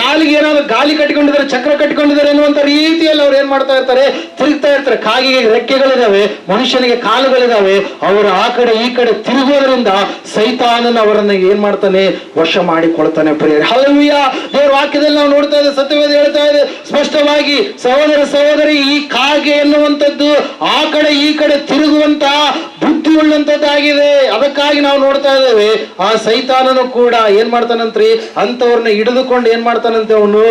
ಕಾಲಿಗೆ ಏನಾದ್ರು ಗಾಲಿ ಕಟ್ಟಿಕೊಂಡಿದ್ದಾರೆ, ಚಕ್ರ ಕಟ್ಟಿಕೊಂಡಿದ್ದಾರೆ ಎನ್ನುವಂತ ರೀತಿಯಲ್ಲಿ ಅವ್ರು ಏನ್ ಮಾಡ್ತಾ ಇರ್ತಾರೆ? ತಿರುಗ್ತಾ ಇರ್ತಾರೆ. ಕಾಗಿಗೆ ರೆಕ್ಕೆಗಳಿದಾವೆ, ಮನುಷ್ಯನಿಗೆ ಕಾಲುಗಳಿದಾವೆ. ಅವರು ಆ ಕಡೆ ಈ ಕಡೆ ತಿರುಗೋದ್ರಿಂದ ಸೈತಾನನ ಅವರನ್ನ ಏನ್ ಮಾಡ್ತಾನೆ? ವಶ ಮಾಡಿಕೊಳ್ತಾನೆ ಪ್ರಿಯರೇ. ಹಲ್ಲೆಲೂಯಾ. ದೇವರ ವಾಕ್ಯದಲ್ಲಿ ನಾವು ನೋಡ್ತಾ ಇದ್ದೇವೆ, ಸತ್ಯವೇದ ಹೇಳ್ತಾ ಇದೆ ಸ್ಪಷ್ಟವಾಗಿ, ಸಹೋದರ ಸಹೋದರಿ, ಈ ಕಾಗೆ ಎನ್ನುವಂಥದ್ದು ಆ ಕಡೆ ಈ ಕಡೆ ತಿರುಗುವಂತ ಬುದ್ಧಿ ಉಳ್ಳಂತದ್ದಾಗಿದೆ. ಅದಕ್ಕಾಗಿ ನಾವು ನೋಡ್ತಾ ಇದ್ದೇವೆ, ಆ ಸೈತಾನನು ಕೂಡ ಏನ್ ಮಾಡ್ತಾನಂತ್ರಿ? ಅಂತವ್ರನ್ನ ಹಿಡಿದುಕೊಂಡು ಏನ್ ಮಾಡ್ತಾನಂತೆ? ಅವನು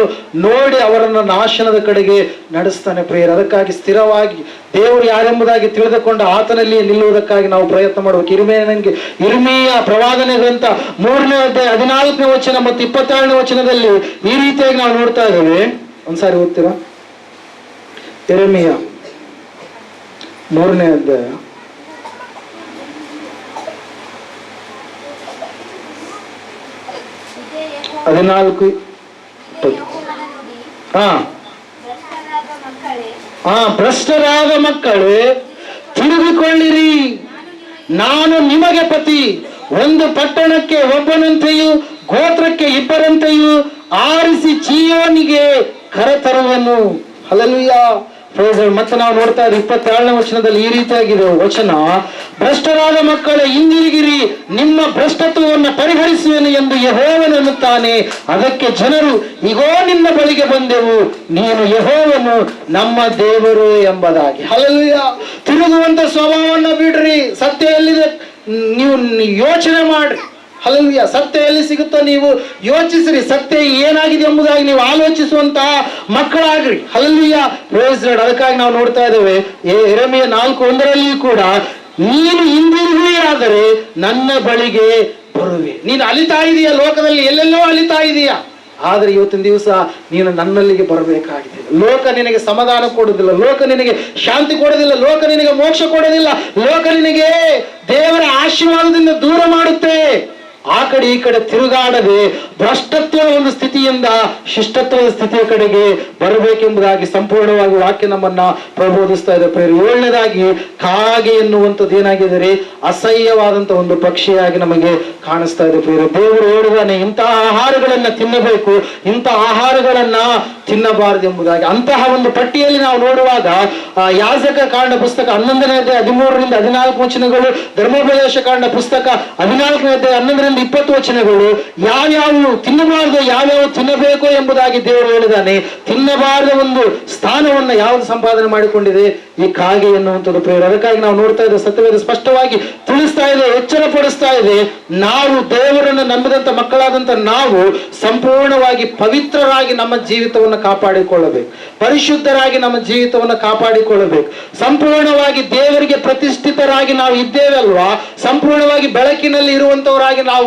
ನೋಡಿ ಅವರನ್ನ ನಾಶನದ ಕಡೆಗೆ ನಡೆಸ್ತಾನೆ ಪ್ರಿಯರೇ. ಅದಕ್ಕಾಗಿ ಸ್ಥಿರವಾಗಿ ದೇವರು ಯಾರೆಂಬುದಾಗಿ ತಿಳಿದುಕೊಂಡು ಆತನಲ್ಲಿ ನಿಲ್ಲುವುದಕ್ಕಾಗಿ ನಾವು ಪ್ರಯತ್ನ ಮಾಡಬೇಕು. ಇರ್ಮೀಯ ಪ್ರವಾದನೆ ಗ್ರಂಥ 3ನೇ ಅಧ್ಯಾಯ 14ನೇ ವಚನ ಮತ್ತು 22ನೇ ವಚನದಲ್ಲಿ ಈ ರೀತಿಯಾಗಿ ನಾವು ನೋಡ್ತಾ ಇದ್ದೇವೆ. ಒಂದ್ಸಾರಿ ಓದ್ತೀರಾ? ಇರ್ಮೀಯ 3ನೇ ಅಧ್ಯಾಯ 14. ಭ್ರಷ್ಟರಾದ ಮಕ್ಕಳೇ, ತಿರುಗಿಕೊಳ್ಳಿರಿ, ನಾನು ನಿಮಗೆ ಪತಿ. ಒಂದು ಪಟ್ಟಣಕ್ಕೆ ಒಬ್ಬನಂತೆಯೂ ಗೋತ್ರಕ್ಕೆ ಇಬ್ಬರಂತೆಯೂ ಆರಿಸಿ ಚೀಯೋನಿಗೆ ಕರೆತರುವನು. ಹಲ್ಲೆಲೂಯಾ. ಮತ್ತೆ ನಾವು ನೋಡ್ತಾ ಇದ್ದೀವಿ 22ನೇ ವಚನದಲ್ಲಿ ಈ ರೀತಿಯಾಗಿದೆ ವಚನ, ಭ್ರಷ್ಟರಾದ ಮಕ್ಕಳೇ ಹಿಂದಿರುಗಿರಿ, ನಿಮ್ಮ ಭ್ರಷ್ಟತ್ವವನ್ನು ಪರಿಹರಿಸುವೆನು ಎಂದು ಯೆಹೋವನು ಅನ್ನುತ್ತಾನೆ. ಅದಕ್ಕೆ ಜನರು, ಇಗೋ ನಿನ್ನ ಬಳಿಗೆ ಬಂದೆವು, ನೀನು ಯೆಹೋವನು ನಮ್ಮ ದೇವರು ಎಂಬುದಾಗಿ. ಹಲ್ಲೆಲೂಯಾ. ತಿರುಗುವಂತ ಸ್ವಭಾವವನ್ನು ಬಿಡ್ರಿ. ಸತ್ಯ ಎಲ್ಲಿದೆ ನೀವು ಯೋಚನೆ ಮಾಡ್ರಿ. ಹಲ್ಲೆಲೂಯಾ. ಸತ್ಯ ಎಲ್ಲಿ ಸಿಗುತ್ತೋ ನೀವು ಯೋಚಿಸ್ರಿ. ಸತ್ಯ ಏನಾಗಿದೆ ಎಂಬುದಾಗಿ ನೀವು ಆಲೋಚಿಸುವಂತ ಮಕ್ಕಳಾಗ್ರಿ. ಹಲ್ಲೆಲೂಯಾ. Praise Lord. ಅದಕ್ಕಾಗಿ ನಾವು ನೋಡ್ತಾ ಇದ್ದೇವೆ ಯೆರೆಮೀಯ 4:1 ಕೂಡ, ನೀನು ಹಿಂದಿರುಗಿಯಾದರೆ ನನ್ನ ಬಳಿಗೆ ಬರುವೆ. ನೀನು ಅಲಿತಾ ಇದೀಯ ಲೋಕದಲ್ಲಿ, ಎಲ್ಲೆಲ್ಲೋ ಅಲಿತಾ ಇದೀಯ. ಆದ್ರೆ ಇವತ್ತಿನ ದಿವಸ ನೀನು ನನ್ನಲ್ಲಿಗೆ ಬರಬೇಕಾಗಿದೆ. ಲೋಕ ನಿನಗೆ ಸಮಾಧಾನ ಕೊಡುವುದಿಲ್ಲ, ಲೋಕ ನಿನಗೆ ಶಾಂತಿ ಕೊಡೋದಿಲ್ಲ, ಲೋಕ ನಿನಗೆ ಮೋಕ್ಷ ಕೊಡೋದಿಲ್ಲ, ಲೋಕ ನಿನಗೆ ದೇವರ ಆಶೀರ್ವಾದದಿಂದ ದೂರ ಮಾಡುತ್ತೆ. ಆ ಕಡೆ ಈ ಕಡೆ ತಿರುಗಾಡದೆ ಭ್ರಷ್ಟತ್ವದ ಒಂದು ಸ್ಥಿತಿಯಿಂದ ಶಿಷ್ಟತ್ವದ ಸ್ಥಿತಿಯ ಕಡೆಗೆ ಬರಬೇಕೆಂಬುದಾಗಿ ಸಂಪೂರ್ಣವಾಗಿ ವಾಕ್ಯ ನಮ್ಮನ್ನ ಪ್ರಬೋಧಿಸ್ತಾ ಇದೆ ಪ್ರೇರಿ. 7ನೇದಾಗಿ, ಕಾಗೆ ಎನ್ನುವಂಥದ್ದು ಏನಾಗಿದರೆ ಅಸಹ್ಯವಾದಂತ ಒಂದು ಪಕ್ಷಿಯಾಗಿ ನಮಗೆ ಕಾಣಿಸ್ತಾ ಇದೆ ಪ್ರೇರಿ. ದೇವರು ಹೇಳಿದಾನೆ, ಇಂತಹ ಆಹಾರಗಳನ್ನ ತಿನ್ನಬೇಕು, ಇಂತಹ ಆಹಾರಗಳನ್ನ ತಿನ್ನಬಾರದು ಎಂಬುದಾಗಿ. ಅಂತಹ ಒಂದು ಪಟ್ಟಿಯಲ್ಲಿ ನಾವು ನೋಡುವಾಗ ಯಾಜಕ ಕಾಂಡ ಪುಸ್ತಕ 11ನೇ ಅಧ್ಯಾಯ 13ರಿಂದ 14 ವಚನಗಳು, ಧರ್ಮೋಪದೇಶ ಕಾಂಡ ಪುಸ್ತಕ 14ನೇ ಅಧ್ಯಾಯ 11ರಿಂದ 20 ವಚನಗಳು ಯಾವ್ಯಾವು ತಿನ್ನಬಾರದು, ಯಾವ್ಯಾವ ತಿನ್ನಬೇಕು ಎಂಬುದಾಗಿ ದೇವರು ಹೇಳಿದಾನೆ. ತಿನ್ನಬಾರದ ಒಂದು ಸ್ಥಾನವನ್ನ ಯಾವುದು ಸಂಪಾದನೆ ಮಾಡಿಕೊಂಡಿದೆ? ಈ ಕಾಗೆ ಎನ್ನುವಂಥದ್ದು ಪ್ರೇರ. ಅದಕ್ಕಾಗಿ ನಾವು ನೋಡ್ತಾ ಇದ್ದೇವೆ, ಸತ್ಯವೇದ ಸ್ಪಷ್ಟವಾಗಿ ತಿಳಿಸ್ತಾ ಇದೆ, ಎಚ್ಚರ ಪಡಿಸ್ತಾ ಇದೆ. ನಾವು ದೇವರನ್ನು ನಂಬಿದಂತ ಮಕ್ಕಳಾದಂತ ನಾವು ಸಂಪೂರ್ಣವಾಗಿ ಪವಿತ್ರರಾಗಿ ನಮ್ಮ ಜೀವಿತವನ್ನು ಕಾಪಾಡಿಕೊಳ್ಳಬೇಕು, ಪರಿಶುದ್ಧರಾಗಿ ನಮ್ಮ ಜೀವಿತವನ್ನು ಕಾಪಾಡಿಕೊಳ್ಳಬೇಕು. ಸಂಪೂರ್ಣವಾಗಿ ದೇವರಿಗೆ ಪ್ರತಿಷ್ಠಿತರಾಗಿ ನಾವು ಇದ್ದೇವೆ ಅಲ್ವಾ, ಸಂಪೂರ್ಣವಾಗಿ ಬೆಳಕಿನಲ್ಲಿ ಇರುವಂತವರಾಗಿ ನಾವು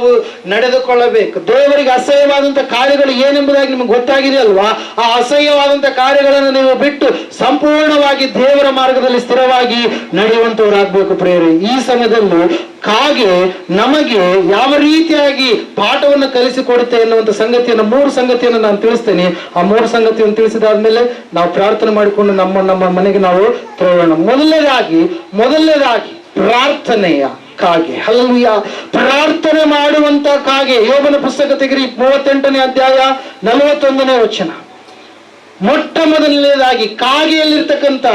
ನಡೆದುಕೊಳ್ಳಬೇಕು. ದೇವರಿಗೆ ಅಸಹ್ಯವಾದಂತ ಕಾರ್ಯಗಳು ಏನೆಂಬುದಾಗಿ ನಿಮ್ಗೆ ಗೊತ್ತಾಗಿದೆ ಅಲ್ವಾ. ಆ ಅಸಹ್ಯವಾದಂತ ಕಾರ್ಯಗಳನ್ನು ನೀವು ಬಿಟ್ಟು ಸಂಪೂರ್ಣವಾಗಿ ದೇವರ ಮಾರ್ಗದಲ್ಲಿ ಸ್ಥಿರವಾಗಿ ನಡೆಯುವಂತವರಾಗಬೇಕು ಪ್ರೇರೆ. ಈ ಸಮಯದಲ್ಲೂ ಕಾಗೆ ನಮಗೆ ಯಾವ ರೀತಿಯಾಗಿ ಪಾಠವನ್ನು ಕಲಿಸಿಕೊಡುತ್ತೆ ಎನ್ನುವಂತ ಸಂಗತಿಯನ್ನು 3 ಸಂಗತಿಯನ್ನು ನಾನು ತಿಳಿಸ್ತೇನೆ. ಆ 3 ಸಂಗತಿಯನ್ನು ತಿಳಿಸಿದಾದ್ಮೇಲೆ ನಾವು ಪ್ರಾರ್ಥನೆ ಮಾಡಿಕೊಂಡು ನಮ್ಮ ಮನೆಗೆ ನಾವು ತೆರಳೋಣ. ಮೊದಲನೇದಾಗಿ ಪ್ರಾರ್ಥನೆಯ ಕಾಗೆ. ಹಲ್ಲೆಲೂಯಾ. ಪ್ರಾರ್ಥನೆ ಮಾಡುವಂತ ಕಾಗೆ. ಯೋಬನ ಪುಸ್ತಕ ತೆಗಿರಿ 38ನೇ ಅಧ್ಯಾಯ 41ನೇ ವಚನ. ಮೊಟ್ಟ ಮೊದಲನೇದಾಗಿ ಕಾಗೆಯಲ್ಲಿರ್ತಕ್ಕಂಥ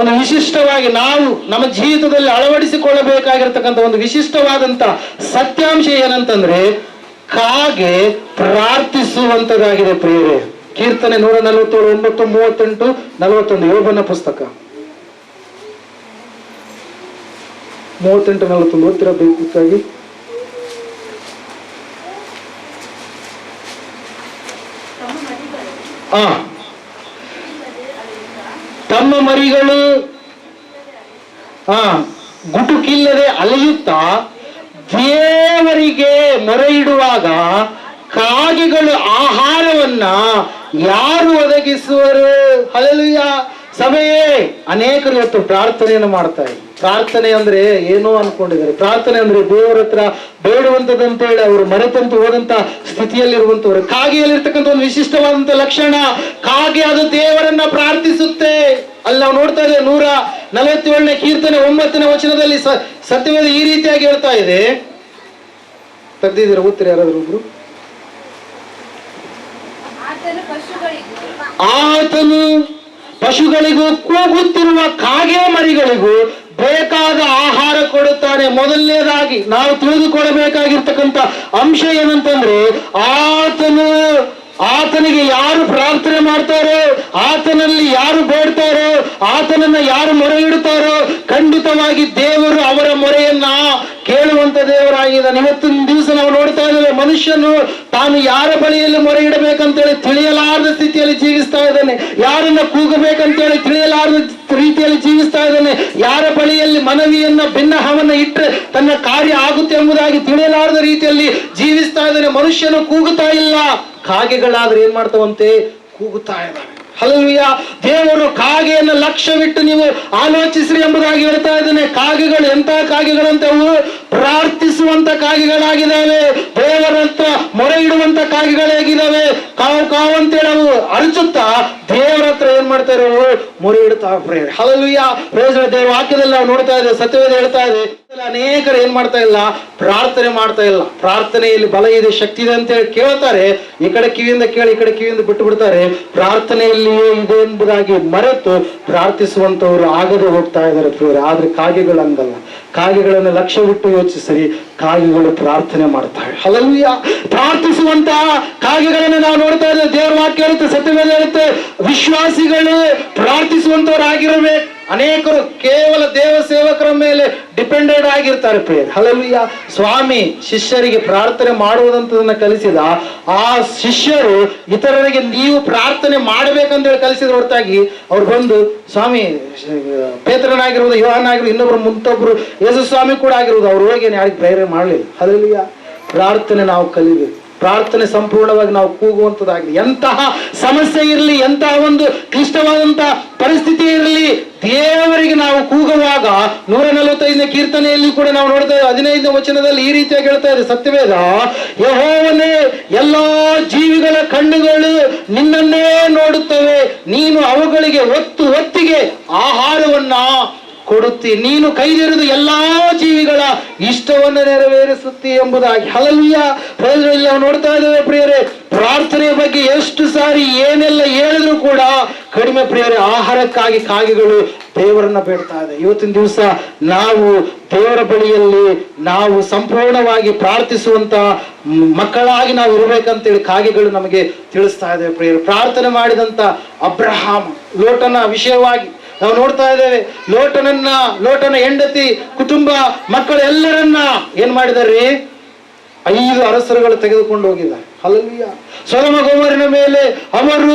ಒಂದು ವಿಶಿಷ್ಟವಾಗಿ ನಾವು ನಮ್ಮ ಜೀವಿತದಲ್ಲಿ ಅಳವಡಿಸಿಕೊಳ್ಳಬೇಕಾಗಿರ್ತಕ್ಕಂಥ ಒಂದು ವಿಶಿಷ್ಟವಾದಂತ ಸತ್ಯಾಂಶ ಏನಂತಂದ್ರೆ, ಕಾಗೆ ಪ್ರಾರ್ಥಿಸುವಂತದಾಗಿದೆ ಪ್ರಿಯರೇ. ಕೀರ್ತನೆ 147 9 38 41 ಯೋಬನ ಪುಸ್ತಕ 38 41 ಓದ್ತಿರಬೇಕಾಗಿ. ತಮ್ಮ ಮರಿಗಳು ಗುಟುಕಿಲ್ಲದೆ ಅಲೆಯುತ್ತಾ ದೇವರಿಗೆ ಮೊರೆ ಇಡುವಾಗ ಕಾಗೆಗಳು ಆಹಾರವನ್ನ ಯಾರು ಒದಗಿಸುವರು? ಹಲ್ಲೆಲೂಯಾ. ಸಭೆಯೇ ಅನೇಕರು ಇವತ್ತು ಪ್ರಾರ್ಥನೆಯನ್ನು ಮಾಡ್ತಾ ಇದ್ದಾರೆ. ಪ್ರಾರ್ಥನೆ ಅಂದ್ರೆ ಏನೋ ಅನ್ಕೊಂಡಿದ್ದಾರೆ. ಪ್ರಾರ್ಥನೆ ಅಂದ್ರೆ ದೇವರ ಹತ್ರ ಬೇಡುವಂತದಂತ ಹೇಳಿ ಅವರು ಮರೆತಂತೂ ಹೋದಂತ ಸ್ಥಿತಿಯಲ್ಲಿರುವಂತವ್ರು. ಕಾಗೆಯಲ್ಲಿರ್ತಕ್ಕಂಥ ಒಂದು ವಿಶಿಷ್ಟವಾದಂತ ಲಕ್ಷಣ, ಕಾಗೆ ಅದು ದೇವರನ್ನ ಪ್ರಾರ್ಥಿಸುತ್ತೆ. ಅಲ್ಲಿ ನಾವು ನೋಡ್ತಾ ಇದ್ದೇವೆ 147ನೇ ಕೀರ್ತನೆ 9ನೇ ವಚನದಲ್ಲಿ ಸತ್ಯವೇದ ಈ ರೀತಿಯಾಗಿ ಹೇಳ್ತಾ ಇದೆ. ತೆಗ್ದಿದ್ದೀರ ಓದ್ತೀರಿ ಯಾರಾದ್ರೂ ಒಬ್ರು? ಆತನು ಪಶುಗಳಿಗೂ ಕೂಗುತ್ತಿರುವ ಕಾಗೆ ಮರಿಗಳಿಗೂ ಬೇಕಾದ ಆಹಾರ ಕೊಡುತ್ತಾನೆ. ಮೊದಲನೇದಾಗಿ ನಾವು ತಿಳಿದುಕೊಳ್ಳಬೇಕಾಗಿರ್ತಕ್ಕಂಥ ಅಂಶ ಏನಂತಂದ್ರೆ, ಆತನಿಗೆ ಯಾರು ಪ್ರಾರ್ಥನೆ ಮಾಡ್ತಾರೋ, ಆತನಲ್ಲಿ ಯಾರು ಬೇಡ್ತಾರೋ, ಆತನನ್ನ ಯಾರು ಮೊರೆ ಇಡುತ್ತಾರೋ, ಖಂಡಿತವಾಗಿ ದೇವರು ಅವರ ಮೊರೆಯನ್ನ ಕೇಳುವಂತ ದೇವರಾಗಿದ್ದಾನೆ. ಇವತ್ತಿನ ದಿವಸ ನಾವು ನೋಡ್ತಾ ಇದ್ದೇವೆ, ಮನುಷ್ಯನು ತಾನು ಯಾರ ಬಳಿಯಲ್ಲಿ ಮೊರೆ ಇಡಬೇಕಂತೇಳಿ ತಿಳಿಯಲಾರದ ಸ್ಥಿತಿಯಲ್ಲಿ ಜೀವಿಸ್ತಾ ಇದ್ದಾನೆ. ಯಾರನ್ನ ಕೂಗಬೇಕಂತೇಳಿ ತಿಳಿಯಲಾರದ ರೀತಿಯಲ್ಲಿ ಜೀವಿಸ್ತಾ ಇದ್ದಾನೆ. ಯಾರ ಬಳಿಯಲ್ಲಿ ಮನವಿಯನ್ನ ಭಿನ್ನಹವನ್ನ ಇಟ್ಟರೆ ತನ್ನ ಕಾರ್ಯ ಆಗುತ್ತೆ ಎಂಬುದಾಗಿ ತಿಳಿಯಲಾರದ ರೀತಿಯಲ್ಲಿ ಜೀವಿಸ್ತಾ ಇದ್ದಾನೆ. ಮನುಷ್ಯನು ಕೂಗುತ್ತಾ ಇಲ್ಲ, ಕಾಗೆಗಳಾದ್ರೆ ಏನ್ ಮಾಡ್ತಾವಂತೆ? ಕೂಗುತ್ತಾ ಇದ್ದಾವೆ. ಹಲ್ಲೆಲೂಯಾ. ದೇವರು ಕಾಗೆಯನ್ನು ಲಕ್ಷ್ಯವಿಟ್ಟು ನೀವು ಆಲೋಚಿಸ್ರಿ ಎಂಬುದಾಗಿ ಹೇಳ್ತಾ ಇದ್ದಾನೆ. ಕಾಗೆಗಳು ಎಂತ ಕಾಗೆಗಳಂತೆ? ಅವು ಪ್ರಾರ್ಥಿಸುವಂತ ಕಾಗೆಗಳಾಗಿದ್ದಾವೆ. ದೇವರ ಹತ್ರ ಮೊರೆ ಇಡುವಂತ ಕಾಗೆಗಳಾಗಿದ್ದಾವೆ. ಕಾವು ಕಾವು ಅಂತೇಳಿ ಅವು ಅರಚುತ್ತಾ ದೇವರ ಹತ್ರ ಏನ್ ಮಾಡ್ತಾರೆ? ಅವು ಮೊರೆ ಇಡುತ್ತಾ ಪ್ರೇಯರ್. ಹಲ್ಲೆಲೂಯಾ. ದೇವರ ವಾಕ್ಯದಲ್ಲಿ ನಾವು ನೋಡ್ತಾ ಇದ್ದೇವೆ, ಸತ್ಯವೇದ ಹೇಳ್ತಾ ಇದೆ, ಅನೇಕರು ಏನ್ ಮಾಡ್ತಾ ಇಲ್ಲ? ಪ್ರಾರ್ಥನೆ ಮಾಡ್ತಾ ಇಲ್ಲ. ಪ್ರಾರ್ಥನೆಯಲ್ಲಿ ಬಲ ಇದೆ, ಶಕ್ತಿ ಇದೆ ಅಂತ ಹೇಳಿ ಕೇಳ್ತಾರೆ. ಈ ಕಡೆ ಕಿವಿಯಿಂದ ಕೇಳಿ ಈ ಕಡೆ ಕಿವಿಯಿಂದ ಬಿಟ್ಟು ಬಿಡ್ತಾರೆ. ಪ್ರಾರ್ಥನೆಯಲ್ಲಿಯೇ ಇದೆ ಎಂಬುದಾಗಿ ಮರೆತು ಪ್ರಾರ್ಥಿಸುವಂತವರು ಆಗದೆ ಹೋಗ್ತಾ ಇದ್ದಾರೆ ಪ್ರಿಯರೇ. ಆದ್ರೆ ಕಾಗೆಗಳು ಹಂಗಲ್ಲ. ಕಾಗೆಗಳನ್ನು ಲಕ್ಷ್ಯವಿಟ್ಟು ಯೋಚಿಸಿರಿ, ಕಾಗೆಗಳು ಪ್ರಾರ್ಥನೆ ಮಾಡ್ತವೆ. ಹಲ್ಲೆಲೂಯಾ. ಪ್ರಾರ್ಥಿಸುವಂತ ಕಾಗೆಗಳನ್ನು ನಾವು ನೋಡ್ತಾ ಇದ್ದೇವೆ. ದೇವರ ವಾಕ್ಯ ಹೇಳುತ್ತೆ, ಸತ್ಯವೇದ ಹೇಳುತ್ತೆ, ವಿಶ್ವಾಸಿಗಳು ಪ್ರಾರ್ಥಿಸುವಂತವರಾಗಿರಬೇಕು. ಅನೇಕರು ಕೇವಲ ದೇವ ಸೇವಕರ ಮೇಲೆ ಡಿಪೆಂಡೆಡ್ ಆಗಿರ್ತಾರೆ ಪ್ರಿಯರೇ. ಹಲ್ಲೆಲೂಯಾ. ಸ್ವಾಮಿ ಶಿಷ್ಯರಿಗೆ ಪ್ರಾರ್ಥನೆ ಮಾಡುವುದಂತದನ್ನ ಕಲಿಸಿದ ಆ ಶಿಷ್ಯರು ಇತರರಿಗೆ ನೀವು ಪ್ರಾರ್ಥನೆ ಮಾಡಬೇಕಂತ ಹೇಳಿ ಕಲಿಸಿದ ಹೊರತಾಗಿ ಅವ್ರು ಬಂದು, ಸ್ವಾಮಿ ಪೇತ್ರನಾಗಿರುವುದು, ಯೋಹಾನಾಗಿರುವುದು, ಇನ್ನೊಬ್ರು ಮುಂತೊಬ್ರು ಯೇಸು ಸ್ವಾಮಿ ಕೂಡ ಆಗಿರುವುದು, ಅವ್ರು ಹೋಗಿ ಯಾರಿಗೆ ಪ್ರೇರಣೆ ಮಾಡಲಿಲ್ಲ. ಹಲ್ಲೆಲೂಯಾ. ಪ್ರಾರ್ಥನೆ ನಾವು ಕಲಿಬೇಕು. ಪ್ರಾರ್ಥನೆ ಸಂಪೂರ್ಣವಾಗಿ ನಾವು ಕೂಗುವಂತದಾಗಿದೆ. ಎಂತಹ ಸಮಸ್ಯೆ ಇರಲಿ, ಎಂತಹ ಒಂದು ಕ್ಲಿಷ್ಟವಾದಂತಹ ಪರಿಸ್ಥಿತಿ ಇರಲಿ, ದೇವರಿಗೆ ನಾವು ಕೂಗುವಾಗ 145ನೇ ಕೀರ್ತನೆಯಲ್ಲಿ ಕೂಡ ನಾವು ನೋಡ್ತಾ ಇದ್ದೇವೆ. 15ನೇ ವಚನದಲ್ಲಿ ಈ ರೀತಿಯಾಗಿ ಹೇಳ್ತಾ ಇದೆ ಸತ್ಯವೇದ, ಯೆಹೋವನೇ, ಎಲ್ಲಾ ಜೀವಿಗಳ ಕಣ್ಣುಗಳು ನಿನ್ನನ್ನೇ ನೋಡುತ್ತವೆ, ನೀನು ಅವುಗಳಿಗೆ ಹೊತ್ತಿಗೆ ಆಹಾರವನ್ನ ಕೊಡುತ್ತಿ, ನೀನು ಕೈದಿರಿದು ಎಲ್ಲಾ ಜೀವಿಗಳ ಇಷ್ಟವನ್ನು ನೆರವೇರಿಸುತ್ತಿ ಎಂಬುದಾಗಿ. ಹಲ್ಲೆಲೂಯಾ. ನಾವು ನೋಡ್ತಾ ಇದ್ದೇವೆ ಪ್ರಿಯರೇ, ಪ್ರಾರ್ಥನೆಯ ಬಗ್ಗೆ ಎಷ್ಟು ಸಾರಿ ಏನೆಲ್ಲ ಹೇಳಿದ್ರು ಕೂಡ ಕಡಿಮೆ ಪ್ರಿಯರೇ. ಆಹಾರಕ್ಕಾಗಿ ಕಾಗೆಗಳು ದೇವರನ್ನ ಬೇಡ್ತಾ ಇದೆ. ಇವತ್ತಿನ ದಿವಸ ನಾವು ದೇವರ ಬಳಿಯಲ್ಲಿ ನಾವು ಸಂಪೂರ್ಣವಾಗಿ ಪ್ರಾರ್ಥಿಸುವಂತ ಮಕ್ಕಳಾಗಿ ನಾವು ಇರಬೇಕಂತೇಳಿ ಕಾಗೆಗಳು ನಮಗೆ ತಿಳಿಸ್ತಾ ಇದೆ ಪ್ರಿಯರೇ. ಪ್ರಾರ್ಥನೆ ಮಾಡಿದಂತ ಅಬ್ರಹಾಮ, ಲೋಟನ ವಿಷಯವಾಗಿ ನಾವು ನೋಡ್ತಾ ಇದ್ದೇವೆ. ಲೋಟನ ಹೆಂಡತಿ, ಕುಟುಂಬ, ಮಕ್ಕಳು ಎಲ್ಲರನ್ನ ಏನ್ ಮಾಡಿದಾರೆ? 5 ಅರಸರುಗಳು ತೆಗೆದುಕೊಂಡು ಹೋಗಿದ್ದಾರೆ. ಹಲ್ಲೆಲೂಯಾ. ಸೊದೋಮ ಗೊಮೋರನ ಮೇಲೆ ಅವರು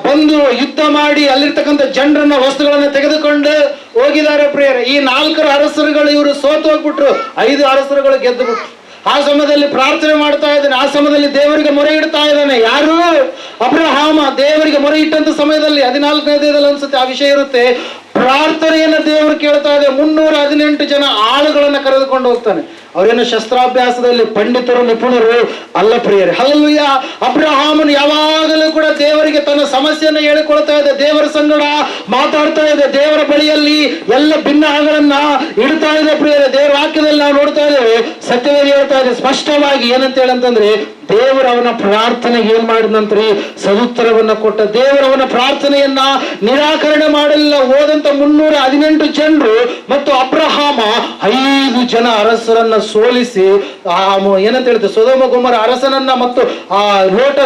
ಬಂದು ಯುದ್ಧ ಮಾಡಿ ಅಲ್ಲಿರ್ತಕ್ಕಂಥ ಜನರನ್ನ, ವಸ್ತುಗಳನ್ನ ತೆಗೆದುಕೊಂಡು ಹೋಗಿದ್ದಾರೆ ಪ್ರಿಯರೇ. ಈ 4 ಅರಸರುಗಳು ಇವರು ಸೋತು ಹೋಗ್ಬಿಟ್ರು, 5 ಅರಸರುಗಳು ಗೆದ್ದು ಬಿಟ್ರು. ಆ ಸಮಯದಲ್ಲಿ ಪ್ರಾರ್ಥನೆ ಮಾಡ್ತಾ ಇದ್ದಾನೆ. ಆ ಸಮಯದಲ್ಲಿ ದೇವರಿಗೆ ಮೊರೆ ಇಡ್ತಾ ಇದ್ದಾನೆ. ಯಾರು? ಅಬ್ರಹಾಮ ದೇವರಿಗೆ ಮೊರೆ ಇಟ್ಟಂತ ಸಮಯದಲ್ಲಿ 14ನೇ ಅಧ್ಯಾಯದಲ್ಲಿ ಅನ್ಸುತ್ತೆ ಆ ವಿಷಯ ಇರುತ್ತೆ. ಪ್ರಾರ್ಥನೆಯನ್ನ ದೇವರು ಕೇಳ್ತಾ ಇದೆ. 318 ಜನ ಆಳುಗಳನ್ನ ಕರೆದುಕೊಂಡು ಹೋಗ್ತಾನೆ. ಅವರೇನು ಶಸ್ತ್ರಾಭ್ಯಾಸದಲ್ಲಿ ಪಂಡಿತರು, ನಿಪುಣರು ಅಲ್ಲ ಪ್ರಿಯರೇ. ಹಲ್ಲೆಲೂಯಾ. ಅಬ್ರಹಾಮನು ಯಾವಾಗಲೂ ಕೂಡ ದೇವರಿಗೆ ತನ್ನ ಸಮಸ್ಯೆಯನ್ನು ಹೇಳಿಕೊಳ್ತಾ ಇದೆ, ದೇವರ ಸಂಗಡ ಮಾತಾಡ್ತಾ ಇದೆ, ದೇವರ ಬಳಿಯಲ್ಲಿ ಎಲ್ಲ ಭಿನ್ನಗಳನ್ನ ಇಡ್ತಾ ಇದೆ ಪ್ರಿಯರೇ. ದೇವರ ವಾಕ್ಯದಲ್ಲಿ ನಾವು ನೋಡ್ತಾ ಇದ್ದೇವೆ, ಸತ್ಯವೇದ ಹೇಳ್ತಾ ಇದೆ ಸ್ಪಷ್ಟವಾಗಿ ಏನಂತ ಹೇಳಂತಂದ್ರೆ, ದೇವರು ಅವನ ಪ್ರಾರ್ಥನೆಗೆ ಏನ್ ಮಾಡಿದಂತ್ರಿ? ಸದುತ್ತರವನ್ನ ಕೊಟ್ಟ. ದೇವರವನ ಪ್ರಾರ್ಥನೆಯನ್ನ ನಿರಾಕರಣೆ ಮಾಡಲಿಲ್ಲ. ಹೋದಂತ 318 ಜನರು ಮತ್ತು ಅಬ್ರಹಾಮ 5 ಜನ ಅರಸರನ್ನ ಸೋಲಿಸಿ ಏನಂತ ಹೇಳಿದ್ರೆ ಸೊದೋಮ ಗೊಮೋರ ಅರಸನನ್ನ ಮತ್ತು ಆ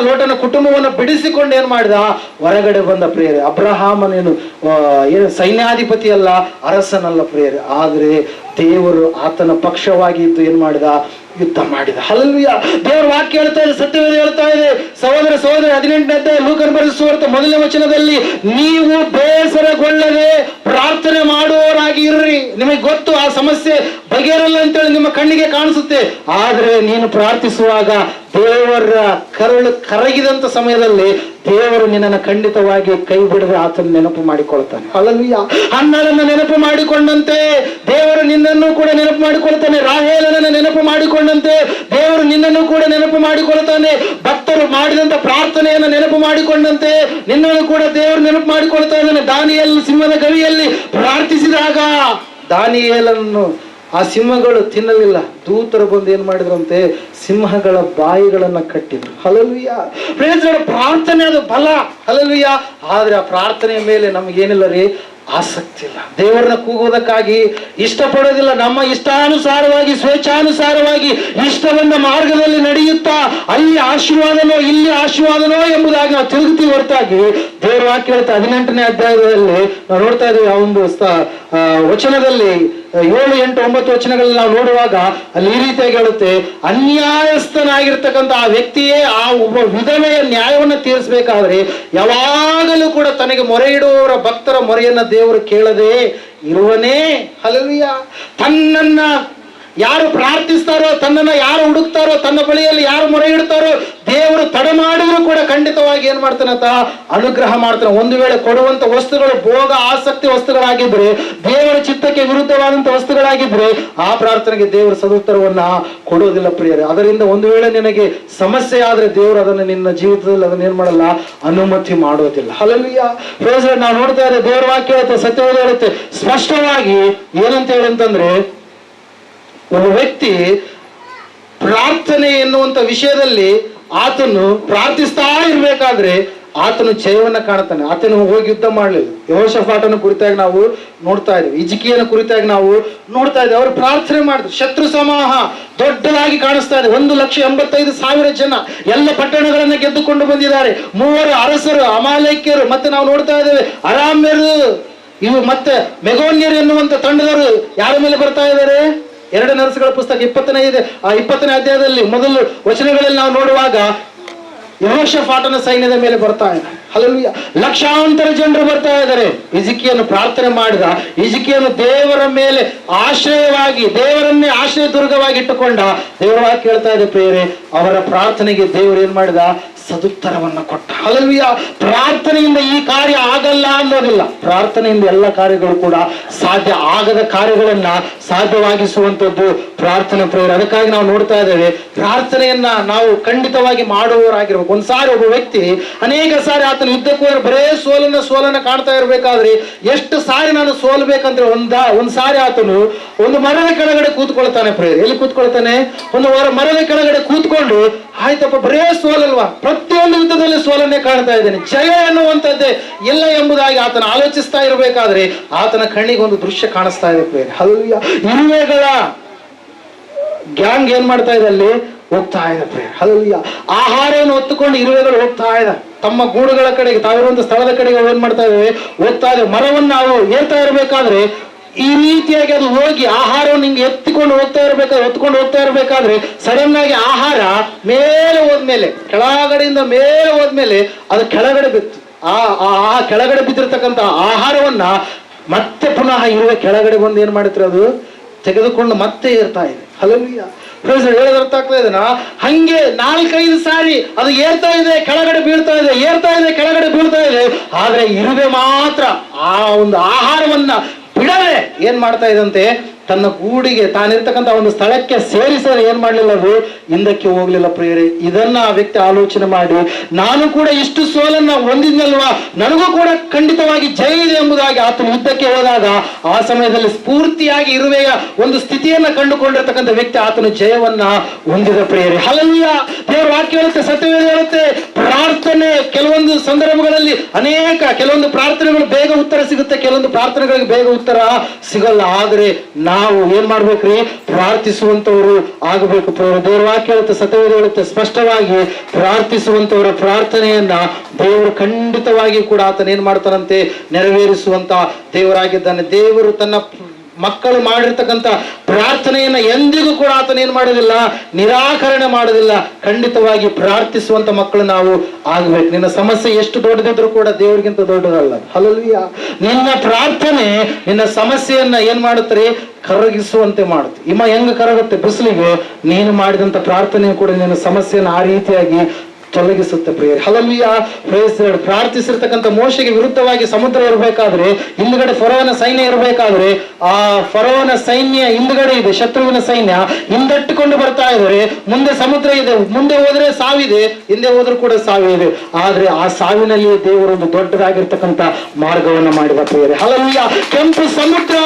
ಲೋಟನ ಕುಟುಂಬವನ್ನ ಬಿಡಿಸಿಕೊಂಡು ಏನ್ ಮಾಡಿದ? ಹೊರಗಡೆ ಬಂದ ಪ್ರಿಯರೇ. ಅಬ್ರಹಾಮನೇನು ಏನು ಸೈನ್ಯಾಧಿಪತಿ ಅಲ್ಲ, ಅರಸನಲ್ಲ ಪ್ರಿಯರೇ. ಆದ್ರೆ ದೇವರು ಆತನ ಪಕ್ಷವಾಗಿ ಇದ್ದು ಏನ್ ಮಾಡಿದ? ಯುದ್ಧ ಮಾಡಿದ. ಹಲ್ಲೆಲೂಯಾ. ದೇವರ ವಾಕ್ಯ ಹೇಳ್ತಾ ಇದೆ, ಸತ್ಯವೇದ ಹೇಳ್ತಾ ಇದೆ, ಸಹೋದರ 18ನೇ ಅಧ್ಯಾಯ ಲೂಕನ ಬರೆದ ಸುವಾರ್ತೆ 1ನೇ ವಚನದಲ್ಲಿ, ನೀವು ಬೇಸರಗೊಳ್ಳದೆ ಪ್ರಾರ್ಥನೆ ಮಾಡುವವರಾಗಿ ಇರ್ರಿ. ನಿಮಗೆ ಗೊತ್ತು ಆ ಸಮಸ್ಯೆ ಬಗೆಹರಲ್ಲ ಅಂತೇಳಿ ನಿಮ್ಮ ಕಣ್ಣಿಗೆ ಕಾಣಿಸುತ್ತೆ, ಆದ್ರೆ ನೀನು ಪ್ರಾರ್ಥಿಸುವಾಗ ದೇವರ ಕರಳು ಕರಗಿದಂತ ಸಮಯದಲ್ಲಿ ದೇವರು ನಿನ್ನನ್ನು ಖಂಡಿತವಾಗಿ ಕೈ ಬಿಡದೆ ಆತನ ನೆನಪು ಮಾಡಿಕೊಳ್ತಾನೆ. ಹಲ್ಲೆಲೂಯಾ. ಹನ್ನಳನ್ನು ನೆನಪು ಮಾಡಿಕೊಂಡಂತೆ ದೇವರು ನಿನ್ನನ್ನು ಕೂಡ ನೆನಪು ಮಾಡಿಕೊಳ್ತಾನೆ. ರಾಹೇಲನನ್ನು ನೆನಪು ಮಾಡಿಕೊಂಡಂತೆ ದೇವರು ನಿನ್ನನ್ನು ಕೂಡ ನೆನಪು ಮಾಡಿಕೊಳ್ತಾನೆ. ಭಕ್ತರು ಮಾಡಿದಂತ ಪ್ರಾರ್ಥನೆಯನ್ನು ನೆನಪು ಮಾಡಿಕೊಂಡಂತೆ ನಿನ್ನನ್ನು ಕೂಡ ದೇವರು ನೆನಪು ಮಾಡಿಕೊಳ್ತಾ ಇದ್ದಾನೆ. ದಾನಿಯೇಲ್ ಸಿಂಹದ ಗವಿಯಲ್ಲಿ ಪ್ರಾರ್ಥಿಸಿದಾಗ ದಾನಿಯೇಲನ್ನು ಆ ಸಿಂಹಗಳು ತಿನ್ನಲಿಲ್ಲ. ದೂತರು ಬಂದು ಏನ್ ಮಾಡಿದ್ರಂತೆ, ಸಿಂಹಗಳ ಬಾಯಿಗಳನ್ನ ಕಟ್ಟಿದ್ರು. ಹಲ್ಲೆಲೂಯಾ. Praise Lord. ಪ್ರಾರ್ಥನೆ ಅದು ಬಲ. ಹಲ್ಲೆಲೂಯಾ. ಆದ್ರೆ ಆ ಪ್ರಾರ್ಥನೆಯ ಮೇಲೆ ನಮಗೇನಿಲ್ಲ ರೀ, ಆಸಕ್ತಿ ಇಲ್ಲ. ದೇವರನ್ನ ಕೂಗುವುದಕ್ಕಾಗಿ ಇಷ್ಟಪಡೋದಿಲ್ಲ. ನಮ್ಮ ಇಷ್ಟಾನುಸಾರವಾಗಿ ಸ್ವೇಚ್ಛಾನುಸಾರವಾಗಿ ಇಷ್ಟ ಬಂದ ಮಾರ್ಗದಲ್ಲಿ ನಡೆಯುತ್ತಾ ಅಲ್ಲಿ ಆಶೀರ್ವಾದನೋ ಇಲ್ಲಿ ಆಶೀರ್ವಾದನೋ ಎಂಬುದಾಗಿ ನಾವು ತಿರುಗುತ್ತೀವಿ ಹೊರತಾಗಿ ದೇವರ ವಾಕ್ಯ ಹೇಳ್ತಾ 18ನೇ ಅಧ್ಯಾಯದಲ್ಲಿ ನಾವು ನೋಡ್ತಾ ಇದ್ದೀವಿ. ಆ ಒಂದು ವಚನದಲ್ಲಿ 7, 8, 9 ವಚನಗಳಲ್ಲಿ ನಾವು ನೋಡುವಾಗ ಅಲ್ಲಿ ಈ ರೀತಿಯಾಗಿ ಹೇಳುತ್ತೆ, ಅನ್ಯಾಯಸ್ಥನಾಗಿರ್ತಕ್ಕಂಥ ಆ ವ್ಯಕ್ತಿಯೇ ಆ ಒಬ್ಬ ವಿಧವೆಯ ನ್ಯಾಯವನ್ನು ತೀರಿಸಬೇಕಾದ್ರೆ ಯಾವಾಗಲೂ ಕೂಡ ತನಗೆ ಮೊರೆ ಇಡುವವರ ಭಕ್ತರ ಮೊರೆಯನ್ನ ದೇವರು ಕೇಳದೆ ಇರುವನೇ. ಹಲ್ಲೆಲೂಯಾ. ತನ್ನನ್ನ ಯಾರು ಪ್ರಾರ್ಥಿಸ್ತಾರೋ, ತನ್ನನ್ನ ಯಾರು ಹುಡುಕ್ತಾರೋ, ತನ್ನ ಬಳಿಯಲ್ಲಿ ಯಾರು ಮೊರೆ ಇಡ್ತಾರೋ ದೇವರು ತಡ ಮಾಡಿದ್ರು ಕೂಡ ಖಂಡಿತವಾಗಿ ಏನ್ ಮಾಡ್ತಾನಂತ, ಅನುಗ್ರಹ ಮಾಡ್ತಾನೆ. ಒಂದು ವೇಳೆ ಕೊಡುವಂತ ವಸ್ತುಗಳು ಭೋಗ ಆಸಕ್ತಿ ವಸ್ತುಗಳಾಗಿದ್ರೆ, ದೇವರ ಚಿತ್ತಕ್ಕೆ ವಿರುದ್ಧವಾದಂತ ವಸ್ತುಗಳಾಗಿದ್ರೆ ಆ ಪ್ರಾರ್ಥನೆಗೆ ದೇವರ ಸದುತ್ತರವನ್ನ ಕೊಡೋದಿಲ್ಲ ಪ್ರಿಯರೇ. ಅದರಿಂದ ಒಂದು ವೇಳೆ ನಿನಗೆ ಸಮಸ್ಯೆ ಆದ್ರೆ ದೇವರು ಅದನ್ನು ನಿನ್ನ ಜೀವಿತದಲ್ಲಿ ಅದನ್ನ ಏನ್ ಮಾಡಲ್ಲ, ಅನುಮತಿ ಮಾಡೋದಿಲ್ಲ. ಹಲ್ಲೆಲೂಯಾ. Praise Lord. ನಾವು ನೋಡ್ತಾ ಇದ್ದೇವೆ ದೇವರ ವಾಕ್ಯ ಹೇಳುತ್ತೆ, ಸತ್ಯವಾದ ಹೇಳುತ್ತೆ ಸ್ಪಷ್ಟವಾಗಿ ಏನಂತ ಹೇಳಂತಂದ್ರೆ, ಒಬ್ಬ ವ್ಯಕ್ತಿ ಪ್ರಾರ್ಥನೆ ಎನ್ನುವಂತ ವಿಷಯದಲ್ಲಿ ಆತನು ಪ್ರಾರ್ಥಿಸ್ತಾ ಇರ್ಬೇಕಾದ್ರೆ ಆತನು ಜಯವನ್ನ ಕಾಣ್ತಾನೆ. ಆತನು ಹೋಗಿ ಯುದ್ಧ ಮಾಡಲಿಲ್ಲ. ಯೆಹೋಷಾಫಾಟನ ಕುರಿತಾಗಿ ನಾವು ನೋಡ್ತಾ ಇದ್ದೀವಿ, ಹಿಜ್ಕೀಯನ ಕುರಿತಾಗಿ ನಾವು ನೋಡ್ತಾ ಇದ್ದೀವಿ. ಅವರು ಪ್ರಾರ್ಥನೆ ಮಾಡಿದ್ರು. ಶತ್ರು ಸಮೂಹ ದೊಡ್ಡದಾಗಿ ಕಾಣಿಸ್ತಾ ಇದೆ. 1,85,000 ಜನ ಎಲ್ಲ ಪಟ್ಟಣಗಳನ್ನ ಗೆದ್ದುಕೊಂಡು ಬಂದಿದ್ದಾರೆ. 3 ಅರಸರು, ಅಮಾಲೇಕ್ಯರು, ಮತ್ತೆ ನಾವು ನೋಡ್ತಾ ಇದ್ದೇವೆ ಅರಾಮ್ಯರು, ಇವು ಮತ್ತೆ ಮೆಗೋನ್ಯರು ಎನ್ನುವಂತ ತಂಡದವರು ಯಾರ ಮೇಲೆ ಬರ್ತಾ ಇದ್ದಾರೆ. 2 ಅರಸುಗಳ ಪುಸ್ತಕ 20ನೇ ಅಧ್ಯಾಯದಲ್ಲಿ ಮೊದಲು ವಚನಗಳಲ್ಲಿ ನಾವು ನೋಡುವಾಗ ಯೆಹೋಷಾಫಾಟನ ಸೈನ್ಯದ ಮೇಲೆ ಬರ್ತಾ ಇದೆ. ಹಲ್ಲೆಲೂಯಾ. ಲಕ್ಷಾಂತರ ಜನರು ಬರ್ತಾ ಇದ್ದಾರೆ. ಹಿಜ್ಕೀಯನು ಪ್ರಾರ್ಥನೆ ಮಾಡಿದ. ಹಿಜ್ಕೀಯನು ದೇವರ ಮೇಲೆ ಆಶ್ರಯವಾಗಿ, ದೇವರನ್ನೇ ಆಶ್ರಯ ದುರ್ಗವಾಗಿ ಇಟ್ಟುಕೊಂಡ. ದೇವರ ವಾಕ್ಯ ಹೇಳ್ತಾ ಇದೆ ಪ್ರಿಯರೇ, ಅವರ ಪ್ರಾರ್ಥನೆಗೆ ದೇವರು ಏನ್ ಮಾಡಿದ, ಸದುತ್ತರವನ್ನ ಕೊಟ್ಟ. ಹಲ್ಲೆಲೂಯಾ. ಪ್ರಾರ್ಥನೆಯಿಂದ ಈ ಕಾರ್ಯ ಆಗಲ್ಲ ಅನ್ನೋದಿಲ್ಲ. ಪ್ರಾರ್ಥನೆಯಿಂದ ಎಲ್ಲ ಕಾರ್ಯಗಳು ಕೂಡ ಸಾಧ್ಯ. ಆಗದ ಕಾರ್ಯಗಳನ್ನ ಸಾಧ್ಯವಾಗಿಸುವಂತದ್ದು ಪ್ರಾರ್ಥನೆ ಪ್ರೇಯರ್. ಅದಕ್ಕಾಗಿ ನಾವು ನೋಡ್ತಾ ಇದ್ದೇವೆ, ಪ್ರಾರ್ಥನೆಯನ್ನ ನಾವು ಖಂಡಿತವಾಗಿ ಮಾಡುವವರಾಗಿರ್ಬೇಕು. ಒಂದ್ಸಾರಿ ಒಬ್ಬ ವ್ಯಕ್ತಿ ಅನೇಕ ಸಾರಿ ಆತನ ಯುದ್ಧಕ್ಕೆ ಹೋದ್ರೆ ಬರೇ ಸೋಲನ್ನ ಕಾಣ್ತಾ ಇರ್ಬೇಕಾದ್ರೆ, ಎಷ್ಟು ಸಾರಿ ನಾನು ಸೋಲ್ಬೇಕಂದ್ರೆ ಒಂದ್ ಸಾರಿ ಆತನು ಒಂದು ಮರದ ಕೆಳಗಡೆ ಕೂತ್ಕೊಳ್ತಾನೆ ಪ್ರೇಯರ್. ಎಲ್ಲಿ ಕೂತ್ಕೊಳ್ತಾನೆ, ಒಂದು ಮರದ ಕೆಳಗಡೆ ಕೂತ್ಕೊಂಡು, ಆಯ್ತಪ್ಪ ಬರೇ ಸೋಲಲ್ವಾ, ಪ್ರತಿಯೊಂದು ಯುದ್ಧದಲ್ಲಿ ಸೋಲನ್ನೇ ಕಾಣ್ತಾ ಇದ್ದೇನೆ, ಜಯ ಎನ್ನುವಂಥದ್ದೇ ಇಲ್ಲ ಎಂಬುದಾಗಿ ಆತನ ಆಲೋಚಿಸ್ತಾ ಇರಬೇಕಾದ್ರೆ ಆತನ ಕಣ್ಣಿಗೆ ಒಂದು ದೃಶ್ಯ ಕಾಣಿಸ್ತಾ ಇದೆ ಪ್ರೇಯರ್. ಹಲ್ಲೆಲೂಯಾ. ಇರುವೆಗಳ ಗ್ಯಾಂಗ್ ಏನ್ ಮಾಡ್ತಾ ಇದೆ, ಅಲ್ಲಿ ಹೋಗ್ತಾ ಇದೆ ಪ್ರೇಯರ್. ಹಲ್ಲೆಲೂಯಾ. ಆಹಾರವನ್ನು ಹೊತ್ತುಕೊಂಡು ಇರುವೆಗಳು ಹೋಗ್ತಾ ಇದೆ. ತಮ್ಮ ಗೂಡುಗಳ ಕಡೆಗೆ, ತಾವಿರುವಂತ ಸ್ಥಳದ ಕಡೆಗೆ ಏನ್ ಮಾಡ್ತಾ ಇದ್ದೇವೆ, ಹೋಗ್ತಾ ಇದೆ. ಮರವನ್ನು ನಾವು ಏರ್ತಾ ಇರಬೇಕಾದ್ರೆ ಈ ರೀತಿಯಾಗಿ ಅದು ಹೋಗಿ ಆಹಾರವನ್ನು ಹಿಂಗೆ ಹೊತ್ಕೊಂಡು ಹೋಗ್ತಾ ಇರ್ಬೇಕಾದ್ರೆ ಸಡನ್ ಆಗಿ ಆಹಾರ ಮೇಲೆ ಹೋದ್ಮೇಲೆ, ಕೆಳಗಡೆಯಿಂದ ಮೇಲೆ ಹೋದ್ಮೇಲೆ ಅದು ಕೆಳಗಡೆ ಬಿತ್ತು. ಆ ಕೆಳಗಡೆ ಬಿದ್ದಿರ್ತಕ್ಕಂಥ ಆಹಾರವನ್ನ ಮತ್ತೆ ಪುನಃ ಇರುವೆ ಕೆಳಗಡೆ ಬಂದು ಏನ್ ಮಾಡಿದ್ರೆ ಅದು ತೆಗೆದುಕೊಂಡು ಮತ್ತೆ ಏರ್ತಾ ಇದೆ. ಹಲ್ಲೆಲೂಯಾ. ಹೇಳೋದು ಅರ್ಥ ಆಗ್ತಾ ಇದೆನಾ? ಹಂಗೆ 4-5 ಸಾರಿ ಅದು ಏರ್ತಾ ಇದೆ, ಕೆಳಗಡೆ ಬೀಳ್ತಾ ಇದೆ, ಏರ್ತಾ ಇದೆ, ಕೆಳಗಡೆ ಬೀಳ್ತಾ ಇದೆ. ಆದ್ರೆ ಇರುವೆ ಮಾತ್ರ ಆ ಒಂದು ಆಹಾರವನ್ನ ಬಿಡದೆ ಏನ್ ಮಾಡ್ತಾ ಇದಂತೆ, ತನ್ನ ಗೂಡಿಗೆ ತಾನಿರ್ತಕ್ಕಂಥ ಒಂದು ಸ್ಥಳಕ್ಕೆ ಸೇರಿಸಲು ಏನ್ ಮಾಡ್ಲಿಲ್ಲ, ಅದು ಹಿಂದಕ್ಕೆ ಹೋಗ್ಲಿಲ್ಲ ಪ್ರಿಯರೇ. ಇದನ್ನ ಆ ವ್ಯಕ್ತಿ ಆಲೋಚನೆ ಮಾಡಿ, ನಾನು ಕೂಡ ಇಷ್ಟು ಸೋಲನ್ನ ಹೊಂದಿದ್ನಲ್ವಾ, ನನಗೂ ಕೂಡ ಖಂಡಿತವಾಗಿ ಜಯ ಇದೆ ಎಂಬುದಾಗಿ ಆತನ ಯುದ್ಧಕ್ಕೆ ಹೋದಾಗ ಆ ಸಮಯದಲ್ಲಿ ಸ್ಫೂರ್ತಿಯಾಗಿ ಇರುವೆಯ ಒಂದು ಸ್ಥಿತಿಯನ್ನ ಕಂಡುಕೊಂಡಿರ್ತಕ್ಕಂಥ ವ್ಯಕ್ತಿ ಆತನು ಜಯವನ್ನ ಹೊಂದಿದ ಪ್ರಿಯರೇ. ಹಲ್ಲೆಲೂಯಾ. ದೇವರ ವಾಕ್ಯ ಹೇಳುತ್ತೆ, ಸತ್ಯವೇದ ಹೇಳುತ್ತೆ, ಪ್ರಾರ್ಥನೆ ಕೆಲವೊಂದು ಸಂದರ್ಭಗಳಲ್ಲಿ ಕೆಲವೊಂದು ಪ್ರಾರ್ಥನೆಗಳು ಬೇಗ ಉತ್ತರ ಸಿಗುತ್ತೆ, ಕೆಲವೊಂದು ಪ್ರಾರ್ಥನೆಗಳಿಗೆ ಬೇಗ ಉತ್ತರ ಸಿಗಲ್ಲ. ಆದ್ರೆ ನಾವು ಏನ್ ಮಾಡ್ಬೇಕ್ರಿ, ಪ್ರಾರ್ಥಿಸುವಂತವರು ಆಗಬೇಕು. ದೇವರ ವಾಕ್ಯ ಹೇಳುತ್ತೆ, ಸತ್ಯವೇದ ಹೇಳುತ್ತೆ ಸ್ಪಷ್ಟವಾಗಿ, ಪ್ರಾರ್ಥಿಸುವಂತವರ ಪ್ರಾರ್ಥನೆಯನ್ನ ದೇವರು ಖಂಡಿತವಾಗಿ ಕೂಡ ಆತನ ಏನ್ ಮಾಡ್ತಾನಂತೆ, ನೆರವೇರಿಸುವಂತ ದೇವರಾಗಿದ್ದಾನೆ. ದೇವರು ತನ್ನ ಮಕ್ಕಳು ಮಾಡಿರ್ತಕ್ಕಂಥ ಪ್ರಾರ್ಥನೆಯನ್ನ ಎಂದಿಗೂ ಕೂಡ ಆತನ ಏನ್ ಮಾಡೋದಿಲ್ಲ, ನಿರಾಕರಣೆ ಮಾಡೋದಿಲ್ಲ. ಖಂಡಿತವಾಗಿ ಪ್ರಾರ್ಥಿಸುವಂತ ಮಕ್ಕಳು ನಾವು ಆಗ್ಬೇಕು. ನಿನ್ನ ಸಮಸ್ಯೆ ಎಷ್ಟು ದೊಡ್ಡದಿದ್ರು ಕೂಡ ದೇವರಿಗಿಂತ ದೊಡ್ಡದಲ್ಲ. ಹಲ್ಲೆಲೂಯಾ. ನಿನ್ನ ಪ್ರಾರ್ಥನೆ ನಿನ್ನ ಸಮಸ್ಯೆಯನ್ನ ಏನ್ ಮಾಡುತ್ತಾರೆ, ಕರಗಿಸುವಂತೆ ಮಾಡುತ್ತೆ. ಹೆಂಗ ಕರಗುತ್ತೆ ಬಿಸಿಲಿಗೆ, ನೀನು ಮಾಡಿದಂತ ಪ್ರಾರ್ಥನೆ ಕೂಡ ನಿನ್ನ ಸಮಸ್ಯೆಯನ್ನು ಆ ರೀತಿಯಾಗಿ ತೊಲಗಿಸುತ್ತೆ ಪ್ರಿಯರೇ. ಹಲ್ಲೆಲೂಯಾ. Praise the lord. ಪ್ರಾರ್ಥಿಸಿರ್ತಕ್ಕಂಥ ಮೋಶೆಗೆ ವಿರುದ್ಧವಾಗಿ ಸಮುದ್ರ ಇರಬೇಕಾದ್ರೆ, ಹಿಂದ್ಗಡೆ ಫರೋವನ ಸೈನ್ಯ ಇರಬೇಕಾದ್ರೆ, ಆ ಫರೋವನ ಸೈನ್ಯ ಹಿಂದ್ಗಡೆ ಇದೆ, ಶತ್ರುವಿನ ಸೈನ್ಯ ಹಿಂದಟ್ಟುಕೊಂಡು ಬರ್ತಾ ಇದ್ದಾರೆ. ಮುಂದೆ ಸಮುದ್ರ ಇದೆ, ಮುಂದೆ ಹೋದ್ರೆ ಸಾವಿದೆ, ಹಿಂದೆ ಹೋದ್ರೂ ಕೂಡ ಸಾವಿದೆ. ಆದ್ರೆ ಆ ಸಾವಿನಲ್ಲಿ ದೇವರೊಂದು ದೊಡ್ಡದಾಗಿರ್ತಕ್ಕಂಥ ಮಾರ್ಗವನ್ನ ಮಾಡಿದ ಪ್ರಿಯರೇ. ಹಲ್ಲೆಲೂಯಾ. ಕೆಂಪು ಸಮುದ್ರ,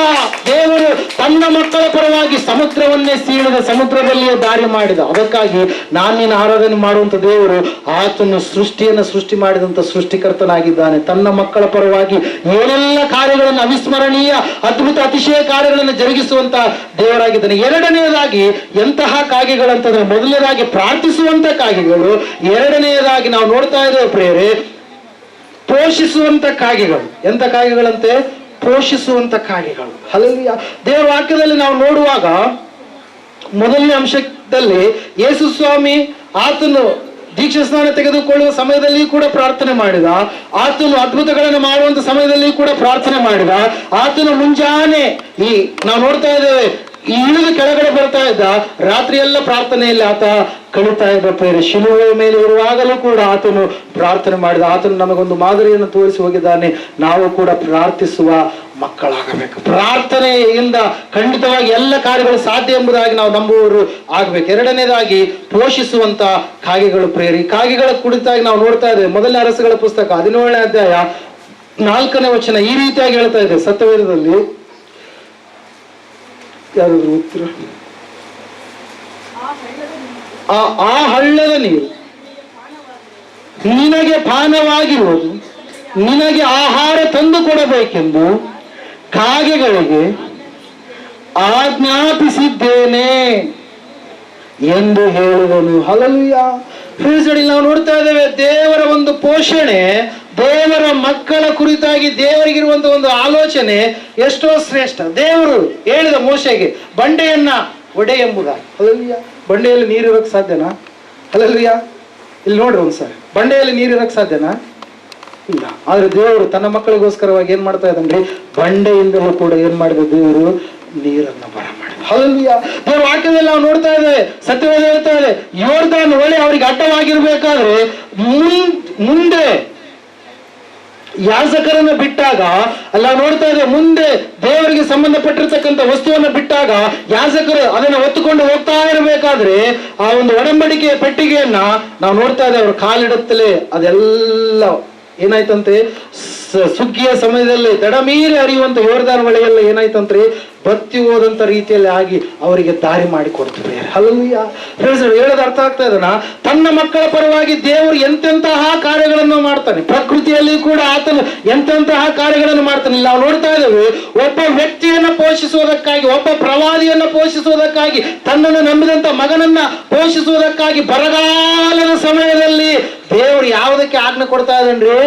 ದೇವರು ತನ್ನ ಮಕ್ಕಳ ಪರವಾಗಿ ಸಮುದ್ರವನ್ನೇ ಸೀಳಿದ, ಸಮುದ್ರದಲ್ಲಿಯೇ ದಾರಿ ಮಾಡಿದ. ಅದಕ್ಕಾಗಿ ನಾನು ನಿನ್ನ ಆರಾಧನೆ ಮಾಡುವಂತ ದೇವರು ಆತನು ಸೃಷ್ಟಿಯನ್ನು ಸೃಷ್ಟಿ ಮಾಡಿದಂತ ಸೃಷ್ಟಿಕರ್ತನಾಗಿದ್ದಾನೆ. ತನ್ನ ಮಕ್ಕಳ ಪರವಾಗಿ ಏನೆಲ್ಲ ಕಾರ್ಯಗಳನ್ನು, ಅವಿಸ್ಮರಣೀಯ ಅದ್ಭುತ ಅತಿಶಯ ಕಾರ್ಯಗಳನ್ನು ಜರುಗಿಸುವಂತ ದೇವರಾಗಿದ್ದಾನೆ. ಎರಡನೆಯದಾಗಿ ಎಂತಹ ಕಾಗೆಗಳಂತಂದ್ರೆ, ಮೊದಲನೇದಾಗಿ ಪ್ರಾರ್ಥಿಸುವಂತ ಕಾಗೆಗಳು, ಎರಡನೆಯದಾಗಿ ನಾವು ನೋಡ್ತಾ ಇದ್ದೇವೆ ಪ್ರಿಯರೇ, ಪೋಷಿಸುವಂತ ಕಾಗೆಗಳು. ಎಂತ ಕಾಗೆಗಳಂತೆ? ಪೋಷಿಸುವಂತ ಕಾಗೆಗಳು. ಹಲ್ಲೆಲೂಯಾ. ದೇವರ ವಾಕ್ಯದಲ್ಲಿ ನಾವು ನೋಡುವಾಗ ಮೊದಲನೇ ಅಂಶದಲ್ಲಿ ಯೇಸು ಸ್ವಾಮಿ ಆತನು ದೀಕ್ಷಾ ಸ್ನಾನ ತೆಗೆದುಕೊಳ್ಳುವ ಸಮಯದಲ್ಲಿ ಕೂಡ ಪ್ರಾರ್ಥನೆ ಮಾಡಿದ. ಆತನು ಅದ್ಭುತಗಳನ್ನು ಮಾಡುವಂತ ಸಮಯದಲ್ಲಿ ಕೂಡ ಪ್ರಾರ್ಥನೆ ಮಾಡಿದ. ಆತನು ಮುಂಜಾನೆ ನಾವು ನೋಡ್ತಾ ಇದ್ದೇವೆ, ಇಳಿದು ಕೆಳಗಡೆ ಬರ್ತಾ ಇದ್ದ, ರಾತ್ರಿ ಎಲ್ಲ ಪ್ರಾರ್ಥನೆಯಲ್ಲಿ ಆತ ಕಳೀತಾ ಇದ್ದ ಪ್ರೇರೆ. ಶಿಲುವೆ ಮೇಲೆ ಇರುವಾಗಲೂ ಕೂಡ ಆತನು ಪ್ರಾರ್ಥನೆ ಮಾಡಿದ. ಆತನು ನಮಗೊಂದು ಮಾದರಿಯನ್ನು ತೋರಿಸಿ ಹೋಗಿದ್ದಾನೆ. ನಾವು ಕೂಡ ಪ್ರಾರ್ಥಿಸುವ ಮಕ್ಕಳಾಗಬೇಕು. ಪ್ರಾರ್ಥನೆಯಿಂದ ಖಂಡಿತವಾಗಿ ಎಲ್ಲ ಕಾರ್ಯಗಳು ಸಾಧ್ಯ ಎಂಬುದಾಗಿ ನಾವು ನಂಬುವವರು ಆಗ್ಬೇಕು. ಎರಡನೇದಾಗಿ ಪೋಷಿಸುವಂತ ಕಾಗೆಗಳು ಪ್ರೇರಿ. ಕಾಗೆಗಳ ಕುರಿತಾಗಿ ನಾವು ನೋಡ್ತಾ ಇದ್ದೇವೆ. ಮೊದಲನೇ ಅರಸುಗಳ ಪುಸ್ತಕ 17ನೇ ಅಧ್ಯಾಯ 4ನೇ ವಚನ ಈ ರೀತಿಯಾಗಿ ಹೇಳ್ತಾ ಇದೆ. ಸತ್ಯವೇದದಲ್ಲಿ ಯಾರಾದ್ರೂ ಉತ್ತರ? ಆ ಹಳ್ಳದ ನೀರು ನಿನಗೆ ಪಾನವಾಗಿರುವುದು, ನಿನಗೆ ಆಹಾರ ತಂದು ಕೊಡಬೇಕೆಂದು ಕಾಗೆಗಳಿಗೆ ಆಜ್ಞಾಪಿಸಿದ್ದೇನೆ ಎಂದು ಹೇಳಿದನು. ಹಲ್ಲೆಲೂಯಾ. ನಾವು ನೋಡ್ತಾ ಇದ್ದೇವೆ, ದೇವರ ಒಂದು ಪೋಷಣೆ, ದೇವರ ಮಕ್ಕಳ ಕುರಿತಾಗಿ ದೇವರಿಗಿರುವಂತ ಒಂದು ಆಲೋಚನೆ ಎಷ್ಟೋ ಶ್ರೇಷ್ಠ. ದೇವರು ಹೇಳಿದ ಮೋಶೆಗೆ ಬಂಡೆಯನ್ನ ಒಡೆ ಎಂಬುದಾಗಿ. ಹಲ್ಲೆಲೂಯಾ. ಬಂಡೆಯಲ್ಲಿ ನೀರು ಇರಕ್ ಸಾಧ್ಯನಾ? ಹಲ್ಲೆಲೂಯಾ. ಇಲ್ಲಿ ನೋಡ್ರಿ ಒಂದ್ಸರಿ, ಬಂಡೆಯಲ್ಲಿ ನೀರು ಇರಕ್ ಸಾಧ್ಯನಾ? ಇಲ್ಲ. ಆದ್ರೆ ದೇವರು ತನ್ನ ಮಕ್ಕಳಿಗೋಸ್ಕರವಾಗಿ ಏನ್ ಮಾಡ್ತಾ ಇದ್ದಾನ್ರಿ, ಬಂಡೆಯಿಂದಲೂ ಕೂಡ ಏನ್ ಮಾಡಿದ ದೇವರು ನೀರನ್ನ ಬರ ಮಾಡಿದ. ಹಲ್ಲೆಲೂಯಾ. ದೇವರ ವಾಕ್ಯದಲ್ಲಿ ನಾವು ನೋಡ್ತಾ ಇದ್ದೇವೆ, ಸತ್ಯವೇದ ಹೇಳ್ತಾ ಇದೆ, ಯೋರ್ದಾನ್ ಹೊಳೆ ಅವರಿಗೆ ಅಡ್ಡವಾಗಿರ್ಬೇಕಾದ್ರೆ ಮುಂದೆ ಯಾಜಕರನ್ನ ಬಿಟ್ಟಾಗ ಅಲ್ಲ ನೋಡ್ತಾ ಇದೆ, ಮುಂದೆ ದೇವರಿಗೆ ಸಂಬಂಧಪಟ್ಟಿರ್ತಕ್ಕಂಥ ವಸ್ತುವನ್ನ ಬಿಟ್ಟಾಗ ಯಾಜಕರು ಅದನ್ನ ಹೊತ್ತುಕೊಂಡು ಹೋಗ್ತಾ ಇರಬೇಕಾದ್ರೆ ಆ ಒಂದು ಒಡಂಬಡಿಕೆಯ ಪೆಟ್ಟಿಗೆಯನ್ನ ನಾವು ನೋಡ್ತಾ ಇದ್ದೇವೆ. ಅವರು ಕಾಲಿಡುತ್ತಲೇ ಅದೆಲ್ಲ ಏನಾಯ್ತಂತೆ, ಸುಗ್ಗಿಯ ಸಮಯದಲ್ಲಿ ದಡಮೀರಿ ಹರಿಯುವಂತ ಯೋರ್ದಾನ್ ಹೊಳೆಯೆಲ್ಲ ಏನಾಯ್ತಂತ್ರಿ, ಬತ್ತಿ ಹೋದಂತ ರೀತಿಯಲ್ಲಿ ಆಗಿ ಅವರಿಗೆ ದಾರಿ ಮಾಡಿ ಕೊಡ್ತಾರೆ. ಹಲ್ಲೆಲೂಯಾ. ಹೇಳೋದು ಅರ್ಥ ಆಗ್ತಾ ಇದನ್ನ? ತನ್ನ ಮಕ್ಕಳ ಪರವಾಗಿ ದೇವರು ಎಂತೆಂತಹ ಕಾರ್ಯಗಳನ್ನು ಮಾಡ್ತಾನೆ. ಪ್ರಕೃತಿಯಲ್ಲಿ ಕೂಡ ಆತನು ಎಂತೆಂತಹ ಕಾರ್ಯಗಳನ್ನು ಮಾಡ್ತಾನೆ. ನಾವು ನೋಡ್ತಾ ಇದ್ದೇವೆ, ಒಬ್ಬ ವ್ಯಕ್ತಿಯನ್ನ ಪೋಷಿಸುವುದಕ್ಕಾಗಿ, ಒಬ್ಬ ಪ್ರವಾದಿಯನ್ನ ಪೋಷಿಸುವುದಕ್ಕಾಗಿ, ತನ್ನನ್ನು ನಂಬಿದಂತ ಮಗನನ್ನ ಪೋಷಿಸುವುದಕ್ಕಾಗಿ ಬರಗಾಲದ ಸಮಯದಲ್ಲಿ ದೇವರು ಯಾವುದಕ್ಕೆ ಆಜ್ಞೆ ಕೊಡ್ತಾ ಇದ್ದಾನ್ರಿ?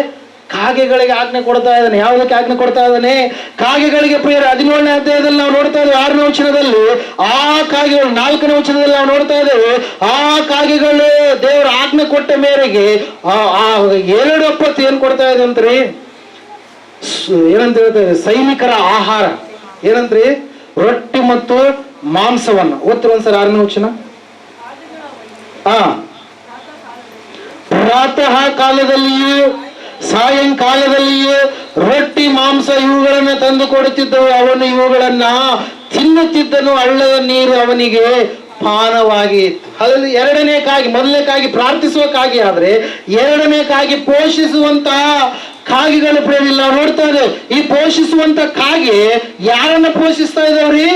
ಕಾಗೆಗಳಿಗೆ ಆಜ್ಞೆ ಕೊಡ್ತಾ ಇದ್ದಾನೆ. ಯಾವುದಕ್ಕೆ ಆಜ್ಞೆ ಕೊಡ್ತಾ ಇದ್ದಾನೆ? ಕಾಗೆಗಳಿಗೆ. ಪ್ರಿಯರೇ, 17ನೇ ಅಧ್ಯಾಯದಲ್ಲಿ ನಾವು ನೋಡ್ತಾ ಇದ್ದೇವೆ 6ನೇ ವಚನದಲ್ಲಿ ಆ ಕಾಗೆಗಳು, 4ನೇ ವಚನದಲ್ಲಿ ನಾವು ನೋಡ್ತಾ ಇದ್ದೇವೆ ಆ ಕಾಗೆಗಳು ದೇವರ ಆಜ್ಞೆ ಕೊಟ್ಟ ಮೇರೆಗೆ ಆ 2 ಒಪ್ಪತ್ತು ಏನ್ ಕೊಡ್ತಾ ಇದೆ ಅಂತ್ರಿ? ಏನಂತ ಹೇಳ್ತಾ ಇದೆ? ಸೈನಿಕರ ಆಹಾರ. ಏನಂತ್ರಿ? ರೊಟ್ಟಿ ಮತ್ತು ಮಾಂಸವನ್ನ. ಓದ್ತಿರ ಒಂದ್ಸರಿ 6ನೇ ವಚನ. ಪ್ರಾತಃ ಕಾಲದಲ್ಲಿಯೂ ಸಾಯಂಕಾಲದಲ್ಲಿಯೇ ರೊಟ್ಟಿ ಮಾಂಸ ಇವುಗಳನ್ನ ತಂದು ಕೊಡುತ್ತಿದ್ದವು. ಅವನು ಇವುಗಳನ್ನ ತಿನ್ನುತ್ತಿದ್ದನು. ಹಳ್ಳದ ನೀರು ಅವನಿಗೆ ಪಾನವಾಗಿ ಇತ್ತು. ಅದ್ರಲ್ಲಿ ಎರಡನೇ ಕಾಗಿ, ಮೊದಲನೇ ಕಾಗಿ ಪ್ರಾರ್ಥಿಸುವ ಕಾಗಿ ಆದ್ರೆ ಎರಡನೇ ಕಾಗಿ ಪೋಷಿಸುವಂತಹ ಕಾಗಿಗಳು ಪ್ರೇಮಿಲ್ಲ. ನಾವು ನೋಡ್ತಾ ಇದ್ದೇವೆ, ಈ ಪೋಷಿಸುವಂತ ಕಾಗಿ ಯಾರನ್ನ ಪೋಷಿಸ್ತಾ ಇದಾವ್ರಿ?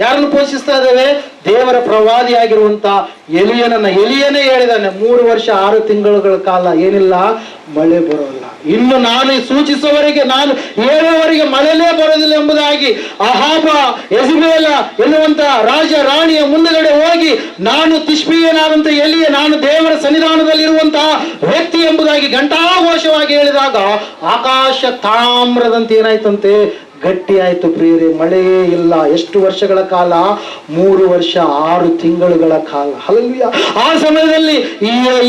ಯಾರನ್ನು ಪೋಷಿಸ್ತಾ ಇದ್ದೇವೆ? ದೇವರ ಪ್ರವಾದಿಯಾಗಿರುವಂತ ಎಲಿಯನೇ ಹೇಳಿದಾನೆ, 3 ವರ್ಷ 6 ತಿಂಗಳುಗಳ ಕಾಲ ಏನಿಲ್ಲ, ಮಳೆ ಬರೋಲ್ಲ. ಇನ್ನು ನಾನು ಸೂಚಿಸುವವರೆಗೆ, ನಾನು ಹೇಳುವವರೆಗೆ ಮಳೆನೇ ಬರೋದಿಲ್ಲ ಎಂಬುದಾಗಿ ಅಹಾಬ ಯೆಜಬೇಲ ಎನ್ನುವಂತ ರಾಜ ರಾಣಿಯ ಮುಂದಗಡೆ ಹೋಗಿ, ನಾನು ತಿಷ್ಬೀಯನಾದಂತ ಎಲಿಯ, ನಾನು ದೇವರ ಸನ್ನಿಧಾನದಲ್ಲಿ ಇರುವಂತಹ ವ್ಯಕ್ತಿ ಎಂಬುದಾಗಿ ಘಂಟಾಘೋಷವಾಗಿ ಹೇಳಿದಾಗ ಆಕಾಶ ತಾಮ್ರದಂತೆ ಏನಾಯ್ತಂತೆ, ಗಟ್ಟಿ ಆಯ್ತು ಪ್ರಿಯರೇ. ಮಳೆಯೇ ಇಲ್ಲ. ಎಷ್ಟು ವರ್ಷಗಳ ಕಾಲ? 3 ವರ್ಷ 6 ತಿಂಗಳುಗಳ ಕಾಲ. ಹಲ್ಲೆಲೂಯಾ. ಆ ಸಮಯದಲ್ಲಿ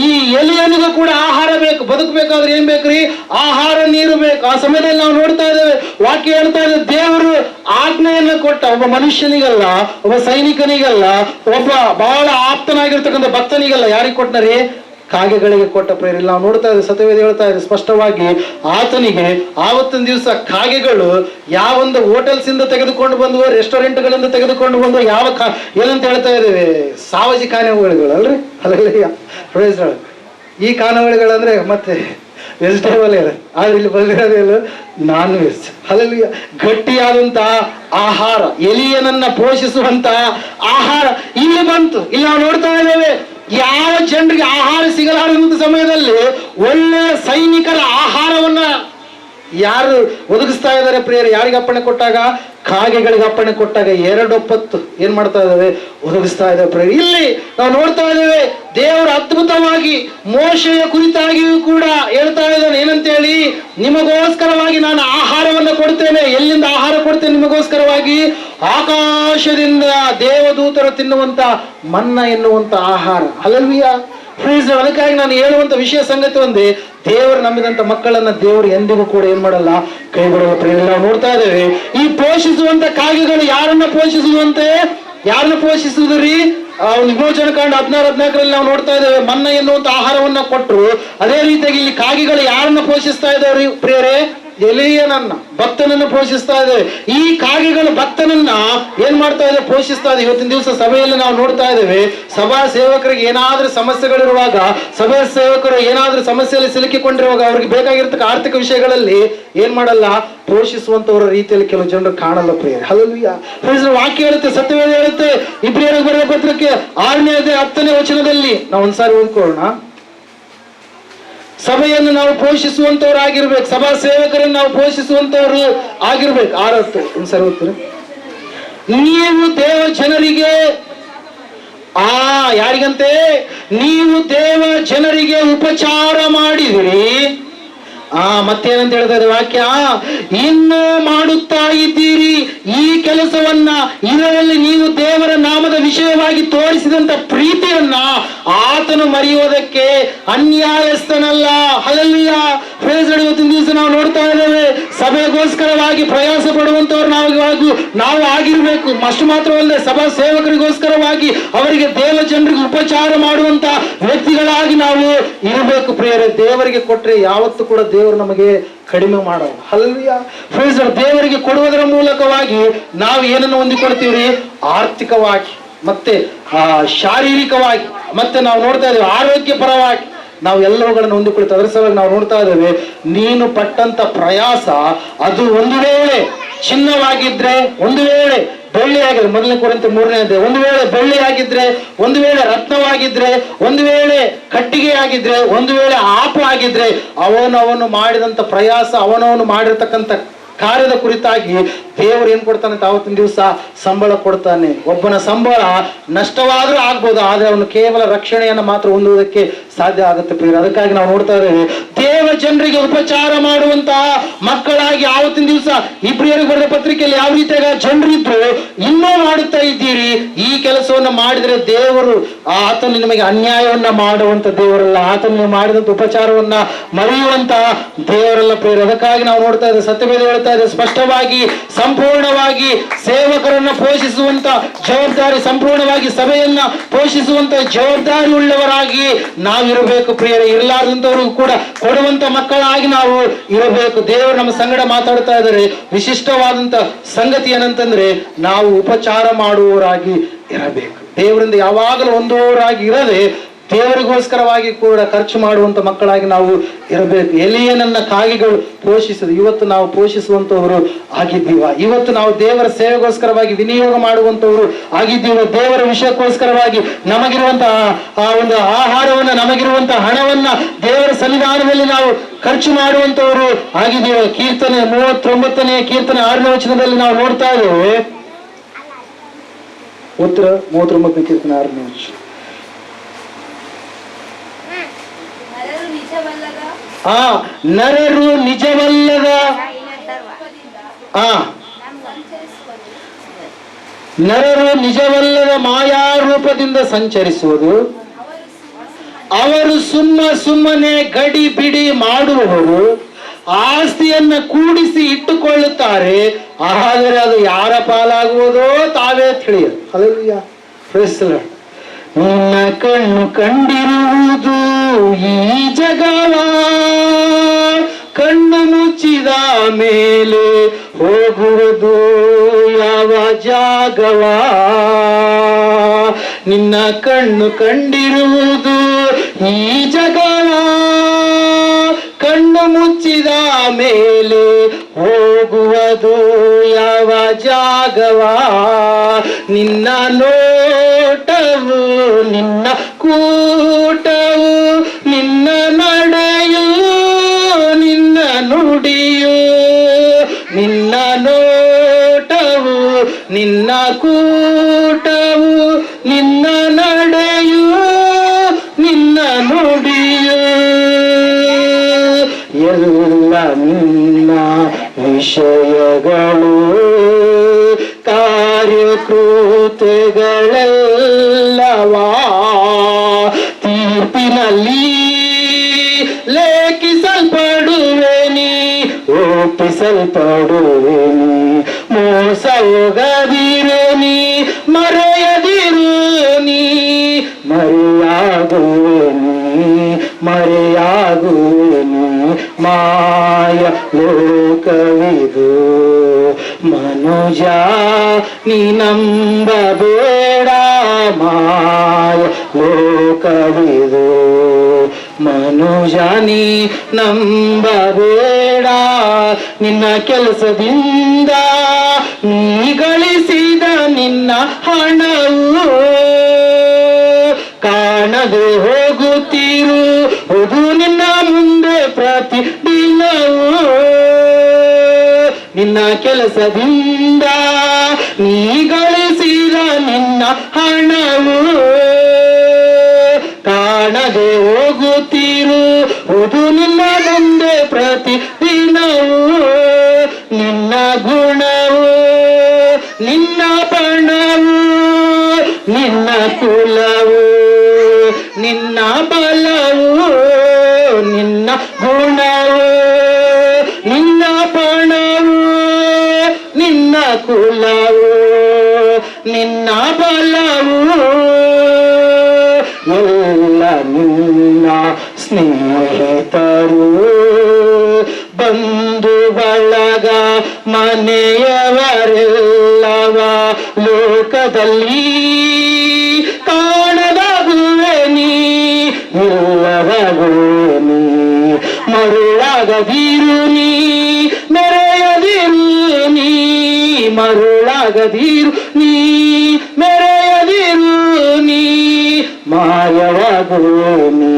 ಈ ಎಲಿಯನಿಗೂ ಕೂಡ ಆಹಾರ ಬೇಕು. ಬದುಕಬೇಕಾದ್ರೆ ಏನ್ ಬೇಕ್ರಿ? ಆಹಾರ, ನೀರು ಬೇಕು. ಆ ಸಮಯದಲ್ಲಿ ನಾವು ನೋಡ್ತಾ ಇದ್ದೇವೆ, ವಾಕ್ಯ ಹೇಳ್ತಾ ಇದೆ, ದೇವರು ಆಜ್ಞೆಯನ್ನ ಕೊಟ್ಟ. ಒಬ್ಬ ಮನುಷ್ಯನಿಗಲ್ಲ, ಒಬ್ಬ ಸೈನಿಕನಿಗಲ್ಲ, ಒಬ್ಬ ಬಹಳ ಆಪ್ತನಾಗಿರ್ತಕ್ಕಂಥ ಭಕ್ತನಿಗಲ್ಲ. ಯಾರಿಗೆ ಕೊಟ್ಟನರಿ? ಕಾಗೆಗಳಿಗೆ ಕೊಟ್ಟ ಪ್ರೇರಿಲ್ಲ. ನಾವು ನೋಡ್ತಾ ಇದ್ದೇವೆ, ಸತ್ಯವೇದ ಹೇಳ್ತಾ ಇದೆ ಸ್ಪಷ್ಟವಾಗಿ, ಆತನಿಗೆ ಆವತ್ತಿನ ದಿವಸ ಕಾಗೆಗಳು ಯಾವೊಂದು ಹೋಟೆಲ್ಸ್ ಇಂದ ತೆಗೆದುಕೊಂಡು ಬಂದು, ರೆಸ್ಟೋರೆಂಟ್ಗಳಿಂದ ತೆಗೆದುಕೊಂಡು ಬಂದು, ಏನಂತ ಹೇಳ್ತಾ ಇದ್ದೇವೆ, ಸಾವಜಿ ಖಾನಾವಳಿಗಳು ಅಲ್ರಿ. ಅಲ್ಲ, ಈ ಖಾನಾವಳಿಗಳಂದ್ರೆ ಮತ್ತೆ ವೆಜಿಟೇಬಲ್ ಇದೆ, ಆದ್ರೆ ಇಲ್ಲಿ ಬಂದಿರೋದಿಲ್ಲ ನಾನ್ ವೆಜ್. ಅಲ್ಲಲ್ಲಿ ಗಟ್ಟಿಯಾದಂತ ಆಹಾರ, ಎಲಿಯನನ್ನ ಪೋಷಿಸುವಂತ ಆಹಾರ ಇಲ್ಲಿ ಬಂತು. ಇಲ್ಲಿ ನಾವು ನೋಡ್ತಾ ಇದ್ದೇವೆ, ಯಾವ ಜನರಿಗೆ ಆಹಾರ ಸಿಗಲಾರದಂತ ಸಮಯದಲ್ಲಿ ಒಳ್ಳೆಯ ಸೈನಿಕರ ಆಹಾರವನ್ನ ಯಾರು ಒದಗಿಸ್ತಾ ಇದ್ದಾರೆ ಪ್ರಿಯರು? ಯಾರಿಗೆ ಅಪ್ಪಣೆ ಕೊಟ್ಟಾಗ? ಕಾಗೆಗಳಿಗೆ ಅಪ್ಪಣೆ ಕೊಟ್ಟಾಗ 2 ಹೊತ್ತು ಏನ್ ಮಾಡ್ತಾ ಇದ್ದಾವೆ? ಒದಗಿಸ್ತಾ ಇದ್ದಾವೆ ಪ್ರಿಯರು. ಇಲ್ಲಿ ನಾವು ನೋಡ್ತಾ ಇದ್ದೇವೆ, ದೇವರು ಅದ್ಭುತವಾಗಿ ಮೋಶೆಯ ಕುರಿತಾಗಿಯೂ ಕೂಡ ಹೇಳ್ತಾ ಇದ್ದಾನೆ. ಏನಂತೇಳಿ? ನಿಮಗೋಸ್ಕರವಾಗಿ ನಾನು ಆಹಾರವನ್ನು ಕೊಡ್ತೇನೆ. ಎಲ್ಲಿಂದ ಆಹಾರ ಕೊಡ್ತೇನೆ ನಿಮಗೋಸ್ಕರವಾಗಿ? ಆಕಾಶದಿಂದ ದೇವದೂತರು ತಿನ್ನುವಂತ ಮನ್ನ ಎನ್ನುವಂತ ಆಹಾರ. ಹಲ್ಲೆಲೂಯಾ. ಅದಕ್ಕಾಗಿ ನಾನು ಹೇಳುವಂತ ವಿಷಯ ಸಂಗತಿ ಒಂದೇ, ದೇವರು ನಂಬಿದಂತ ಮಕ್ಕಳನ್ನ ದೇವರು ಎಂದಿಗೂ ಕೂಡ ಏನ್ ಮಾಡಲ್ಲ, ಕೈ ಬಿಡುವ ಪ್ರೇರಣೆ. ನಾವು ನೋಡ್ತಾ ಇದ್ದೇವೆ, ಈ ಪೋಷಿಸುವಂತ ಕಾಗೆಗಳು ಯಾರನ್ನ ಪೋಷಿಸುವಂತೆ? ಯಾರನ್ನ ಪೋಷಿಸುದ್ರಿ? ವಿಮೋಚನಕಾಂಡ 16-14 ನಾವು ನೋಡ್ತಾ ಇದ್ದೇವೆ, ಮನ್ನ ಎನ್ನುವಂತ ಆಹಾರವನ್ನ ಕೊಟ್ಟರು. ಅದೇ ರೀತಿಯಾಗಿ ಇಲ್ಲಿ ಕಾಗೆಗಳು ಯಾರನ್ನ ಪೋಷಿಸ್ತಾ ಇದ್ದಾವ್ರಿ ಪ್ರಿಯರೇ? ಎಲಿಯನನ್ನ, ಭಕ್ತನನ್ನು ಪೋಷಿಸ್ತಾ ಇದ್ದೇವೆ. ಈ ಕಾಗೆಗಳು ಭಕ್ತನನ್ನ ಏನ್ ಮಾಡ್ತಾ ಇದೆ? ಪೋಷಿಸ್ತಾ ಇದೆ. ಇವತ್ತಿನ ದಿವಸ ಸಭೆಯಲ್ಲಿ ನಾವು ನೋಡ್ತಾ ಇದ್ದೇವೆ, ಸಭಾ ಸೇವಕರಿಗೆ ಏನಾದ್ರೂ ಸಮಸ್ಯೆಗಳಿರುವಾಗ, ಸಭಾ ಸೇವಕರು ಏನಾದ್ರೂ ಸಮಸ್ಯೆಯಲ್ಲಿ ಸಿಲುಕಿಕೊಂಡಿರುವಾಗ, ಅವ್ರಿಗೆ ಬೇಕಾಗಿರ್ತಕ್ಕ ಆರ್ಥಿಕ ವಿಷಯಗಳಲ್ಲಿ ಏನ್ ಮಾಡಲ್ಲ, ಪೋಷಿಸುವಂತವರ ರೀತಿಯಲ್ಲಿ ಕೆಲವು ಜನರು ಕಾಣಲ್ಲ ಪ್ರಿಯರೇ. ಹಲ್ಲೆಲೂಯಾ. ವಾಕ್ಯ ಹೇಳುತ್ತೆ, ಸತ್ಯವೇದ ಹೇಳುತ್ತೆ, ಇಬ್ರಿಯರಿಗೆ ಬರೆದ ಪತ್ರಕ್ಕೆ 6ನೇ ಅಧ್ಯಾಯ 10ನೇ ವಚನದಲ್ಲಿ ನಾವು ಒಂದ್ಸಾರಿ ಓದ್ಕೊಳ್ಳೋಣ. ಸಭೆಯನ್ನು ನಾವು ಪೋಷಿಸುವಂತವ್ರಾಗಿರ್ಬೇಕು, ಸಭಾ ಸೇವಕರನ್ನು ನಾವು ಪೋಷಿಸುವಂತವ್ರು ಆಗಿರ್ಬೇಕು. 6:10 ಒಂದ್ಸರಿ ಓದ್ತೀರ? ನೀವು ದೇವ ಜನರಿಗೆ ಯಾರಿಗಂತೆ? ನೀವು ದೇವ ಜನರಿಗೆ ಉಪಚಾರ ಮಾಡಿದಿರಿ. ಮತ್ತೇನಂತ ಹೇಳ್ತಾರೆ ವಾಕ್ಯ? ಇನ್ನು ಮಾಡುತ್ತಾ ಇದ್ದೀರಿ ಈ ಕೆಲಸವನ್ನ. ಇದರಲ್ಲಿ ನೀವು ದೇವರ ನಾಮದ ವಿಷಯವಾಗಿ ತೋರಿಸಿದಂತ ಪ್ರೀತಿಯನ್ನ ಆತನು ಮರೆಯುವುದಕ್ಕೆ ಅನ್ಯಾಯಸ್ಥನಲ್ಲ. ಹಲ್ಲೆಲೂಯಾ. ಇವತ್ತಿನ ದಿವಸ ನಾವು ನೋಡ್ತಾ ಇದ್ದೇವೆ, ಸಭೆಗೋಸ್ಕರವಾಗಿ ಪ್ರಯಾಸ ಪಡುವಂತವ್ರು ನಾವು ಆಗಿರ್ಬೇಕು. ಅಷ್ಟು ಮಾತ್ರವಲ್ಲದೆ ಸಭಾ ಸೇವಕರಿಗೋಸ್ಕರವಾಗಿ, ಅವರಿಗೆ ದೇವ ಜನರಿಗೆ ಉಪಚಾರ ಮಾಡುವಂತ ವ್ಯಕ್ತಿಗಳಾಗಿ ನಾವು ಇರಬೇಕು ಪ್ರಿಯರೇ. ದೇವರಿಗೆ ಕೊಟ್ರೆ ಯಾವತ್ತೂ ಕೂಡ ದೇವರು ನಮಗೆ ಕಡಿಮೆ ಮಾಡಲ್ಲ. ಹಲ್ಲೆಲೂಯಾ. ದೇವರಿಗೆ ಕೊಡುವುದರ ಮೂಲಕವಾಗಿ ನಾವು ಏನನ್ನು ಹೊಂದಿಕೊಳ್ತೀವ್ರಿ? ಆರ್ಥಿಕವಾಗಿ, ಮತ್ತೆ ಶಾರೀರಿಕವಾಗಿ, ಮತ್ತೆ ನಾವು ನೋಡ್ತಾ ಇದ್ದೇವೆ ಆರೋಗ್ಯಪರವಾಗಿ ನಾವು ಎಲ್ಲವುಗಳನ್ನು ಹೊಂದಿಕೊಳ್ತೇವೆ. ಅದರ ಸಲುವಾಗಿ ನಾವು ನೋಡ್ತಾ ಇದ್ದೇವೆ, ನೀನು ಪಟ್ಟಂತ ಪ್ರಯಾಸ ಅದು ಒಂದು ವೇಳೆ ಚಿನ್ನವಾಗಿದ್ರೆ, ಒಂದು ವೇಳೆ ಬೆಳ್ಳಿ ಆಗಿದ್ರೆ, 1 ಕೊರಿಂಥ 3ನೇ ಅಧ್ಯಾಯ, ಒಂದು ವೇಳೆ ಬೆಳ್ಳಿ ಆಗಿದ್ರೆ, ಒಂದು ವೇಳೆ ರತ್ನವಾಗಿದ್ರೆ, ಒಂದು ವೇಳೆ ಕಟ್ಟಿಗೆ ಆಗಿದ್ರೆ, ಒಂದು ವೇಳೆ ಆಪು ಆಗಿದ್ರೆ, ಅವನವನು ಮಾಡಿದಂತ ಪ್ರಯಾಸ, ಅವನವನು ಮಾಡಿರ್ತಕ್ಕಂಥ ಕಾರ್ಯದ ಕುರಿತಾಗಿ ದೇವರು ಏನ್ ಕೊಡ್ತಾನೆ? ಆವತ್ತಿನ ದಿವಸ ಸಂಬಳ ಕೊಡ್ತಾನೆ. ಒಬ್ಬನ ಸಂಬಳ ನಷ್ಟವಾದ್ರೂ ಆಗ್ಬೋದು, ಆದ್ರೆ ಅವನು ಕೇವಲ ರಕ್ಷಣೆಯನ್ನ ಮಾತ್ರ ಹೊಂದುವುದಕ್ಕೆ ಸಾಧ್ಯ ಆಗುತ್ತೆ ಪ್ರಿಯರೇ. ಅದಕ್ಕಾಗಿ ನಾವು ನೋಡ್ತಾ ಇದ್ದೇವೆ, ದೇವ ಜನರಿಗೆ ಉಪಚಾರ ಮಾಡುವಂತಹ ಮಕ್ಕಳಾಗಿ ಆವತ್ತಿನ ದಿವಸ ಇಬ್ರಿಯರಿಗೆ ಬರೆದ ಪತ್ರಿಕೆಯಲ್ಲಿ ಯಾವ ರೀತಿಯಾಗ ಜನರಿದ್ರು, ಇನ್ನೂ ಮಾಡುತ್ತಾ ಇದ್ದೀರಿ. ಈ ಕೆಲಸವನ್ನ ಮಾಡಿದ್ರೆ ದೇವರು ಆತನು ನಿಮಗೆ ಅನ್ಯಾಯವನ್ನ ಮಾಡುವಂತ ದೇವರಲ್ಲ, ಆತನು ಮಾಡಿದಂತ ಉಪಚಾರವನ್ನ ಮರೆಯುವಂತ ದೇವರಲ್ಲ ಪ್ರಿಯರೇ. ಅದಕ್ಕಾಗಿ ನಾವು ನೋಡ್ತಾ ಇದ್ದೇವೆ, ಸತ್ಯವೇದ ಹೇಳ್ತಾ ಇದೆ ಸ್ಪಷ್ಟವಾಗಿ, ಸಂಪೂರ್ಣವಾಗಿ ಸೇವಕರನ್ನ ಪೋಷಿಸುವಂತ ಜವಾಬ್ದಾರಿ, ಸಂಪೂರ್ಣವಾಗಿ ಸಭೆಯನ್ನ ಪೋಷಿಸುವಂತ ಜವಾಬ್ದಾರಿ ಉಳ್ಳವರಾಗಿ ನಾವಿರಬೇಕು ಪ್ರಿಯರೇ. ಇರಲಾರ್ದಂತವ್ರು ಕೂಡ ಕೊಡುವಂತ ಮಕ್ಕಳಾಗಿ ನಾವು ಇರಬೇಕು. ದೇವರು ನಮ್ಮ ಸಂಗಡ ಮಾತಾಡ್ತಾ ಇದ್ದಾರೆ. ವಿಶಿಷ್ಟವಾದಂತ ಸಂಗತಿ ಏನಂತಂದ್ರೆ, ನಾವು ಉಪಚಾರ ಮಾಡುವವರಾಗಿ ಇರಬೇಕು. ದೇವರಿಂದ ಯಾವಾಗಲೂ ಹೊಂದುವವರಾಗಿ ಇರದೆ ದೇವರಿಗೋಸ್ಕರವಾಗಿ ಕೂಡ ಖರ್ಚು ಮಾಡುವಂತ ಮಕ್ಕಳಾಗಿ ನಾವು ಇರಬೇಕು. ಎಲಿಯನನ್ನ ಕಾಗೆಗಳು ಪೋಷಿಸಿದ್ರು, ಇವತ್ತು ನಾವು ಪೋಷಿಸುವಂತವರು ಆಗಿದ್ದೀವ? ಇವತ್ತು ನಾವು ದೇವರ ಸೇವೆಗೋಸ್ಕರವಾಗಿ ವಿನಿಯೋಗ ಮಾಡುವಂತವರು ಆಗಿದ್ದೀವ? ದೇವರ ವಿಷಯಕ್ಕೋಸ್ಕರವಾಗಿ ನಮಗಿರುವಂತಹ ಆ ಒಂದು ಆಹಾರವನ್ನ, ನಮಗಿರುವಂತಹ ಹಣವನ್ನ ದೇವರ ಸನ್ನಿಧಾನದಲ್ಲಿ ನಾವು ಖರ್ಚು ಮಾಡುವಂತವರು ಆಗಿದ್ದೀವ? ಕೀರ್ತನೆ 39ನೇ ಕೀರ್ತನೆ 6ನೇ ವಚನದಲ್ಲಿ ನಾವು ನೋಡ್ತಾ ಇದ್ದೇವೆ. ಉತ್ತರ 39ನೇ ಕೀರ್ತನೆ 6ನೇ ವಚನ. ನರರು ನಿಜವಲ್ಲದ ನರರು ನಿಜವಲ್ಲದ ಮಾಯಾರೂಪದಿಂದ ಸಂಚರಿಸುವುದು, ಅವರು ಸುಮ್ಮನೆ ಗಡಿ ಬಿಡಿ ಮಾಡುವವರು, ಆಸ್ತಿಯನ್ನ ಕೂಡಿಸಿ ಇಟ್ಟುಕೊಳ್ಳುತ್ತಾರೆ, ಆದರೆ ಅದು ಯಾರ ಪಾಲಾಗುವುದೋ ತಾವೇ ತಿಳಿಯದು. Hallelujah, praise the Lord. ನಿನ್ನ ಕಣ್ಣು ಕಂಡಿರುವುದು ಈ ಜಗವ, ಕಣ್ಣು ಮುಚ್ಚಿದ ಮೇಲೆ ಹೋಗುವುದು ಯಾವ ಜಾಗವ. ನಿನ್ನ ಕಣ್ಣು ಕಂಡಿರುವುದು ಈ ಜಗವ, ಕಣ್ಣು ಮುಚ್ಚಿದ ಮೇಲೆ ಹೋಗುವುದು ಯಾವ ಜಾಗವ. ನಿನ್ನ ನೋಟವು, ನಿನ್ನ ಕೂಟವು, ನಿನ್ನ ನಡೆಯು, ನಿನ್ನ ನುಡಿಯು, ನಿನ್ನ ನೋಟವು, ನಿನ್ನ ಕೂಟವು, ನಿನ್ನ ನಡೆಯು, ನಿನ್ನ ನುಡಿಯು, ಎಲ್ಲ ನಿನ್ನ ವಿಷಯಗಳು, ಕಾರ್ಯಕೃತ್ಯಗಳೆಲ್ಲವಾ ತೀರ್ಪಿನಲ್ಲಿ ಲೇಖಿಸಲ್ಪಡುವೆನಿ, ಒಪ್ಪಿಸಲ್ಪಡುವೆನಿ. ಮೋಸ ಹೋಗದಿರುನಿ, ಮರೆಯದಿರುನಿ, ಮರೆಯಾಗುವೆನಿ, ಮರೆಯಾಗುವೆನಿ. ಮಾಯ ಲೋಕವಿದು ಮನುಜ ನೀ ನಂಬಬೇಡ, ಮಾಯ ಲೋಕವಿದು ಮನುಜ ನೀ ನಂಬಬೇಡ. ನಿನ್ನ ಕೆಲಸದಿಂದ ನೀ ಗಳಿಸಿದ ನಿನ್ನ ಹಣವು ಕಾಣದೆ ಹೋಗುತ್ತಿರುವುದು ನಿನ್ನ ಮುಂದೆ ಪ್ರತಿದಿನವೂ. ನಿನ್ನ ಕೆಲಸದಿಂದ ನೀ ಗಳಿಸಿದ ನಿನ್ನ ಹಣವು ಕಾಣದೆ ಹೋಗುತ್ತಿರುವುದು ನಿನ್ನ ಮುಂದೆ ಪ್ರತಿದಿನವೂ. ನಿನ್ನ ಗುಣವು, ನಿನ್ನ ಬಣವು, ನಿನ್ನ ಕುಲವು, ನಿನ್ನ ಬಲವು, ನಿನ್ನ ಗುಣವು, ನಿನ್ನ ಬಣವು, ನಿನ್ನ ಕುಲವು, ನಿನ್ನ ಬಲವು, ಎಲ್ಲ ನಿನ್ನ ಸ್ನೇಹಿತರು, ಬಂಧು ಬಳಗ, ಮನೆಯವರೆಲ್ಲವ ಲೋಕದಲ್ಲಿ ಕಾಣದಾಗುವೆ ನೀ, ಇಲ್ಲವಾಗುವೆ ನೀ. ಮರುಳಾಗದಿರು ನೀ, ಮೆರೆಯದಿರು ನೀ, ಮರುಳಾಗದಿರು ನೀ, ಮೆರೆಯದಿರು ನೀ. ಮಾಯವಾಗುವೆ ನೀ,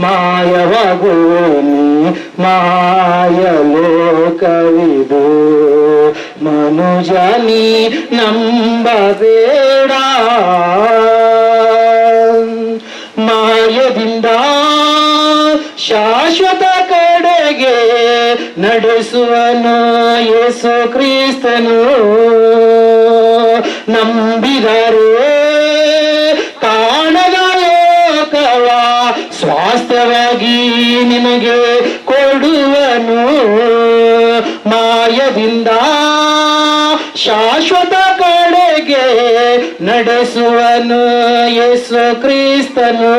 ಮಾಯವಾಗುವೆ ನೀ, ಮಾಯ ಲೋಕವಿದು ಮನುಜ ನೀ ನಂಬಬೇಡ. ಮಾಯದಿಂದ ಶಾಶ್ವತ ಕಡೆಗೆ ನಡೆಸುವನು ಯೇಸು ಕ್ರಿಸ್ತನು. ನಂಬಿದರೆ ಕಾಣದ ಲೋಕವ ಸ್ವಾಸ್ಥ್ಯವಾಗಿ ನಿನಗೆ ಕೊಡುವನು. ಮಾಯದಿಂದ ಶಾಶ್ವತ ಕಡೆಗೆ ನಡೆಸುವನು ಯೇಸು ಕ್ರಿಸ್ತನು.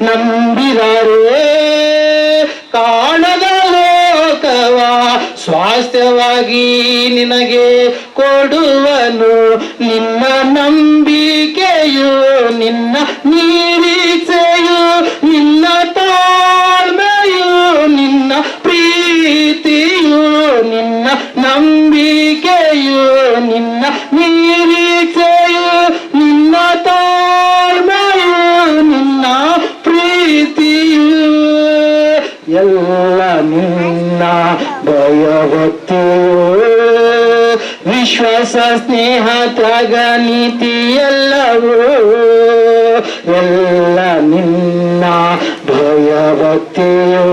ನಂಬಿದರೆ ಕಾಣದ ಲೋಕವ ಸ್ವಾಸ್ಥ್ಯವಾಗಿ ನಿನಗೆ ಕೊಡುವನು. ನಿನ್ನ ನಂಬಿಕೆಯು, ನಿನ್ನ ನಿರೀಕ್ಷೆಯು, ನಿನ್ನ ತಾಳ್ಮೆಯು, ನಿನ್ನ ಪ್ರೀತಿಯು, ನಿನ್ನ ನಂಬಿಕೆಯು, ನಿನ್ನ ನಿರೀಕ್ಷೆಯು, ನಿನ್ನ ತಾಳ್ಮೆಯು, ನಿನ್ನ ಪ್ರೀತಿಯು, ಎಲ್ಲ ನಿನ್ನ ಭಯಭಕ್ತಿಯು, ವಿಶ್ವಾಸ, ಸ್ನೇಹ, ತ್ಯಾಗ, ನೀತಿ ಎಲ್ಲವೂ, ಎಲ್ಲ ನಿನ್ನ ಭಯಭಕ್ತಿಯು,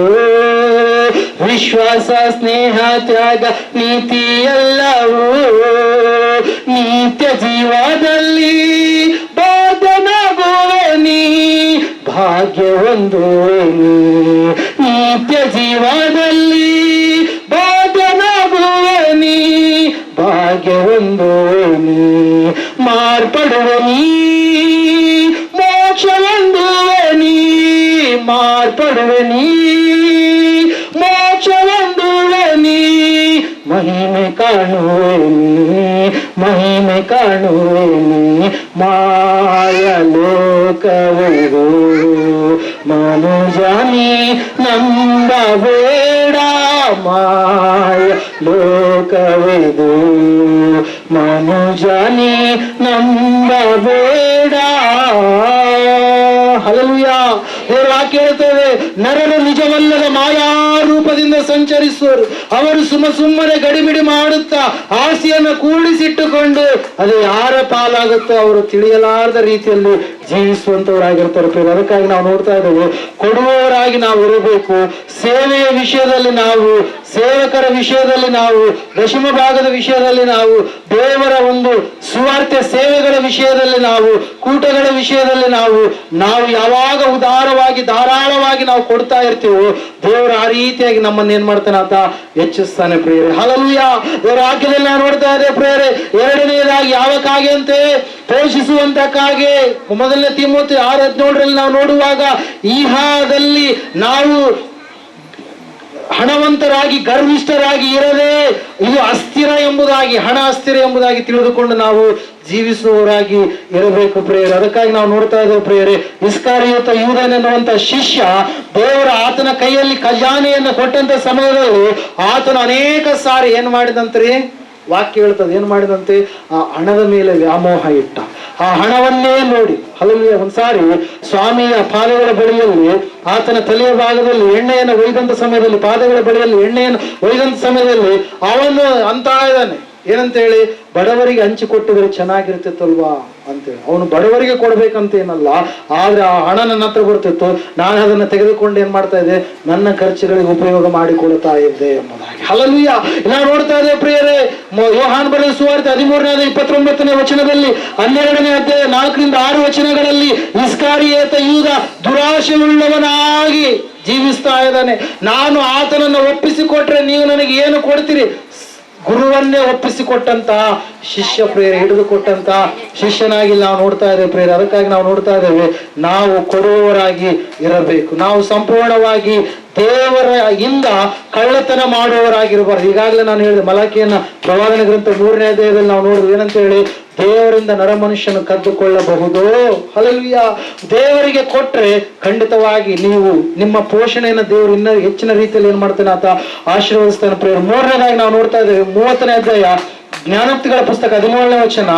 ವಿಶ್ವಾಸ ಸ್ನೇಹ ತ್ಯಾಗ ನೀತಿ ಎಲ್ಲವೂ ನಿತ್ಯ ಜೀವದಲ್ಲಿ ಬೋಧನಾಗುವೆ ನೀ ಭಾಗ್ಯ ಹೊಂದುವೆ ನೀ ನಿತ್ಯ ಜೀವದಲ್ಲಿ ಬೋಧನಾಗುವೆ ನೀ ಭಾಗ್ಯ ಹೊಂದುವೆ ನೀ ಮಾರ್ಪಡುವೆ ನೀ ಮೋಕ್ಷ ಹೊಂದುವೆ ನೀ ಮಾರ್ಪಡುವೆ ನೀ ಮೋಕ್ಷ ಹೊಂದುವೆ ನೀ ಮಹಿಮೆ ಕಾಣುವೆ ನೀ ಮಹಿಮೆ ಕಾಣುವೆ ನೀ ಮಾಯ ಲೋಕವಿದು ಮನುಜನಿ ನಂಬಬೇಡ ಮಾಯ ಲೋಕವಿದು ಮನುಜನಿ ನಂಬಬೇಡ. ಹಲ್ಲೆಲೂಯಾ. ದೇವರ ವಾಕ್ಯ ಹೇಳ್ತೇವೆ, ನರರು ನಿಜವಲ್ಲದ ಮಾಯಾರೂಪದಿಂದ ಸಂಚರಿಸುವರು. ಅವರು ಸುಮ್ಮನೆ ಗಡಿಬಿಡಿ ಮಾಡುತ್ತಾ ಆಸೆಯನ್ನು ಕೂಡಿಸಿಟ್ಟುಕೊಂಡು ಅದು ಯಾರ ಪಾಲಾಗುತ್ತೋ ಅವರು ತಿಳಿಯಲಾರದ ರೀತಿಯಲ್ಲಿ ಜೀವಿಸುವಂತವರಾಗಿರ್ತಾರೆ. ಅದಕ್ಕಾಗಿ ನಾವು ನೋಡ್ತಾ ಇದ್ದೇವೆ, ಕೊಡುವವರಾಗಿ ನಾವು ಇರಬೇಕು. ಸೇವೆಯ ವಿಷಯದಲ್ಲಿ ನಾವು, ಸೇವಕರ ವಿಷಯದಲ್ಲಿ ನಾವು, ದಶಮ ಭಾಗದ ವಿಷಯದಲ್ಲಿ ನಾವು, ದೇವರ ಒಂದು ಸುವಾರ್ತೆ ಸೇವೆಗಳ ವಿಷಯದಲ್ಲಿ ನಾವು, ಕೂಟಗಳ ವಿಷಯದಲ್ಲಿ ನಾವು ಯಾವಾಗ ಉದಾರವಾಗಿ ಧಾರಾಳವಾಗಿ ನಾವು ಕೊಡ್ತಾ ಇರ್ತೀವೋ ದೇವರು ಆ ರೀತಿಯಾಗಿ ನಮ್ಮನ್ನು ಏನ್ ಮಾಡ್ತಾನೆ ಆತ ಹೆಚ್ಚಿಸ್ತಾನೆ ಪ್ರಿಯರೇ. ಹಲ್ಲೆಲೂಯಾ. ದೇವರ ವಾಕ್ಯದಲ್ಲಿ ನಾವು ನೋಡ್ತಾ ಇದ್ದೇವೆ ಪ್ರಿಯರೇ. ಎರಡನೇದಾಗಿ ಯಾವ ಕಾಗೆ ಅಂತೆ? ಪೋಷಿಸುವಂತ ಕಾಗೆ. ಮೊದಲನೇ ತಿಮೋಥೆ 6:17 ನಾವು ನೋಡುವಾಗ, ಈಹಾದಲ್ಲಿ ನಾವು ಹಣವಂತರಾಗಿ ಗರ್ವಿಷ್ಠರಾಗಿ ಇರದೆ ಇದು ಅಸ್ಥಿರ ಎಂಬುದಾಗಿ, ಹಣ ಅಸ್ಥಿರ ಎಂಬುದಾಗಿ ತಿಳಿದುಕೊಂಡು ನಾವು ಜೀವಿಸುವವರಾಗಿ ಇರಬೇಕು ಪ್ರಿಯರೇ. ಅದಕ್ಕಾಗಿ ನಾವು ನೋಡ್ತಾ ಇದ್ದೇವೆ ಪ್ರಿಯರೇ, ಇಸ್ಕರಿಯೋತ ಯೂದನೆನ್ನುವಂತ ಶಿಷ್ಯ ದೇವರ ಆತನ ಕೈಯಲ್ಲಿ ಖಜಾನೆಯನ್ನು ಕೊಟ್ಟಂತ ಸಮಯದಲ್ಲಿ ಆತನು ಅನೇಕ ಸಾರಿ ಏನ್ ಮಾಡಿದಂತ್ರಿ? ವಾಕ್ಯ ಹೇಳ್ತದೆ, ಏನ್ ಮಾಡಿದಂತೆ? ಆ ಹಣದ ಮೇಲೆ ವ್ಯಾಮೋಹ ಇಟ್ಟ. ಆ ಹಣವನ್ನೇ ನೋಡಿ. ಹಲ್ಲೆಲೂಯಾ. ಒಂದ್ಸಾರಿ ಸ್ವಾಮಿಯ ಪಾದಗಳ ಬಳಿಯಲ್ಲಿ ಆತನ ತಲೆಯ ಭಾಗದಲ್ಲಿ ಎಣ್ಣೆಯನ್ನು ಒಯ್ದಂತ ಸಮಯದಲ್ಲಿ, ಪಾದಗಳ ಬಳಿಯಲ್ಲಿ ಎಣ್ಣೆಯನ್ನು ಒಯ್ದಂತ ಸಮಯದಲ್ಲಿ ಅವನು ಅಂತ ಇದ್ದಾನೆ, ಏನಂತ ಹೇಳಿ, ಬಡವರಿಗೆ ಹಂಚಿಕೊಟ್ಟಿದ್ರೆ ಚೆನ್ನಾಗಿರ್ತಿತ್ತಲ್ವಾ ಅಂತೇಳಿ. ಅವನು ಬಡವರಿಗೆ ಕೊಡ್ಬೇಕಂತ ಏನಲ್ಲ, ಆದ್ರೆ ಆ ಹಣ ನನ್ನ ಹತ್ರ ಬರ್ತಿತ್ತು, ನಾನು ಅದನ್ನ ತೆಗೆದುಕೊಂಡು ಏನ್ ಮಾಡ್ತಾ ಇದ್ದೆ, ನನ್ನ ಖರ್ಚುಗಳಿಗೆ ಉಪಯೋಗ ಮಾಡಿಕೊಳ್ತಾ ಇದ್ದೆ ಎಂಬುದಾಗಿ. ಹಲ್ಲೆಲೂಯಾ. ನಾವು ನೋಡ್ತಾ ಇದ್ದೇವೆ ಪ್ರಿಯರೇ, ಯೋಹಾನ ಬರೆದ ಸುವಾರ್ತೆ 13:29 ವಚನದಲ್ಲಿ, 12ನೇ ಅಧ್ಯಾಯ 4-6 ವಚನಗಳಲ್ಲಿ ಇಸ್ಕರಿಯೋತ ಯೂದ ದುರಾಶೆಯುಳ್ಳವನಾಗಿ ಜೀವಿಸ್ತಾ ಇದ್ದಾನೆ. ನಾನು ಆತನನ್ನು ಒಪ್ಪಿಸಿಕೊಟ್ರೆ ನೀವು ನನಗೆ ಏನು ಕೊಡ್ತೀರಿ? ಗುರುವನ್ನೇ ಒಪ್ಪಿಸಿಕೊಟ್ಟಂತ ಶಿಷ್ಯ ಪ್ರಿಯರೇ, ಹಿಡಿದುಕೊಟ್ಟಂತ ಶಿಷ್ಯನಾಗಿ ನಾವು ನೋಡ್ತಾ ಇದ್ದೇವೆ ಪ್ರಿಯರೇ. ಅದಕ್ಕಾಗಿ ನಾವು ನೋಡ್ತಾ ಇದ್ದೇವೆ, ನಾವು ಕೊಡುವವರಾಗಿ ಇರಬೇಕು. ನಾವು ಸಂಪೂರ್ಣವಾಗಿ ದೇವರ ಇಂದ ಕಳ್ಳತನ ಮಾಡುವವರಾಗಿರಬಾರ್ದು. ಈಗಾಗಲೇ ನಾನು ಹೇಳಿದೆ, ಮಲಾಕಿಯನ್ನ ಪ್ರವಾದನೆ ಗ್ರಂಥ 3ನೇ ಅಧ್ಯಾಯದಲ್ಲಿ ನಾವು ನೋಡಿದ್ವಿ, ಏನಂತ ಹೇಳಿ, ದೇವರಿಂದ ನರಮನುಷ್ಯನು ಕದ್ದುಕೊಳ್ಳಬಹುದು. ಹಲ್ಲೆಲೂಯಾ. ದೇವರಿಗೆ ಕೊಟ್ರೆ ಖಂಡಿತವಾಗಿ ನೀವು ನಿಮ್ಮ ಪೋಷಣೆಯನ್ನು ದೇವರು ಇನ್ನೂ ಹೆಚ್ಚಿನ ರೀತಿಯಲ್ಲಿ ಏನ್ ಮಾಡ್ತಾನೆ ಆತ ಆಶೀರ್ವದಿಸ್ತಾನೆ ಪ್ರಿಯರೇ. 3ನೇದಾಗಿ ನಾವು ನೋಡ್ತಾ ಇದ್ದೇವೆ, 30ನೇ ಅಧ್ಯಾಯ ಜ್ಞಾನೋಕ್ತಿಗಳ ಪುಸ್ತಕ 17ನೇ ವಚನ.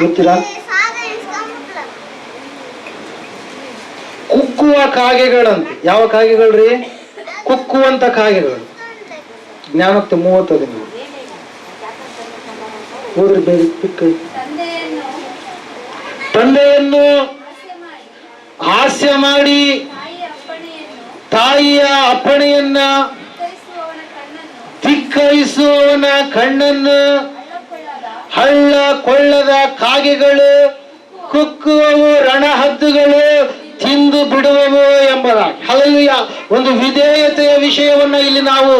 ಗೊತ್ತೀರಾ? ಕುಕ್ಕುವ ಕಾಗೆಗಳಂತೆ. ಯಾವ ಕಾಗೆಗಳ್ರಿ? ಕುಕ್ಕುವಂತ ಕಾಗೆಗಳು. ಜ್ಞಾನೋಕ್ತಿ 30 ಹೋದ್ರಿ ಬೇಗ ಪಿಕ್ಕ. ತಂದೆಯನ್ನು ಹಾಸ್ಯ ಮಾಡಿ ತಾಯಿಯ ಅಪ್ಪಣೆಯನ್ನ ಧಿಕ್ಕರಿಸುವವನ ಕಣ್ಣನ್ನು ಹಳ್ಳ ಕೊಳ್ಳದ ಕಾಗೆಗಳು, ಕುಕ್ಕುವವು ರಣಹದ್ದುಗಳು ತಿಂದು ಬಿಡುವವು ಎಂಬುದಾಗಿ. ಹಲ್ಲೆಲೂಯಾ. ಒಂದು ವಿಧೇಯತೆಯ ವಿಷಯವನ್ನ ಇಲ್ಲಿ ನಾವು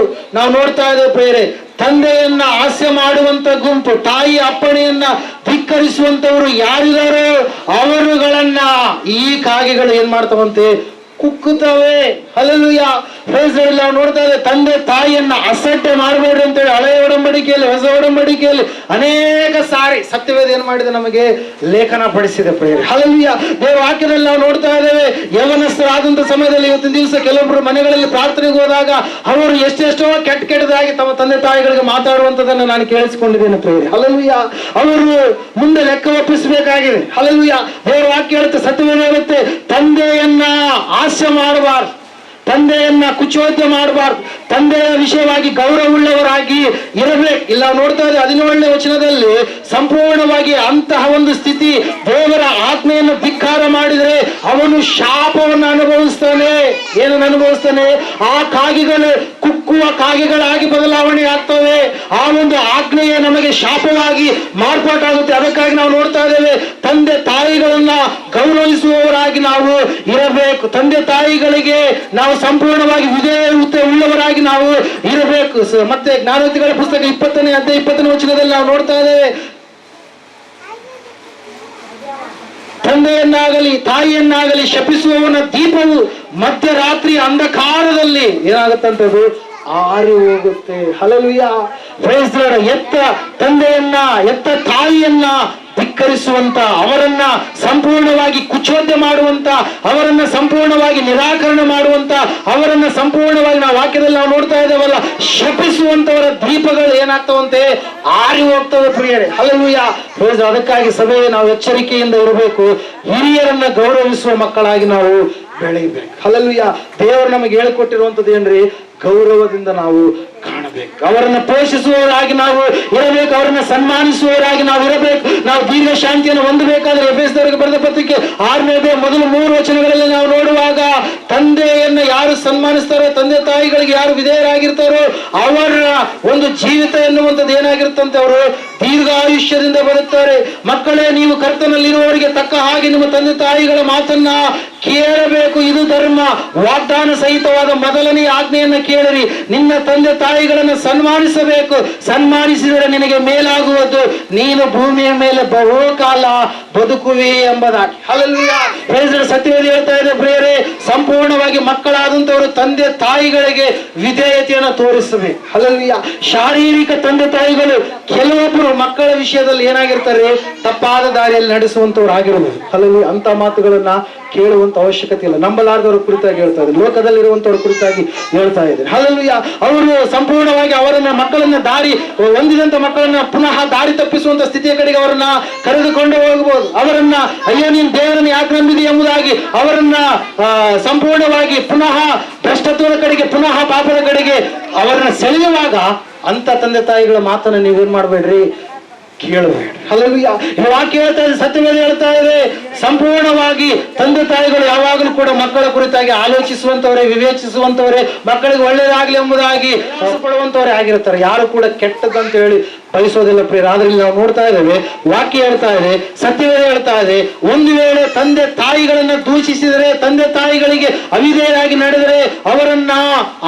ನೋಡ್ತಾ ಇದ್ದೇವೆ ಪ್ರಿಯರೇ. ತಂದೆಯನ್ನ ಹಾಸ್ಯ ಮಾಡುವಂತ ಗುಂಪು, ತಾಯಿ ಅಪ್ಪಣೆಯನ್ನ ಧಿಕ್ಕರಿಸುವಂತವರು ಯಾರಿದಾರೋ ಅವರುಗಳನ್ನ ಈ ಕಾಗೆಗಳು ಏನ್ ಮಾಡ್ತಾವಂತೆ? ಕುಕ್ಕುತ್ತವೆ. ಹಲ್ಲೆಲೂಯಾ. ನಾವು ನೋಡ್ತಾ ಇದ್ದೇವೆ, ತಂದೆ ತಾಯಿಯನ್ನ ಅಸಡ್ಡೆ ಮಾಡಬೇಡ್ರಿ ಅಂತೇಳಿ ಹಳೆಯ ಒಡಂಬಡಿಕೆಯಲ್ಲಿ, ಹೊಸ ಒಡಂಬಡಿಕೆಯಲ್ಲಿ ಅನೇಕ ಸಾರಿ ಸತ್ಯವೇದ ಏನ್ ಮಾಡಿದೆ, ನಮಗೆ ಲೇಖನ ಪಡಿಸಿದೆ ಪ್ರಿಯರೇ. ಹಲ್ಲೆಲೂಯಾ. ದೇವರ ವಾಕ್ಯದಲ್ಲಿ ನಾವು ನೋಡ್ತಾ ಇದ್ದೇವೆ, ಯೌವನಸ್ಥರಾದಂತ ಸಮಯದಲ್ಲಿ ಇವತ್ತಿನ ದಿವಸ ಕೆಲವೊಬ್ಬರು ಮನೆಗಳಲ್ಲಿ ಪ್ರಾರ್ಥನೆಗೆ ಹೋದಾಗ ಅವರು ಎಷ್ಟೆಷ್ಟೋ ಕೆಟ್ಟದಾಗಿ ತಮ್ಮ ತಂದೆ ತಾಯಿಗಳಿಗೆ ಮಾತಾಡುವಂತದನ್ನು ನಾನು ಕೇಳಿಸಿಕೊಂಡಿದ್ದೇನೆ ಪ್ರಿಯರೇ. ಹಲ್ಲೆಲೂಯಾ. ಅವರು ಮುಂದೆ ಲೆಕ್ಕ ಒಪ್ಪಿಸಬೇಕಾಗಿದೆ. ಹಲ್ಲೆಲೂಯಾ. ದೇವರ ವಾಕ್ಯ ಹೇಳುತ್ತೆ, ಸತ್ಯವೇದ ಹೇಳುತ್ತೆ, ತಂದೆಯನ್ನ ಹಾಸ್ಯ ಮಾಡಬಾರ್ದು, ತಂದೆಯನ್ನ ಕುಚೋದ್ಯ ಮಾಡಬಾರ್ದು, ತಂದೆಯ ವಿಷಯವಾಗಿ ಗೌರವವುಳ್ಳವರಾಗಿ ಇರಬೇಕು. ಇಲ್ಲ ನೋಡ್ತಾ ಇದ್ದೆ 17ನೇ ವಚನದಲ್ಲಿ ಸಂಪೂರ್ಣವಾಗಿ ಅಂತಹ ಒಂದು ಸ್ಥಿತಿ, ದೇವರ ಆಜ್ಞೆಯನ್ನು ಧಿಕ್ಕಾರ ಮಾಡಿದರೆ ಅವನು ಶಾಪವನ್ನು ಅನುಭವಿಸ್ತಾನೆ. ಏನನ್ನು ಅನುಭವಿಸ್ತಾನೆ? ಆ ಕಾಗೆಗಳು ಕುಕ್ಕುವ ಕಾಗೆಗಳಾಗಿ ಬದಲಾವಣೆ ಆಗ್ತವೆ. ಆ ಒಂದು ಆಜ್ಞೆಯೇ ನಮಗೆ ಶಾಪವಾಗಿ ಮಾರ್ಪಾಟಾಗುತ್ತೆ. ಅದಕ್ಕಾಗಿ ನಾವು ನೋಡ್ತಾ ಇದ್ದೇವೆ, ತಂದೆ ತಾಯಿಗಳನ್ನ ಗೌರವಿಸುವವರಾಗಿ ನಾವು ಇರಬೇಕು. ತಂದೆ ತಾಯಿಗಳಿಗೆ ನಾವು ಸಂಪೂರ್ಣವಾಗಿ ವಿಧೇಯತೆ ಉಳ್ಳವರಾಗಿ ನಾವು ಇರಬೇಕು. ಮತ್ತೆ ಜ್ಞಾನೋಕ್ತಿಗಳ ಪುಸ್ತಕ 20ನೇ ಅಧ್ಯಾಯ 20ನೇ ವಚನದಲ್ಲಿ ನಾವು ನೋಡ್ತಾ ಇದ್ದೇವೆ, ತಂದೆಯನ್ನಾಗಲಿ ತಾಯಿಯನ್ನಾಗಲಿ ಶಪಿಸುವವನ ದೀಪವು ಮಧ್ಯರಾತ್ರಿ ಅಂಧಕಾರದಲ್ಲಿ ಏನಾಗುತ್ತಂತದ್ದು ಆರಿ ಹೋಗುತ್ತೆ. Hallelujah, praise the Lord. ಎತ್ತ ತಂದೆಯನ್ನ ಎತ್ತ ತಾಯಿಯನ್ನ ಧಿಕ್ಕರಿಸುವಂತ, ಅವರನ್ನ ಸಂಪೂರ್ಣವಾಗಿ ಕುಚೋದ್ಯ ಮಾಡುವಂತ, ಅವರನ್ನ ಸಂಪೂರ್ಣವಾಗಿ ನಿರಾಕರಣೆ ಮಾಡುವಂತ, ಅವರನ್ನ ಸಂಪೂರ್ಣವಾಗಿ ನಾವು ವಾಕ್ಯದಲ್ಲಿ ನಾವು ನೋಡ್ತಾ ಇದ್ದೇವಲ್ಲ, ಶಪಿಸುವಂತವರ ದೀಪಗಳು ಏನಾಗ್ತವಂತೆ ಆರಿ ಹೋಗ್ತವೆ ಪ್ರಿಯರೇ. Hallelujah, praise. ಅದಕ್ಕಾಗಿ ಸಭೆಗೆ ನಾವು ಎಚ್ಚರಿಕೆಯಿಂದ ಇರಬೇಕು. ಹಿರಿಯರನ್ನ ಗೌರವಿಸುವ ಮಕ್ಕಳಾಗಿ ನಾವು ಬೆಳೆಯಬೇಕು. ಹಲ್ಲೆಲೂಯಾ. ದೇವರು ನಮಗೆ ಹೇಳಿಕೊಟ್ಟಿರುವಂತದ್ದು ಏನ್ರಿ? ಗೌರವದಿಂದ ನಾವು ಕಾಣಬೇಕು. ಅವರನ್ನ ಪೋಷಿಸುವವರಾಗಿ ನಾವು ಇರಬೇಕು. ಅವರನ್ನ ಸನ್ಮಾನಿಸುವವರಾಗಿ ನಾವು ಇರಬೇಕು. ನಾವು ದೀರ್ಘ ಶಾಂತಿಯನ್ನು ಹೊಂದಬೇಕಾದ್ರೆ ಎಫೆಸದವರಿಗೆ ಬರೆದ ಪತ್ರಿಕೆ 6ನೇ ಅಧ್ಯಾಯ ಮೊದಲು 3 ವಚನಗಳಲ್ಲಿ ನಾವು ನೋಡುವಾಗ, ತಂದೆಯನ್ನ ಯಾರು ಸನ್ಮಾನಿಸ್ತಾರೋ, ತಂದೆ ತಾಯಿಗಳಿಗೆ ಯಾರು ವಿಧೇಯರಾಗಿರ್ತಾರೋ ಅವರ ಒಂದು ಜೀವಿತ ಎನ್ನುವಂಥದ್ದು ಏನಾಗಿರುತ್ತಂತೆ, ಅವರು ದೀರ್ಘಾಯುಷ್ಯದಿಂದ ಬರುತ್ತಾರೆ. ಮಕ್ಕಳೇ, ನೀವು ಕರ್ತನಲ್ಲಿರುವವರಿಗೆ ತಕ್ಕ ಹಾಗೆ ನಿಮ್ಮ ತಂದೆ ತಾಯಿಗಳ ಮಾತನ್ನ ಕೇಳಬೇಕು. ಇದು ಧರ್ಮ. ವಾಗ್ದಾನ ಸಹಿತವಾದ ಮೊದಲನೆಯ ಆಜ್ಞೆಯನ್ನ ಕೇಳಿರಿ. ನಿನ್ನ ತಂದೆ ತಾಯಿಗಳನ್ನು ಸನ್ಮಾನಿಸಬೇಕು. ಸನ್ಮಾನಿಸಿದರೆ ನಿನಗೆ ಮೇಲಾಗುವುದು, ನೀನು ಭೂಮಿಯ ಮೇಲೆ ಬಹುಕಾಲ ಬದುಕುವೆ ಎಂಬುದಾಗಿ. Hallelujah, praise the Lord. ಸತ್ಯವೇದ ಹೇಳ್ತಾ ಇದೆ ಪ್ರಿಯರೇ, ಸಂಪೂರ್ಣವಾಗಿ ಮಕ್ಕಳಾದಂತವರು ತಂದೆ ತಾಯಿಗಳಿಗೆ ವಿಧೇಯತೆಯನ್ನು ತೋರಿಸಬೇಕು. ಹಲ್ಲೆಲೂಯಾ. ಶಾರೀರಿಕ ತಂದೆ ತಾಯಿಗಳು ಕೆಲವೊಬ್ಬರು ಮಕ್ಕಳ ವಿಷಯದಲ್ಲಿ ಏನಾಗಿರ್ತಾರೆ, ತಪ್ಪಾದ ದಾರಿಯಲ್ಲಿ ನಡೆಸುವಂತವ್ರು ಆಗಿರಬಹುದು. ಹಲ್ಲೆಲೂಯಾ. ಅಂತ ಮಾತುಗಳನ್ನ ಕೇಳುವಂತ ಅವಶ್ಯಕತೆ ಇಲ್ಲ. ನಂಬಲಾರದವರ ಕುರಿತಾಗಿ ಹೇಳ್ತಾ ಇದ್ದಾರೆ, ಲೋಕದಲ್ಲಿರುವಂತವ್ರ ಕುರಿತಾಗಿ ಹೇಳ್ತಾ ಇದ್ದಾರೆ. ಹಲ್ಲೆಲೂಯಾ. ಅವರು ಸಂಪೂರ್ಣವಾಗಿ ಅವರನ್ನ ಮಕ್ಕಳನ್ನ ದಾರಿ ಹೊಂದಿದಂತ ಮಕ್ಕಳನ್ನ ಪುನಃ ದಾರಿ ತಪ್ಪಿಸುವಂತ ಸ್ಥಿತಿಯ ಕಡೆಗೆ ಅವರನ್ನ ಕರೆದುಕೊಂಡು ಹೋಗಬಹುದು. ಅವರನ್ನ ಅಯ್ಯೋ ನೀನು ದೇವರನ್ನ ಯಾಕೆ ನಂಬಿದಿ ಎಂಬುದಾಗಿ ಅವರನ್ನ ಸಂಪೂರ್ಣವಾಗಿ ಪುನಃ ಭ್ರಷ್ಟತ್ವದ ಕಡೆಗೆ, ಪುನಃ ಪಾಪದ ಕಡೆಗೆ ಅವರನ್ನ ಸೆಳೆಯುವಾಗ ಅಂತ ತಂದೆ ತಾಯಿಗಳ ಮಾತನ್ನ ನೀವೇನ್ ಮಾಡ್ಬೇಡ್ರಿ, ಕೇಳಬೇಡ್ರಿ. ಹಲ್ಲೆಲೂಯಾ. ಈ ವಾಕ್ಯ ಹೇಳ್ತಾ ಇದೆ, ಸತ್ಯವೇದ ಹೇಳ್ತಾ ಇದೆ, ಸಂಪೂರ್ಣವಾಗಿ ತಂದೆ ತಾಯಿಗಳು ಯಾವಾಗಲೂ ಕೂಡ ಮಕ್ಕಳ ಕುರಿತಾಗಿ ಆಲೋಚಿಸುವಂತವರೇ, ವಿವೇಚಿಸುವಂತವರೇ, ಮಕ್ಕಳಿಗೆ ಒಳ್ಳೇದಾಗ್ಲಿ ಎಂಬುದಾಗಿ ಪಡುವಂತವರೇ ಆಗಿರ್ತಾರೆ. ಯಾರು ಕೂಡ ಕೆಟ್ಟದಂತ ಹೇಳಿ ಬಯಸೋದಿಲ್ಲ ಪ್ರಿಯರ. ಆದ್ರೆ ನಾವು ನೋಡ್ತಾ ಇದ್ದೇವೆ, ವಾಕ್ಯ ಹೇಳ್ತಾ ಇದೆ, ಸತ್ಯವೇದ ಹೇಳ್ತಾ ಇದೆ, ಒಂದು ವೇಳೆ ತಂದೆ ತಾಯಿಗಳನ್ನ ದೂಷಿಸಿದರೆ, ತಂದೆ ತಾಯಿಗಳಿಗೆ ಅವಿಧೇಯರಾಗಿ ನಡೆದರೆ, ಅವರನ್ನ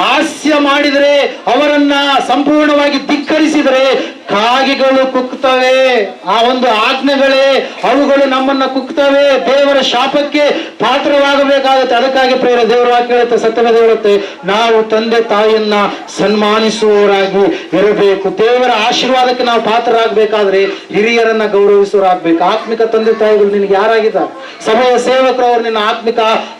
ಹಾಸ್ಯ ಮಾಡಿದರೆ, ಅವರನ್ನ ಸಂಪೂರ್ಣವಾಗಿ ಧಿಕ್ಕರಿಸಿದರೆ ಕಾಗೆಗಳು ಕುಕ್ತವೆ. ಆ ಒಂದು ಆಜ್ಞೆಗಳೇ ಅವುಗಳು ನಮ್ಮನ್ನ ಕುಕ್ತವೆ. ದೇವರ ಶಾಪಕ್ಕೆ ಪಾತ್ರವಾಗಬೇಕಾಗುತ್ತೆ. ಅದಕ್ಕಾಗಿ ಪ್ರೇರ ದೇವರ ವಾಕ್ಯ ಹೇಳುತ್ತೆ, ಸತ್ಯವೇದ ಹೇಳುತ್ತೆ, ನಾವು ತಂದೆ ತಾಯಿಯನ್ನ ಸನ್ಮಾನಿಸುವವರಾಗಿ ಇರಬೇಕು. ದೇವರ ಆಶೀರ್ವಾದಕ್ಕೆ ನಾವು ಪಾತ್ರರಾಗಬೇಕಾದ್ರೆ ಹಿರಿಯರನ್ನ ಗೌರವಿಸುವರಾಗಬೇಕು. ಆತ್ಮಿಕ ತಂದೆ ತಾಯಿಗಳು ನಿನಗೆ ಯಾರಾಗಿದ್ದಾರೆ? ಸಭೆಯ ಸೇವಕರು, ಅವರು ನಿನ್ನ ಆತ್ಮಿಕ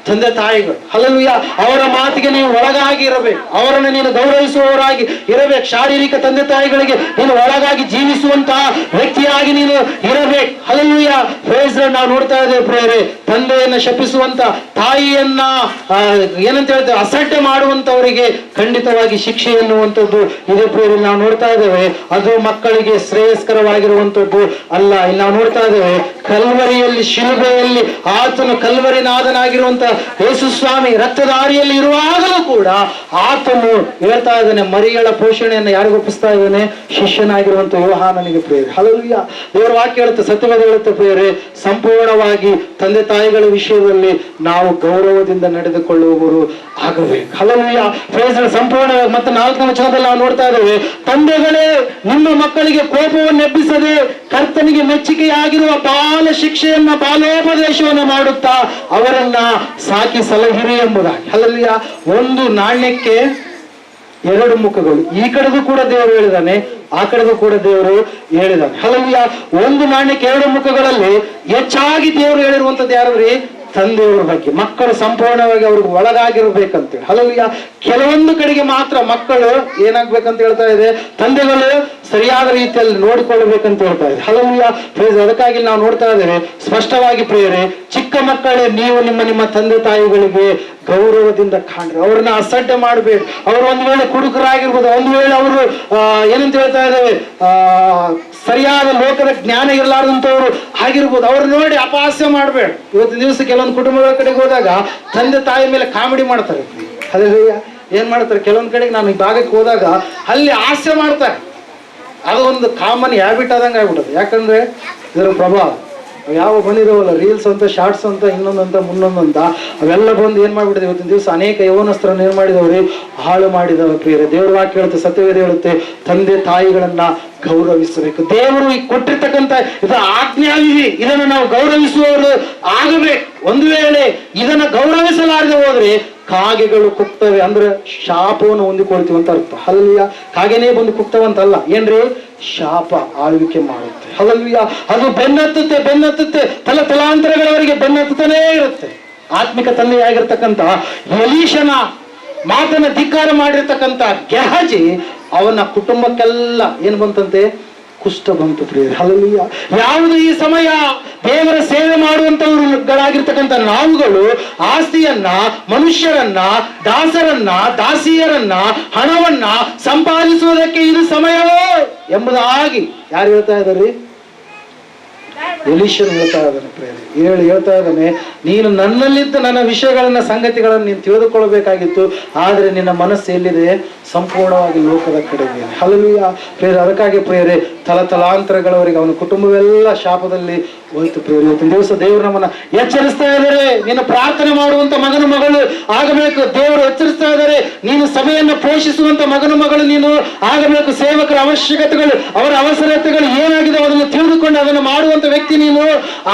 ತಂದೆ ತಾಯಿಗಳು. ಹಲ್ಲೆಲೂಯಾ. ಅವರ ಮಾತಿಗೆ ನೀವು ಒಳಗಾಗಿ ಇರಬೇಕು. ಅವರನ್ನು ನೀನು ಗೌರವಿಸುವವರಾಗಿ ಇರಬೇಕು. ಶಾರೀರಿಕ ತಂದೆ ತಾಯಿಗಳಿಗೆ ನೀನು ಒಳಗಾಗಿ ಜೀವಿಸುವಂತಹ ವ್ಯಕ್ತಿಯಾಗಿ ನೀನು ಇರಬೇಕು. ಹಲ್ಲೆಲೂಯಾ. Praise the Lord. ನಾವು ನೋಡ್ತಾ ಇದ್ದೇವೆ ಪ್ರೇರೆ, ತಂದೆಯನ್ನ ಶಪಿಸುವಂತ, ತಾಯಿಯನ್ನ ಏನಂತ ಹೇಳ್ತೇವೆ ಅಸಡ್ಡೆ ಮಾಡುವಂತವರಿಗೆ ಖಂಡಿತವಾಗಿ ಶಿಕ್ಷೆ ಎನ್ನುವಂಥದ್ದು ಇದೇ ಪ್ರೇರೆ ನಾವು ನೋಡ್ತಾ ಇದ್ದೇವೆ. ಅದು ಮಕ್ಕಳಿಗೆ ಶ್ರೇಯಸ್ಕರವಾಗಿರುವಂತದ್ದು ಅಲ್ಲ. ಇಲ್ಲಿ ನಾವು ನೋಡ್ತಾ ಇದ್ದೇವೆ, ಕಲ್ವರಿಯಲ್ಲಿ, ಶಿಲುಬೆಯಲ್ಲಿ ಆತನು ಕಲ್ವರಿನಾದನಾಗಿರುವಂತ ಯೇಸು ಸ್ವಾಮಿ ರಕ್ತದಾರಿಯಲ್ಲಿ ಇರುವಾಗಲೂ ಕೂಡ ಆತನು ಹೇಳ್ತಾ ಇದ್ದಾನೆ, ಮರಿಗಳ ಪೋಷಣೆಯನ್ನು ಯಾರಿಗೂ ಒಪ್ಪಿಸ್ತಾ ಇದ್ದಾನೆ? ಶಿಷ್ಯನಾಗಿರುವಂತ ಯೋಹಾನನಿಗೆ ಪ್ರೇರೆ. ಹಲ್ಲೆಲೂಯಾ. ದೇವರ ವಾಕ್ಯ ಹೇಳುತ್ತೆ, ಸತ್ಯವೇದ ಹೇಳುತ್ತೆ ಪ್ರೇರೆ, ಸಂಪೂರ್ಣವಾಗಿ ತಂದೆ ತಾಯಿಗಳ ವಿಷಯದಲ್ಲಿ ನಾವು ಗೌರವದಿಂದ ನಡೆದುಕೊಳ್ಳುವವರು ಆಗಬೇಕು. ಹಲ್ಲೆಲೂಯಾ. Praise the Lord. ಸಂಪೂರ್ಣವಾಗಿ ಮತ್ತೆ 4ನೇ ವಚನದಲ್ಲಿ ನಾವು ನೋಡ್ತಾ ಇದ್ದೇವೆ, ತಂದೆಗಳೇ ನಿಮ್ಮ ಮಕ್ಕಳಿಗೆ ಕೋಪವನ್ನು ಎಬ್ಬಿಸದೆ ಕರ್ತನಿಗೆ ಮೆಚ್ಚುಗೆಯಾಗಿರುವ ಬಾಲ ಶಿಕ್ಷೆಯನ್ನ, ಬಾಲೋಪದೇಶವನ್ನು ಮಾಡುತ್ತಾ ಅವರನ್ನ ಸಾಕಿ ಸಲಹಿರಿ ಎಂಬುದಾಗಿ. ಹಲ್ಲೆಲೂಯಾ. ಒಂದು ನಾಣ್ಯಕ್ಕೆ 2 ಮುಖಗಳು. ಈ ಕಡೆಗೂ ಕೂಡ ದೇವರು ಹೇಳಿದಾನೆ, ಆ ಕಡೆಗೂ ಕೂಡ ದೇವರು ಹೇಳಿದಾನೆ. ಹಲ್ಲೆಲೂಯಾ. ಒಂದು ನಾಣ್ಯಕ್ಕೆ 2 ಮುಖಗಳಲ್ಲಿ ಹೆಚ್ಚಾಗಿ ದೇವರು ಹೇಳಿರುವಂತದ್ದು ಯಾರು? ತಂದೆಯವರ ಬಗ್ಗೆ. ಮಕ್ಕಳು ಸಂಪೂರ್ಣವಾಗಿ ಅವ್ರಿಗೆ ಒಳಗಾಗಿರ್ಬೇಕಂತೇಳಿ. ಹಲ್ಲೆಲೂಯಾ. ಕೆಲವೊಂದು ಕಡೆಗೆ ಮಾತ್ರ ಮಕ್ಕಳು ಏನಾಗ್ಬೇಕಂತ ಹೇಳ್ತಾ ಇದೆ, ತಂದೆಗಳು ಸರಿಯಾದ ರೀತಿಯಲ್ಲಿ ನೋಡಿಕೊಳ್ಳಬೇಕಂತ ಹೇಳ್ತಾ ಇದೆ. ಹಲ್ಲೆಲೂಯಾ. ಪ್ರೇಯರ್. ಅದಕ್ಕಾಗಿ ನಾವು ನೋಡ್ತಾ ಇದ್ದೇವೆ ಸ್ಪಷ್ಟವಾಗಿ ಪ್ರಿಯರೇ, ಚಿಕ್ಕ ಮಕ್ಕಳೇ, ನೀವು ನಿಮ್ಮ ತಂದೆ ತಾಯಿಗಳಿಗೆ ಗೌರವದಿಂದ ಕಾಣ್ರಿ. ಅವ್ರನ್ನ ಅಸಡ್ಡೆ ಮಾಡಬೇಡಿ. ಅವರು ಒಂದು ವೇಳೆ ಕುಡುಕರಾಗಿರ್ಬೋದು, ಒಂದು ವೇಳೆ ಅವರು ಏನಂತ ಹೇಳ್ತಾ ಇದ್ದೇವೆ, ಸರಿಯಾದ ಲೋಕದ ಜ್ಞಾನ ಇರಲಾರ್ದಂಥವ್ರು ಆಗಿರ್ಬೋದು. ಅವ್ರು ನೋಡಿ ಅಪಹಾಸ್ಯ ಮಾಡಬೇಡ. ಇವತ್ತಿನ ದಿವಸ ಕೆಲವೊಂದು ಕುಟುಂಬಗಳ ಕಡೆಗೆ ಹೋದಾಗ ತಂದೆ ತಾಯಿ ಮೇಲೆ ಕಾಮಿಡಿ ಮಾಡ್ತಾರೆ. ಅದೇ ಏನ್ ಮಾಡ್ತಾರೆ, ಕೆಲವೊಂದು ಕಡೆಗೆ ನಾನು ಈ ಭಾಗಕ್ಕೆ ಹೋದಾಗ ಅಲ್ಲಿ ಹಾಸ್ಯ ಮಾಡ್ತಾರೆ. ಅದು ಒಂದು ಕಾಮನ್ ಹ್ಯಾಬಿಟ್ ಆದಂಗೆ ಆಗ್ಬಿಟ್ಟದೆ. ಯಾಕಂದ್ರೆ ಇದರ ಪ್ರಭಾವ ಯಾವ ಬಂದಿದಾವಲ್ಲ, ರೀಲ್ಸ್ ಅಂತ, ಶಾರ್ಟ್ಸ್ ಅಂತ, ಇನ್ನೊಂದಂತ ಮುನ್ನೊಂದಂತ, ಅವೆಲ್ಲ ಬಂದು ಏನ್ ಮಾಡ್ಬಿಟ್ಟಿದೆ ಇವತ್ತಿನ ದಿವಸ ಅನೇಕ ಯೌವನಸ್ಥರನ್ನು ಏನ್ ಮಾಡಿದವ್ರಿ, ಹಾಳು ಮಾಡಿದವ. ಪ್ರಿಯರೇ, ದೇವ್ರ ವಾಕ್ಯ ಹೇಳುತ್ತೆ, ಸತ್ಯವೇದ ಹೇಳುತ್ತೆ, ತಂದೆ ತಾಯಿಗಳನ್ನ ಗೌರವಿಸಬೇಕು. ದೇವರು ಈಗ ಕೊಟ್ಟಿರ್ತಕ್ಕಂಥ ಇದು ಆಜ್ಞಾವಿಧಿ, ಇದನ್ನು ನಾವು ಗೌರವಿಸುವವರು ಆಗಬೇಕು. ಒಂದು ವೇಳೆ ಇದನ್ನ ಗೌರವಿಸಲಾರದೆ ಹೋದ್ರೆ ಕಾಗೆಗಳು ಕುಕ್ತವೆ, ಅಂದ್ರೆ ಶಾಪವನ್ನು ಹೊಂದಿಕೊಳ್ತೀವಿ ಅಂತ ಅರ್ಥ. ಹಲ್ಲೆಲೂಯಾ. ಕಾಗೆನೇ ಬಂದು ಕುಕ್ತವಂತಲ್ಲ, ಏನ್ರಿ, ಶಾಪ ಆಳ್ವಿಕೆ ಮಾಡುತ್ತೆ. ಹಲ್ಲೆಲೂಯಾ. ಅದು ಬೆನ್ನತ್ತುತ್ತೆ ತಲಾಂತರಗಳವರಿಗೆ ಬೆನ್ನತ್ತನೇ ಇರುತ್ತೆ. ಆತ್ಮಿಕ ತಂದೆಯಾಗಿರ್ತಕ್ಕಂಥ ಎಲೀಷನ ಮಾತನ್ನ ಧಿಕ್ಕಾರ ಮಾಡಿರ್ತಕ್ಕಂಥ ಗೆಹಜಿ ಅವನ ಕುಟುಂಬಕ್ಕೆಲ್ಲ ಏನ್ ಬಂತಂತೆ, ಕುಷ್ಠ ಬಂತು. ಪ್ರಿಯರೇ, ಹಲ್ಲೆಲೂಯಾ. ಯಾವುದು ಈ ಸಮಯ ದೇವರ ಸೇವೆ ಮಾಡುವಂತವರುಗಳಾಗಿರ್ತಕ್ಕಂಥ ನಾವುಗಳು ಆಸ್ತಿಯನ್ನ, ಮನುಷ್ಯರನ್ನ, ದಾಸರನ್ನ, ದಾಸಿಯರನ್ನ, ಹಣವನ್ನ ಸಂಪಾದಿಸುವುದಕ್ಕೆ ಇದು ಸಮಯವೋ ಎಂಬುದಾಗಿ ಯಾರು ಹೇಳ್ತಾ ಇದ್ದಾರೆ? ಎಲೀಷನು ಹೇಳ್ತಾ ಇದ್ದಾನೆ. ಪ್ರಿಯರೇ, ಹೇಳ್ತಾ ಇದ್ದಾನೆ, ನೀನು ನನ್ನಲ್ಲಿದ್ದ ನನ್ನ ವಿಷಯಗಳನ್ನ, ಸಂಗತಿಗಳನ್ನು ನೀನು ತಿಳಿದುಕೊಳ್ಳಬೇಕಾಗಿತ್ತು. ಆದ್ರೆ ನಿನ್ನ ಮನಸ್ಸು ಎಲ್ಲಿದೆ? ಸಂಪೂರ್ಣವಾಗಿ ಲೋಕದ ಕಡೆಗೆ. ಹಲ್ಲೆಲೂಯಾ. ಪ್ರಿಯರೇ, ಅದಕ್ಕಾಗಿ ಪ್ರಿಯರೇ, ತಲಾಂತರಗಳವರಿಗೆ ಅವನ ಕುಟುಂಬವೆಲ್ಲ ಶಾಪದಲ್ಲಿ ಹೋಯ್ತು. ಪ್ರಿಯರೇ, ಇವತ್ತಿನ ದಿವಸ ದೇವರು ನಮ್ಮನ್ನ ಎಚ್ಚರಿಸ್ತಾ ಇದ್ದಾರೆ. ನೀನು ಪ್ರಾರ್ಥನೆ ಮಾಡುವಂತ ಮಗನು ಮಗಳು ಆಗಬೇಕು. ದೇವರು ಎಚ್ಚರಿಸ್ತಾ ಇದ್ದಾರೆ, ನೀನು ಸಭೆಯನ್ನು ಪೋಷಿಸುವಂತ ಮಗನು ಮಗಳು ನೀನು ಆಗಬೇಕು. ಸೇವಕರ ಅವಶ್ಯಕತೆಗಳು, ಅವರ ಅವಸರತೆಗಳು ಏನಾಗಿದೆ ಅದನ್ನು ತಿಳಿದುಕೊಂಡು ಅದನ್ನು ಮಾಡುವಂತ ವ್ಯಕ್ತಿ ನೀನು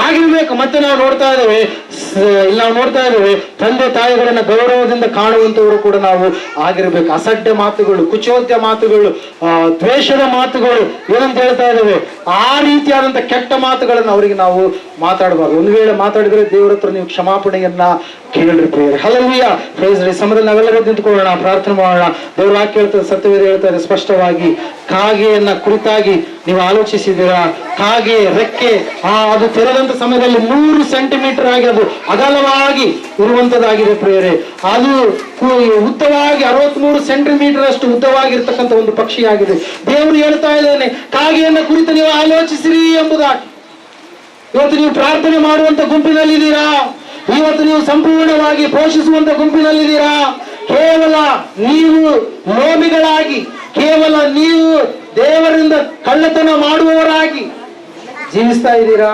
ಆಗಿರ್ಬೇಕು. ಮತ್ತೆ ನಾವು ನೋಡ್ತಾ ಇದ್ದೇವೆ ತಂದೆ ತಾಯಿಗಳನ್ನ ಗೌರವದಿಂದ ಕಾಣುವಂತವರು ಕೂಡ ನಾವು ಆಗಿರ್ಬೇಕು. ಅಸಡ್ಡೆ ಮಾತುಗಳು, ಕುಚೋದ್ಯ ಮಾತುಗಳು, ದ್ವೇಷದ ಮಾತುಗಳು ಏನಂತ ಹೇಳ್ತಾ ಇದ್ದೇವೆ, ಆ ರೀತಿಯಾದಂತ ಕೆಟ್ಟ ಮಾತುಗಳನ್ನು ಅವರಿಗೆ ನಾವು ಮಾತಾಡಬಾರ್ದು. ಒಂದು ವೇಳೆ ಮಾತಾಡಿದ್ರೆ ದೇವರ ಹತ್ರ ನೀವು ಕ್ಷಮಾಪಣೆಯನ್ನ ಕೇಳ್ರಿ. ಪ್ರಿಯರೇ, ಹಲ್ಲೆಲೂಯಾ. Praise the. ಸಮಯದಲ್ಲಿ ನಾವೆಲ್ಲರೂ ನಿಂತ್ಕೊಳ್ಳೋಣ, ಪ್ರಾರ್ಥನೆ ಮಾಡೋಣ. ದೇವರ ವಾಕ್ಯ ಹೇಳ್ತಾರೆ, ಸತ್ಯವೇದ ಹೇಳ್ತಾರೆ ಸ್ಪಷ್ಟವಾಗಿ, ಕಾಗೆಯನ್ನ ಕುರಿತಾಗಿ ನೀವು ಆಲೋಚಿಸಿದ್ದೀರಾ? ಕಾಗೆ ರೆಕ್ಕೆ ಅದು ತೆರೆದಂತ ಸಮಯದಲ್ಲಿ 3 ಸೆಂಟಿಮೀಟರ್ ಆಗಿ ಅದು ಅಗಲವಾಗಿ ಇರುವಂತದ್ದಾಗಿದೆ. ಪ್ರಿಯರೇ, ಅದು ಉದ್ದವಾಗಿ 63 ಸೆಂಟಿಮೀಟರ್ ಅಷ್ಟು ಉದ್ದವಾಗಿರ್ತಕ್ಕಂಥ ಒಂದು ಪಕ್ಷಿಯಾಗಿದೆ. ದೇವರು ಹೇಳ್ತಾ ಇದ್ದಾನೆ, ಕಾಗೆಯನ್ನ ಕುರಿತು ನೀವು ಆಲೋಚಿಸಿರಿ ಎಂಬುದಾಗಿ. ಇವತ್ತು ನೀವು ಪ್ರಾರ್ಥನೆ ಮಾಡುವಂತ ಗುಂಪಿನಲ್ಲಿದ್ದೀರಾ? ಇವತ್ತು ನೀವು ಸಂಪೂರ್ಣವಾಗಿ ಪೋಷಿಸುವಂತ ಗುಂಪಿನಲ್ಲಿದ್ದೀರಾ? ಕೇವಲ ನೀವು ಲೋಭಿಗಳಾಗಿ, ಕೇವಲ ನೀವು ದೇವರಿಂದ ಕಳ್ಳತನ ಮಾಡುವವರಾಗಿ ಜೀವಿಸ್ತಾ ಇದ್ದೀರಾ?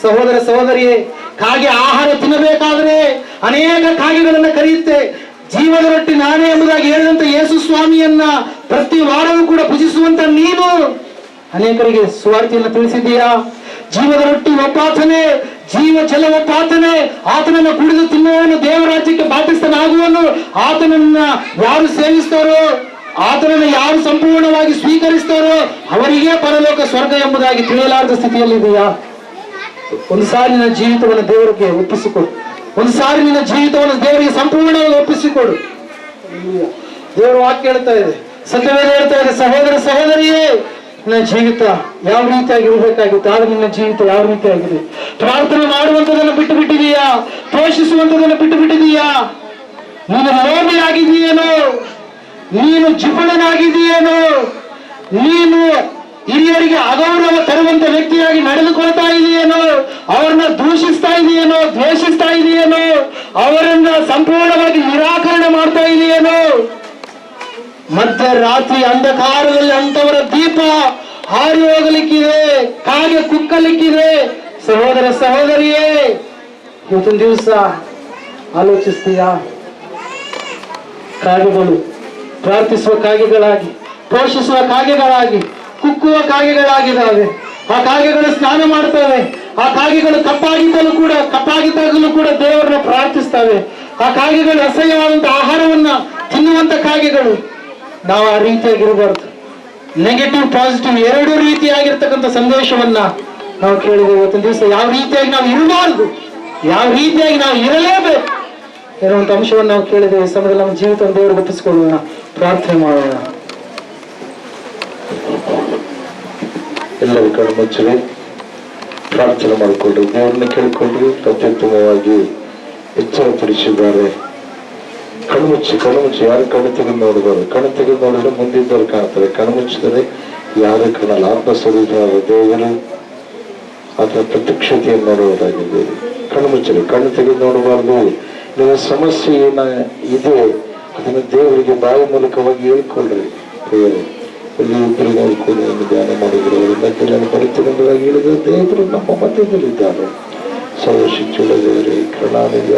ಸಹೋದರ ಸಹೋದರಿಯೇ, ಕಾಗೆ ಆಹಾರ ತಿನ್ನಬೇಕಾದ್ರೆ ಅನೇಕ ಕಾಗೆಗಳನ್ನ ಕರೆಯುತ್ತೆ. ಜೀವದ ರೊಟ್ಟಿ ನಾನೇ ಎಂಬುದಾಗಿ ಹೇಳಿದಂತ ಯೇಸು ಸ್ವಾಮಿಯನ್ನ ಪ್ರತಿ ವಾರವೂ ಕೂಡ ಪೂಜಿಸುವಂತ ನೀನು ಅನೇಕರಿಗೆ ಸುವಾರ್ತೆಯನ್ನು ತಿಳಿಸಿದ್ದೀಯಾ? ಜೀವದ ರೊಟ್ಟಿ ಒಬ್ಬಾತನೇ, ಜೀವ ಜಲ ಒಬ್ಬಾತನೇ. ಆತನನ್ನ ಕುಡಿದು ತಿನ್ನುವವನು ದೇವರಾಜ್ಯಕ್ಕೆ ಬಾಧ್ಯಸ್ಥನಾಗುವನು. ಆತನನ್ನ ಯಾರು ಸೇವಿಸ್ತಾರೋ, ಆತನನ್ನು ಯಾರು ಸಂಪೂರ್ಣವಾಗಿ ಸ್ವೀಕರಿಸ್ತಾರೋ ಅವರಿಗೆ ಪರಲೋಕ ಸ್ವರ್ಗ ಎಂಬುದಾಗಿ ತಿಳಿಯಲಾರದ ಸ್ಥಿತಿಯಲ್ಲಿದೆಯಾ? ಒಂದು ಸಾರಿ ನಿನ್ನ ಜೀವಿತವನ್ನು ದೇವರಿಗೆ ಒಪ್ಪಿಸಿಕೊಡು. ಒಂದು ಸಾರಿ ನಿನ್ನ ಜೀವಿತವನ್ನು ದೇವರಿಗೆ ಸಂಪೂರ್ಣವಾಗಿ ಒಪ್ಪಿಸಿಕೊಡು. ದೇವರ ವಾಕ್ಯ ಹೇಳ್ತಾ ಇದೆ, ಸತ್ಯವೇದ ಹೇಳ್ತಾ ಇದೆ, ಸಹೋದರ ಸಹೋದರಿಯೇ, ನಿನ್ನ ಜೀವಿತ ಯಾವ ರೀತಿಯಾಗಿ ಇರಬೇಕಾಗಿತ್ತು, ಆದ್ರೆ ನಿನ್ನ ಜೀವಿತ ಯಾವ ರೀತಿಯಾಗಿದೆ? ಪ್ರಾರ್ಥನೆ ಮಾಡುವಂತದನ್ನು ಬಿಟ್ಟು ಬಿಟ್ಟಿದೀಯಾ? ಪೋಷಿಸುವಂತದನ್ನು ಬಿಟ್ಟು ಬಿಟ್ಟಿದೀಯಾ? ನೀನು ಲೋಭಿಯಾಗಿದೆಯೇನೋ? ನೀನು ಜಿಪುಣನಾಗಿದೆಯೇನೋ? ನೀನು ಹಿರಿಯರಿಗೆ ಅಗೌರವ ತರುವಂತ ವ್ಯಕ್ತಿಯಾಗಿ ನಡೆದುಕೊಳ್ತಾ ಇದೆಯೇನೋ? ಅವರನ್ನ ದೂಷಿಸ್ತಾ ಇದೆಯೇನೋ? ದ್ವೇಷಿಸ್ತಾ ಇದೆಯೇನೋ? ಅವರನ್ನ ಸಂಪೂರ್ಣವಾಗಿ ನಿರಾಕರಣೆ ಮಾಡ್ತಾ ಇದೆಯೇನೋ? ಮಧ್ಯರಾತ್ರಿ ಅಂಧಕಾರದಲ್ಲಿ ಅಂತವರ ದೀಪ ಹಾರಿ ಹೋಗಲಿಕ್ಕಿದೆ, ಕಾಗೆ ಕುಕ್ಕಲಿಕ್ಕಿದೆ. ಸಹೋದರ ಸಹೋದರಿಯೇ, ಇವತ್ತಿನ ದಿವಸ ಆಲೋಚಿಸ್ತೀಯಾ? ಕಾಗೆಗಳು ಪ್ರಾರ್ಥಿಸುವ ಕಾಗೆಗಳಾಗಿ, ಪೋಷಿಸುವ ಕಾಗೆಗಳಾಗಿ, ಕುಕ್ಕುವ ಕಾಗೆಗಳಾಗಿದ್ದಾವೆ. ಆ ಕಾಗೆಗಳು ಸ್ನಾನ ಮಾಡ್ತವೆ. ಆ ಕಾಗೆಗಳು ಕಪ್ಪಾಗಿದ್ದಾಗಲೂ ಕೂಡ ದೇವರನ್ನ ಪ್ರಾರ್ಥಿಸ್ತವೆ. ಆ ಕಾಗೆಗಳು ಅಸಹ್ಯವಾದಂತ ಆಹಾರವನ್ನ ತಿನ್ನುವಂತ ಕಾಗೆಗಳು. ನಾವು ಆ ರೀತಿಯಾಗಿರಬಾರ್ದು. ನೆಗೆಟಿವ್ ಪಾಸಿಟಿವ್ ಎರಡೂ ರೀತಿಯಾಗಿರ್ತಕ್ಕಂಥ ಸಂದೇಶವನ್ನ ನಾವು ಕೇಳಿದ್ದೇವೆ. ಇವತ್ತಿನ ದಿವಸ ಯಾವ ರೀತಿಯಾಗಿ ನಾವು ಇರಬಾರ್ದು, ಯಾವ ರೀತಿಯಾಗಿ ನಾವು ಇರಲೇಬೇಕು ಎನ್ನುವಂತ ಅಂಶವನ್ನು ನಾವು ಕೇಳಿದ್ದೇವೆ. ಈ ಸಮಯದಲ್ಲಿ ನಮ್ಮ ಜೀವಿತವನ್ನು ದೇವರಿಗೆ ಒಪ್ಪಿಸಿಕೊಳ್ಳೋಣ, ಪ್ರಾರ್ಥನೆ ಮಾಡೋಣ. ಎಲ್ಲರೂ ಕಣ್ಣು ಮುಚ್ಚಲಿ. ಪ್ರಾರ್ಥನೆ ಮಾಡಿಕೊಳ್ರಿ, ದೇವರನ್ನ ಕೇಳಿಕೊಳ್ರಿ. ಅತ್ಯುತ್ತಮವಾಗಿ ಎಚ್ಚರಪಡಿಸಿದ್ದಾರೆ. ಕಣ್ಮುಚ್ಚಿ ಯಾರು ಕಣ್ಣು ತೆಗೆದು ನೋಡಬಾರ್ದು. ಕಣ್ಣು ತೆಗೆದು ನೋಡಿದ್ರೆ ಮುಂದಿದ್ದವ್ರು ಕಾಣ್ತಾರೆ, ಕಣ್ಣು ಮುಚ್ಚಿದರೆ ಯಾರು ಕಾಣಲ್ಲ. ಆತ್ಮಸ್ವರೂಪವಾದ ದೇವರು ಅದರ ಪ್ರತ್ಯಕ್ಷತೆಯನ್ನು ನೋಡುವುದಾಗಿದೆ. ಕಣ್ಣು ಮುಚ್ಚಲಿ, ಕಣ್ಣು ತೆಗೆದು ನೋಡಬಾರ್ದು. ನಿಮ್ಮ ಸಮಸ್ಯೆ ಇದೆ ಅದನ್ನು ದೇವರಿಗೆ ಬಾಯಿ ಮೂಲಕವಾಗಿ ಹೇಳ್ಕೊಳ್ರಿ. ಇಲ್ಲಿ ಇಬ್ಬರು ನೋಡ್ಕೊಂಡು ಧ್ಯಾನ ಮಾಡಿದ್ರು, ಅವರ ಮಧ್ಯದಲ್ಲಿ ಪರಿತುಂಬವಾಗಿ ಹೇಳಿದ ದೇವರು ನಮ್ಮ ಮಧ್ಯದಲ್ಲಿದ್ದಾರೆ. ಸರ್ವಶಕ್ತಿಯುಳ್ಳ ದೇವರೇ, ಕರುಣಾನಿಧಿ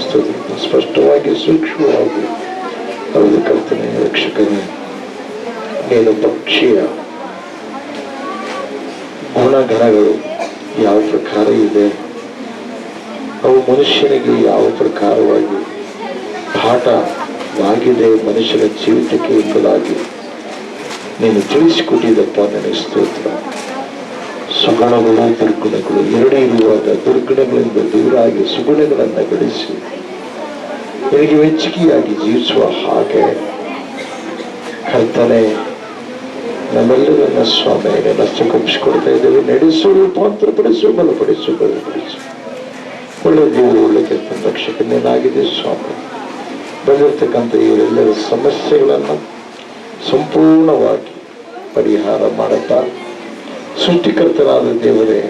ಸ್ತೋತ್ರ. ಸ್ಪಷ್ಟವಾಗಿ ಸೂಕ್ಷ್ಮವಾಗಿ ಅವರ ಕರ್ತನೆ, ರಕ್ಷಕನೇ, ನೀನು ಪಕ್ಷಿಯ ಗುಣಗಣಗಳು ಯಾವ ಪ್ರಕಾರ ಇದೆ, ಅವು ಮನುಷ್ಯನಿಗೆ ಯಾವ ಪ್ರಕಾರವಾಗಿ ಪಾಠವಾಗಿದೆ, ಮನುಷ್ಯನ ಜೀವಿತಕ್ಕೆ ಎಂಬುದಾಗಿ ನೀನು ತಿಳಿಸಿಕೊಟ್ಟಿದ್ದಪ್ಪ. ನನಗೆ ಸ್ತೋತ್ರ. ಸುಗುಣಗಳು ದುರ್ಗುಣಗಳು ಎರಡೇ ಇರುವಾಗ ದುರ್ಗುಣಗಳಿಂದ ದೂರಾಗಿ ಸುಗುಣಗಳನ್ನು ಬೆಳೆಸಿ ನಿನಗೆ ಮೆಚ್ಚುಗೆಯಾಗಿ ಜೀವಿಸುವ ಹಾಗೆ ಕರ್ತನೆ ನಮ್ಮೆಲ್ಲರನ್ನ ಸ್ವಾಮಿ ನಷ್ಟಕೊಪ್ಪಿಸಿಕೊಡ್ತಾ ಇದ್ದೇವೆ. ನಡೆಸು, ರೂಪಾಂತರಪಡಿಸು, ಬಲಪಡಿಸು. ಒಳ್ಳೆ ದೇವರು, ಒಳ್ಳೆ ಕೆತ್ತ ರಕ್ಷಕನೇನಾಗಿದೆ ಸ್ವಾಮಿ. ಬಂದಿರತಕ್ಕಂಥ ಇವರೆಲ್ಲರ ಸಮಸ್ಯೆಗಳನ್ನು ಸಂಪೂರ್ಣವಾಗಿ ಪರಿಹಾರ ಮಾಡಪ್ಪ. ಸೃಷ್ಟಿಕರ್ತನಾದ ದೇವರೇ,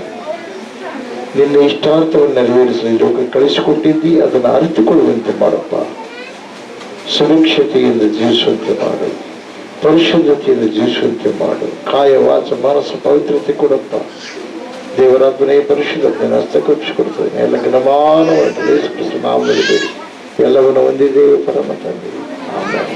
ನಿನ್ನ ಇಷ್ಟಾರ್ಥವನ್ನು ನೆರವೇರಿಸಲು ಲೋಕ ಕಳಿಸಿಕೊಟ್ಟಿದ್ದಿ, ಅದನ್ನು ಅರಿತುಕೊಳ್ಳುವಂತೆ ಮಾಡಪ್ಪ. ಸುರಕ್ಷತೆಯಿಂದ ಜೀವಿಸುವಂತೆ ಮಾಡು, ಪರಿಶುದ್ಧತೆಯಿಂದ ಜೀವಿಸುವಂತೆ ಮಾಡು. ಕಾಯ ವಾಚ ಮಾನಸ ಪವಿತ್ರತೆ ಕೊಡಪ್ಪ. ದೇವರಾತ್ಮನೇ ಪರಿಶುದ್ಧತೆ ಹಸ್ತಕೊಪ್ಪಿಸಿಕೊಡ್ತದೆ. ಎಲ್ಲ ಘನಮಾನವಾಗಿ ಯೇಸು ಕ್ರಿಸ್ತನ ನಾಮದಲ್ಲಿ ಬೇಡಿ ಎಲ್ಲವನ್ನು ಹೊಂದಿದ್ದೇವೆ ಪರಮ ತಂದೆ. ಆಮೆನ್.